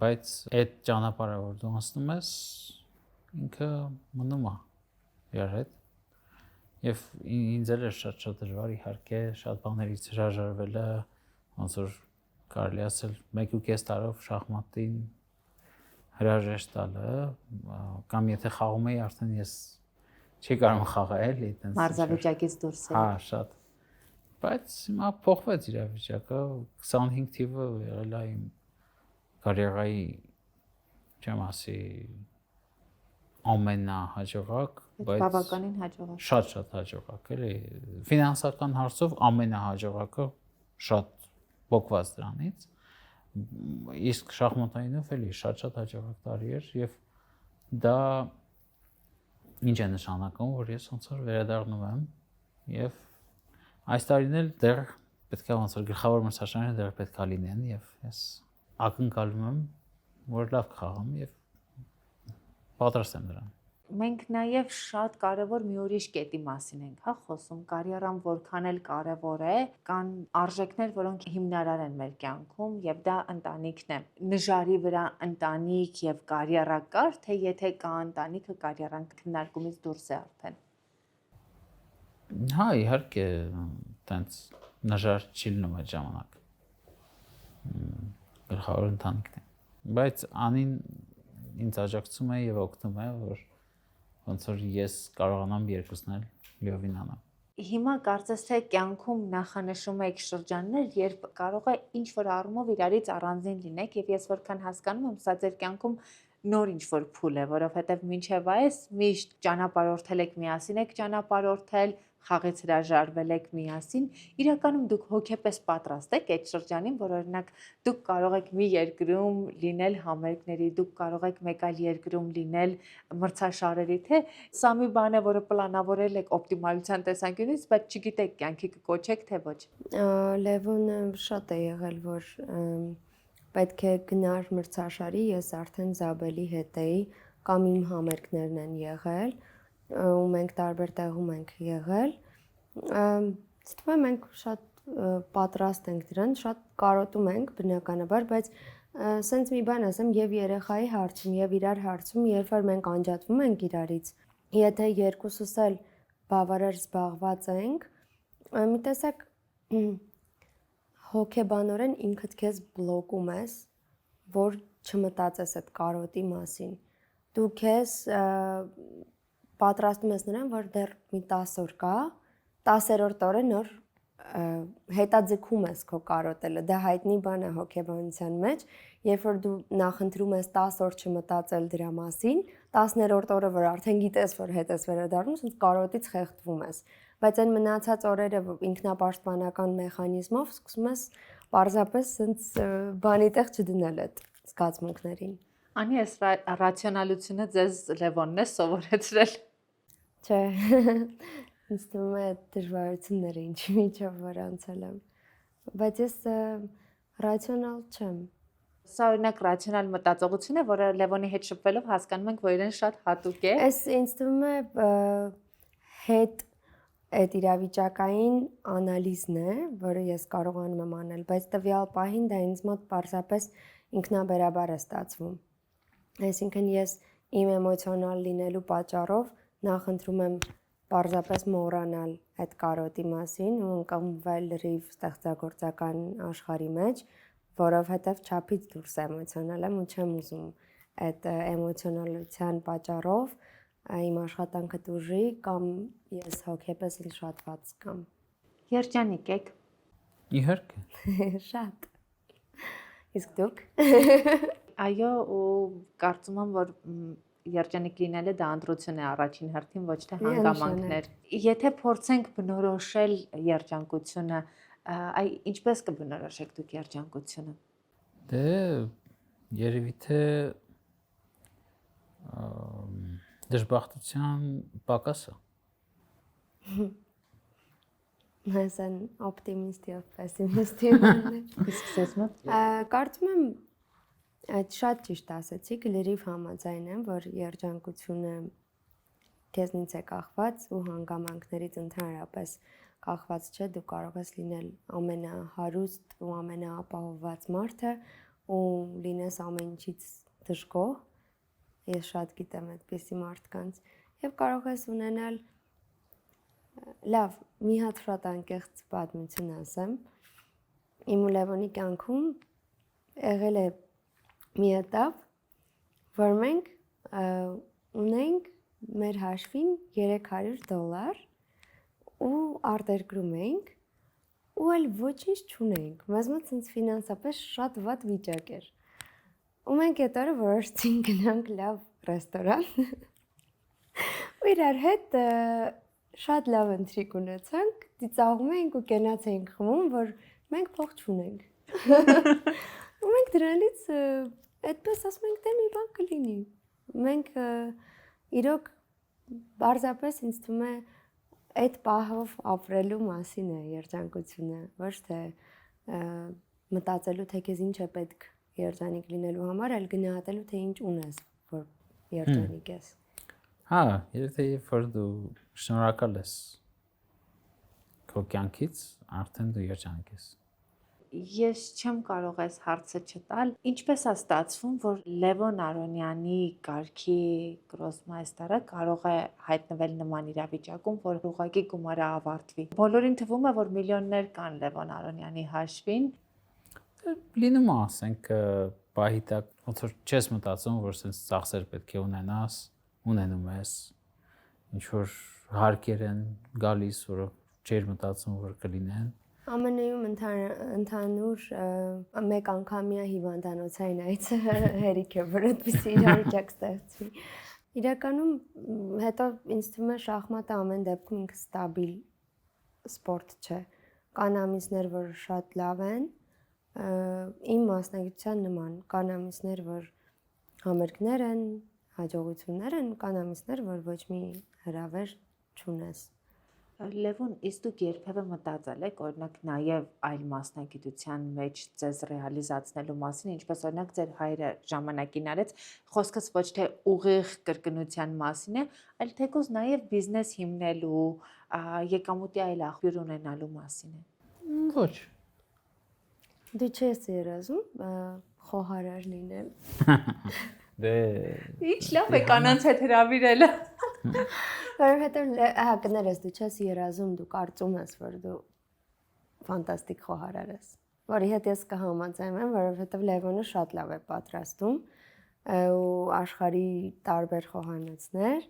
Բայց այդ ճանապարհը, որ դու անցնում ես, ինքը մնում է իր հետ։ Եվ ինձ էլ է շատ դժվար իհարկե շատ բաներից հրաժարվելը, ոնց որ կարելի ասել 1.5 տարով շախմատին հրաժեշտ տալը, կամ եթե խաղում էի, արդեն ես չի կարող խաղալ էլի, այտենց Մարզավիճակից դուրս է։ հա, շատ։ Բայց հիմա փոխվեց իրավիճակը, 25 թիվը եղել է իմ կարիերայի, չեմ ասի ամենահաջողակ, բայց Բավականին հաջողակ։ շատ հաջողակ էլի, ֆինանսական հարցով ամենահաջողակը շատ փոկված դրանից, իսկ շախմատայինով էլի շատ հաջողակ տարի էր եւ դա ինչ է նշանակում, որ ես ոնց որ վերադառնում եմ եւ այս տարին էլ դեռ պետք է ոնց որ գլխավոր մրցաշարերը դեռ պետք է լինեն եւ ես ակնկալում եմ, որ լավ կխաղամ եւ պատրաստ եմ դրան։ Մենք նաև շատ կարևոր մի ուրիշ կետի մասին ենք, հա, խոսում, կարիերան որքան էլ կարևոր է, կան արժեքներ, որոնք հիմնարար են մեր կյանքում եւ դա ընտանիքն է։ Նժարի վրա ընտանիք եւ կարիերա կար, թե եթե կա ընտանիքը, կարիերան քննարկումից դուրս է արդեն։ Հա, իհարկե, տենց նժար չի լինում այդ ժամանակ։ Գլխավոր ընտանիքն է։ Բայց անին ինձ աջակցում է եւ օգնում է, որ ոնց որ ես կարողանամ երկուսն էլ լիովին անեմ։ Հիմա կարծես թե կյանքում նախանշում եք շրջաններ, երբ կարող է ինչ-որ առումով իրարից առանձին լինեք եւ ես որքան հասկանում եմ, սա ձեր կյանքում նոր ինչ-որ փուլ է, որովհետեւ մինչեւ այս միշտ ճանապարհորդել եք միասին եք ճանապարհորդել, խաղից հրաժարվել եք միասին, իրականում դուք հոգեպես պատրաստ եք այդ շրջանին, որ օրինակ դուք կարող եք մի երկրում լինել համերգների, դուք կարող եք մեկ այլ երկրում լինել մրցաշարերի, թե սա մի բան է, որը պլանավորել եք օպտիմալության տեսանկյունից, բայց չգիտեք կյանքի կկոչեք, թե ոչ։ Լևոնը շատ է եղել, որ պետք է գնար մրցաշարի, ես արդեն Զաբելի հետ էի, կամ իմ համերգներն են եղել, ու մենք տարբեր տեղում ենք եղել։ Ստվում է մենք շատ պատրաստ ենք դրան, շատ կարոտում ենք բնականաբար, բայց սենց մի բան ասեմ, եւ երեխայի հարցում, եւ իրար հարցում, երբ որ մենք անջատվում ենք իրարից, եթե երկուսս էլ բավարար զբաղված ենք, մի տեսակ հոգեբանորեն ինքդ քեզ բլոկում ես, որ չմտածես այդ կարոտի մասին։ Դու քեզ պատրաստում ես նրան, որ դեռ մի 10 օր կա, 10-րդ օրը նոր հետաձգում ես քո կարոտելը, դա հայտնի բան է հոգեբանության մեջ, երբ որ դու նախընտրում ես 10 օր չմտածել դրա մասին, 10-րդ օրը որ արդեն գիտես, որ հետ ես վերադառնում, ասես կարոտից խեղդվում ես, բայց այն մնացած օրերը ինքնապաշտպանական մեխանիզմով սկսում ես պարզապես սենց բանի տեղ չդնել այդ զգացմունքներին։ Անի այս ռացիոնալությունը ձեզ Լևոնն է սովորեցրել։ Չէ, ինձ թվում է դժվարությունները ինչի միջով որ անցել եմ, բայց ես ռացիոնալ չեմ։ Սա օրինակ ռացիոնալ մտածողություն է, որը Լևոնի հետ շփվելով հասկանում ենք, որ իրեն շատ հատուկ է։ Այս ինձ թվում է հետ այդ իրավիճակային անալիզն է, որը ես կարողանում եմ անել, բայց տվյալ պահին դա ինձ մոտ պարզապես ինքնաբերաբար է ստացվում։ Այսինքն ես իմ էմոցիոնալ լինելու պատճառով նախընտրում եմ պարզապես մոռանալ այդ կարոտի մասին ու ընկղմվել լրիվ ստեղծագործական աշխարհի մեջ, որովհետև չափից դուրս էմոցիոնալ եմ ու չեմ ուզում այդ էմոցիոնալության պատճառով իմ աշխատանքը տուժի կամ ես հոգեպես շատված կամ։ Երջանիկ եք։ Իհարկե։ Շատ։ Իսկ դուք։ Այո, ու կարծում եմ, որ երջանիկ լինելը դա ընտրություն է առաջին հերթին, ոչ թե հանգամանքներ։ Եթե փորձենք բնորոշել երջանկությունը, այ ինչպես կբնորոշեք դուք երջանկությունը։ Դե երևի թե դժբախտության պակասը։ Հեսան օպտիմիստի եւ պեսիմիստի մանը։ Իսկ ձեզ մոտ Կարծում եմ այդ շատ ճիշտ ասացիք, լրիվ համաձայն եմ, որ երջանկությունը քեզնից է կախված ու հանգամանքներից ընդհանրապես կախված չէ, դու կարող ես լինել ամենահարուստ ու ամենաապահովված մարդը ու լինես ամեն ինչից դժգոհ։ Ես շատ գիտեմ այդպիսի մարդկանց եւ կարող ես ունենալ լավ, մի հատ շատ անկեղծ պատմություն ասեմ։ Իմ ու Լևոնի կյանքում եղել է մի этап, որ մենք ունենք մեր հաշվին $300 ու արտերկրում էինք ու այլ ոչինչ չունեինք։ Մեզ մոտ ինձ ֆինանսապես շատ վատ վիճակ էր։ Ու մենք այդ օրը որոշեցինք գնանք լավ ռեստորան։ Ու իրար հետ շատ լավ ընթրիք ունեցանք, ծիծաղում էինք ու կենաց էինք խմում, որ մենք փող չունենք։ Ու մենք դրանից այդպես ասում ենք, դե մի բան կլինի։ Մենք իրոք բարձրապես ինձ թվում է այդ պահով ապրելու մասին է երջանկությունը, ոչ թե մտածելու թե քեզ ինչ է պետք երջանիկ լինելու համար, այլ գնահատելու թե ինչ ունես, որ երջանիկ ես։ Հա, երբ որ դու շնորհակալ ես քո կյանքից, արդեն դու երջանիկ ես։ Ես չեմ կարող այս հարցը չտալ։ Ինչպես է ստացվում, որ Լևոն Արոնյանի կարգի գրոսմայստերը կարող է հայտնվել նման իրավիճակում, որ ուղղակի գումարը ավարտվի։ Բոլորին թվում է, որ միլիոններ կան Լևոն Արոնյանի հաշվին։ Լինում է, ասենք, պահի տակ, ոնց որ չես մտածում, որ sense ծախսեր պետք է ունենաս, ունենում ես, ինչ որ հարկեր են գալիս, որ չեր մտածում, որ կլինեն։ ԱՄՆ-ում ընդհանուր մեկ անգամյա հիվանդանոցային այցը հերիք է, որ այդպիսի իրավիճակ ստեղծվի։ Իրականում հետո ինձ թվում է շախմատը ամեն դեպքում ինքը ստաբիլ սպորտ չէ։ Կան ամիսներ, որ շատ լավ են, իմ մասնագիտության նման, կան ամիսներ, որ համերգներ են, հաջողություններ են, կան ամիսներ, որ ոչ մի հրավեր չունես։ Լևոն, իսկ դուք երբևէ մտածել եք, օրինակ, նաև այլ մասնագիտության մեջ ձեզ ռեալիզացնելու մասին, ինչպես օրինակ ձեր հայրը ժամանակին արեց, խոսքս ոչ թե ուղիղ կրկնության մասին է, այլ թեկուզ նաև բիզնես հիմնելու, եկամուտի այլ աղբյուր ունենալու մասին է։ Ոչ։ Դու չես երազում խոհարար լինել։ Դե Ինչ լավ է կանանց հետ հրավիրելը։ Որովհետև հա կներես դու չես երազում, դու կարծում ես, որ դու ֆանտաստիկ խոհարար ես։ Որի հետ ես կհամաձայնեմ, որովհետև Լևոնը շատ լավ է պատրաստում ու աշխարհի տարբեր խոհանոցներ,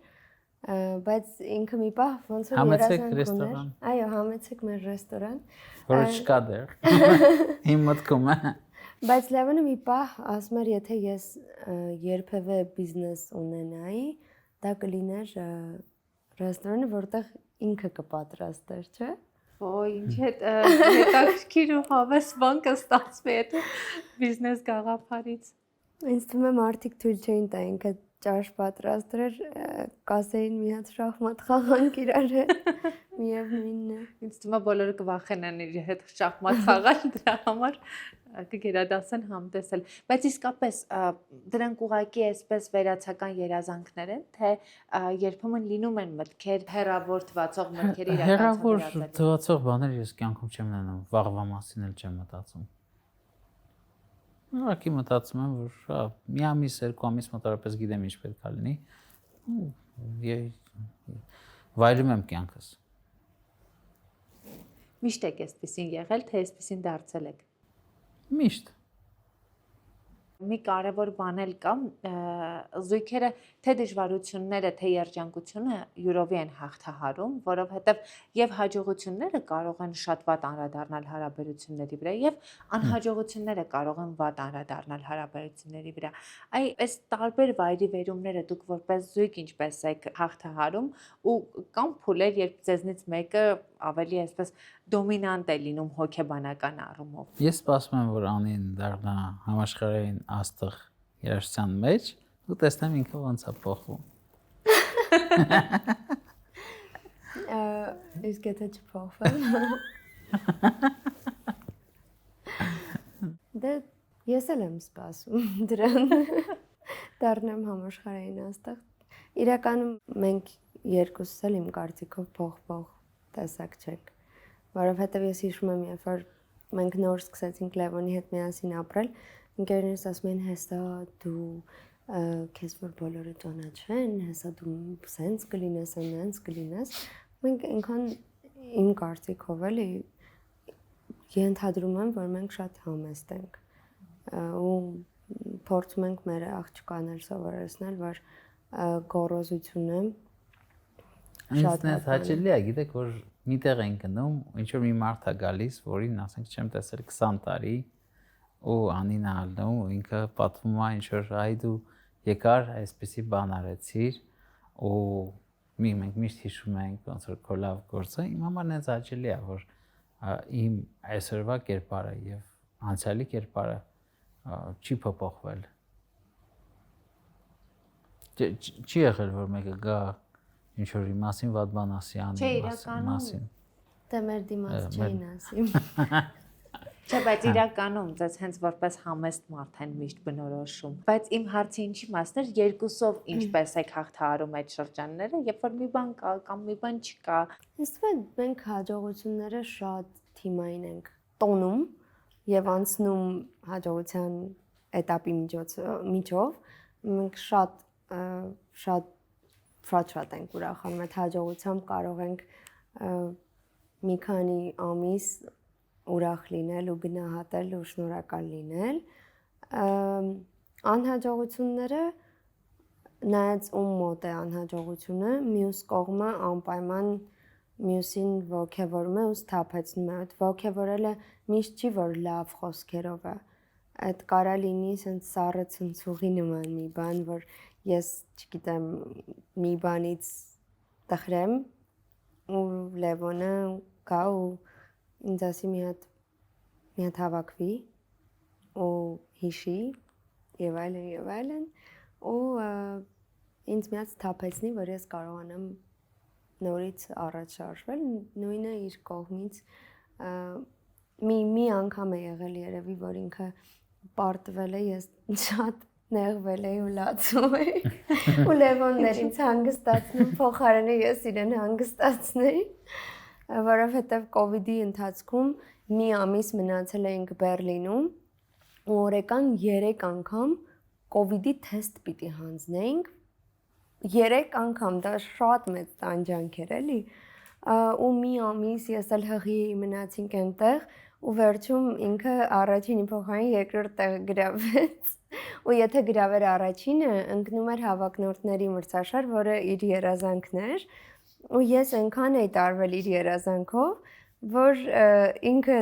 բայց ինքը մի պահ ոնց որ երազանք ուներ։ Այո, համեցեք մեր ռեստորան։ Որը չկա դեռ։ Իմ մտքում է։ Բայց Լևոնը մի պահ ասում էր, եթե ես երբևէ բիզնես ունենայի, դա կլիներ ռեստորանը, որտեղ ինքը կպատրաստեր, չէ՞։ Ոյ, ինչ հետաքրքիր ու հավես բան կստացվի այդ բիզնես գաղափարից։ Ինձ թվում է մարդիկ թույլ չէին տա ինքը ճաշ պատրաստեր, կասեին մի հատ շախմատ խաղանք իրար հետ։ Միևնույնն է։ Ինձ թվում է բոլորը կվախենան իր հետ շախմատ խաղալ, դրա համար կգերադասեն համտեսել։ Բայց իսկապես դրանք ուղղակի այսպես վերացական երազանքներ են, թե երբեմն լինում են մտքեր, հեռավոր թվացող մտքերի իրականացման Հեռավոր թվացող բաներ ես կյանքում չեմ ունենում, վաղվա մասին էլ չեմ մտածում։ Ուղղակի մտածում եմ, որ մի ամիս, երկու ամիս մոտավորապես գիտեմ ինչ պետք է լինի։ Վայրում եմ կյանքս։ Միշտ եք այսպեսին եղել, թե այսպեսին դարձել եք։ Միշտ։ Մի կարևոր բան էլ կա, զույգերը թե դժվարությունները, թե երջանկությունը յուրովի են հաղթահարում, որովհետև եւ հաջողությունները կարող են շատ վատ անդրադառնալ հարաբերությունների վրա եւ անհաջողությունները կարող են վատ անդրադառնալ հարաբերությունների վրա։ Այս տարբեր վայրի վերումները դուք որպես զույգ ինչպես եք հաղթահարում ու կամ փուլեր, երբ ձեզնից մեկը ավելի այսպես դոմինանտ է լինում հոգեբանական առումով։ Ես սպասում եմ, որ Անին դառնա համաշխարհային աստղ երաժշտության մեջ ու տեսնեմ ինքը ոնց է փոխվում։ Իսկ եթե չփոխվեմ։ Դե ես էլ եմ սպասում դրան։ Դառնամ համաշխարհային աստղ։ Իրականում մենք երկուսս էլ իմ կարծիքով փոխվող տեսակ չենք, որովհետև ես հիշում եմ, երբ որ մենք նոր սկսեցինք Լևոնի հետ միասին ապրել, ընկերներս ասում էին, հեսա դու քեզ որ բոլորը ճանաչեն, հեսա դու սենց կլինես, այնց կլինես։ Մենք այնքան իմ կարծիքով էլի ենթադրում եմ, որ մենք շատ համեստ ենք ու փորձում ենք մեր աղջկաներ սովորեցնել, որ գոռոզությունը Շատ հաճելի է, գիտեք, որ միտեղ են գնում, ինչ որ մի մարդ է գալիս, որին ասենք չեմ տեսել 20 տարի, ու Անին ալնում, ու ինքը պատմում է ինչ որ այ դու եկար, այսպեսի բան արեցիր, ու մենք միշտ հիշում ենք ոնց որ քո լավ գործը, իմ համար նենց հաճելի է, որ իմ այսօրվա կերպարը եւ անցյալի կերպարը չի փոփոխվել։ Չի եղել, որ մեկը գա ինչ որ մասին վատ բան ասի անի մասին։ Դե մեր դիմաց չէին ասի։ Չէ, բայց իրականում ձեզ հենց որպես համեստ մարդ են միշտ բնորոշում։ Բայց իմ հարցի ինչի մասն էր, երկուսով ինչպես եք հաղթահարում այդ շրջանները, երբ որ մի բան կա կամ մի բան չկա։ Իսկ մենք հաջողությունները շատ թիմային ենք տոնում եւ անցնում հաջողության этаպի միջով մենք շատ ենք ուրախանում այդ հաջողությամբ կարող ենք մի քանի ամիս ուրախ լինել ու գնահատել ու շնորհակալ լինել անհաջողությունները նայած ում մոտ է անհաջողությունը մյուս կողմը անպայման մյուսին ոգևորում է ու սթափեցնում է այդ ոգևորելը միշտ չի որ լավ խոսքերով է այդ կարա լինի sense սառը ցնցուղի նման մի բան որ ես չգիտեմ մի բանից տխրեմ ու Լևոնը գա ու ինձ ասի մի հատ հավաքվի ու հիշի եւ այլն ու ինձ մի հատ սթափեցնի որ ես կարողանամ նորից առաջ շարժվել նույնը իր կողմից մի անգամ է եղել երևի որ ինքը պարտվել է ես շատ նեղվել էի ու լացում էի ու Լևոններ ինձ հանգստացնում փոխարենը ես իրեն հանգստացնեի որովհետև կոവിഡ്ի ընթացքում մի ամիս մնացել էինք Բեռլինում ու օրական 3 անգամ կոവിഡ്ի թեստ պիտի հանձնեինք 3 անգամ դա շատ մեծ տանջանք էր էլի ու մի ամիս ես էլ հղի մնացինք այնտեղ ու վերջում ինքը առաջինի փոխարեն երկրորդ տեղը գրավեց ու եթե գրավեր առաջինը ընկնում էր հավակնորդների մրցաշար որը իր երազանքն էր ու ես այնքան էի տարվել իր երազանքով որ ինքը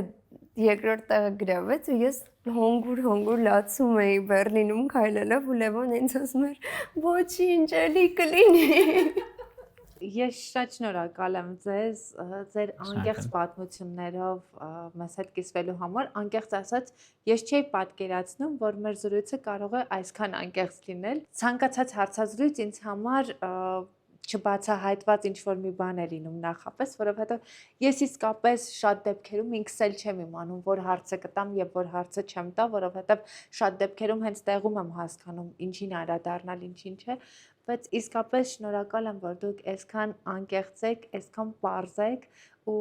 երկրորդ տեղը գրավեց ու ես հոնգուր լացում էի Բեռլինում քայլելով ու Լևոն ինձ ասում էր ոչինչ էլի կլինի Ես շատ շնորհակալ եմ ձեզ ձեր անկեղծ պատմություններով մեզ հետ կիսվելու համար անկեղծ ասած ես չէի պատկերացնում որ մեր զրույցը կարող է այսքան անկեղծ լինել ցանկացած հարցազրույց ինձ համար չբացահայտված ինչ-որ մի բան է լինում նախապես, որովհետև ես իսկապես շատ դեպքերում ինքս էլ չեմ իմանում, որ հարցը կտամ եւ որ հարցը չեմ տա, որովհետև շատ դեպքերում հենց տեղում եմ հասկանում, ինչին անդրադառնալ, ինչին չէ, բայց իսկապես շնորհակալ եմ, որ դուք այսքան անկեղծ եք, այսքան պարզ եք ու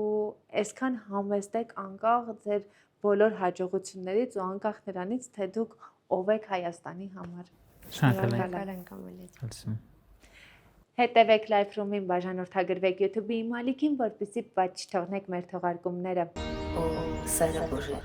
այսքան համեստ եք անկախ ձեր բոլոր հաջողություններից ու անկախ նրանից, թե դուք ով եք Հայաստանի համար։ Շնորհակալ ենք ամենից։ Հետևեք Live Room-ին, բաժանորդագրվեք YouTube-ի իմ ալիքին, որպեսզի բաց չթողնեք մեր թողարկումները։ О, Սարաբոժե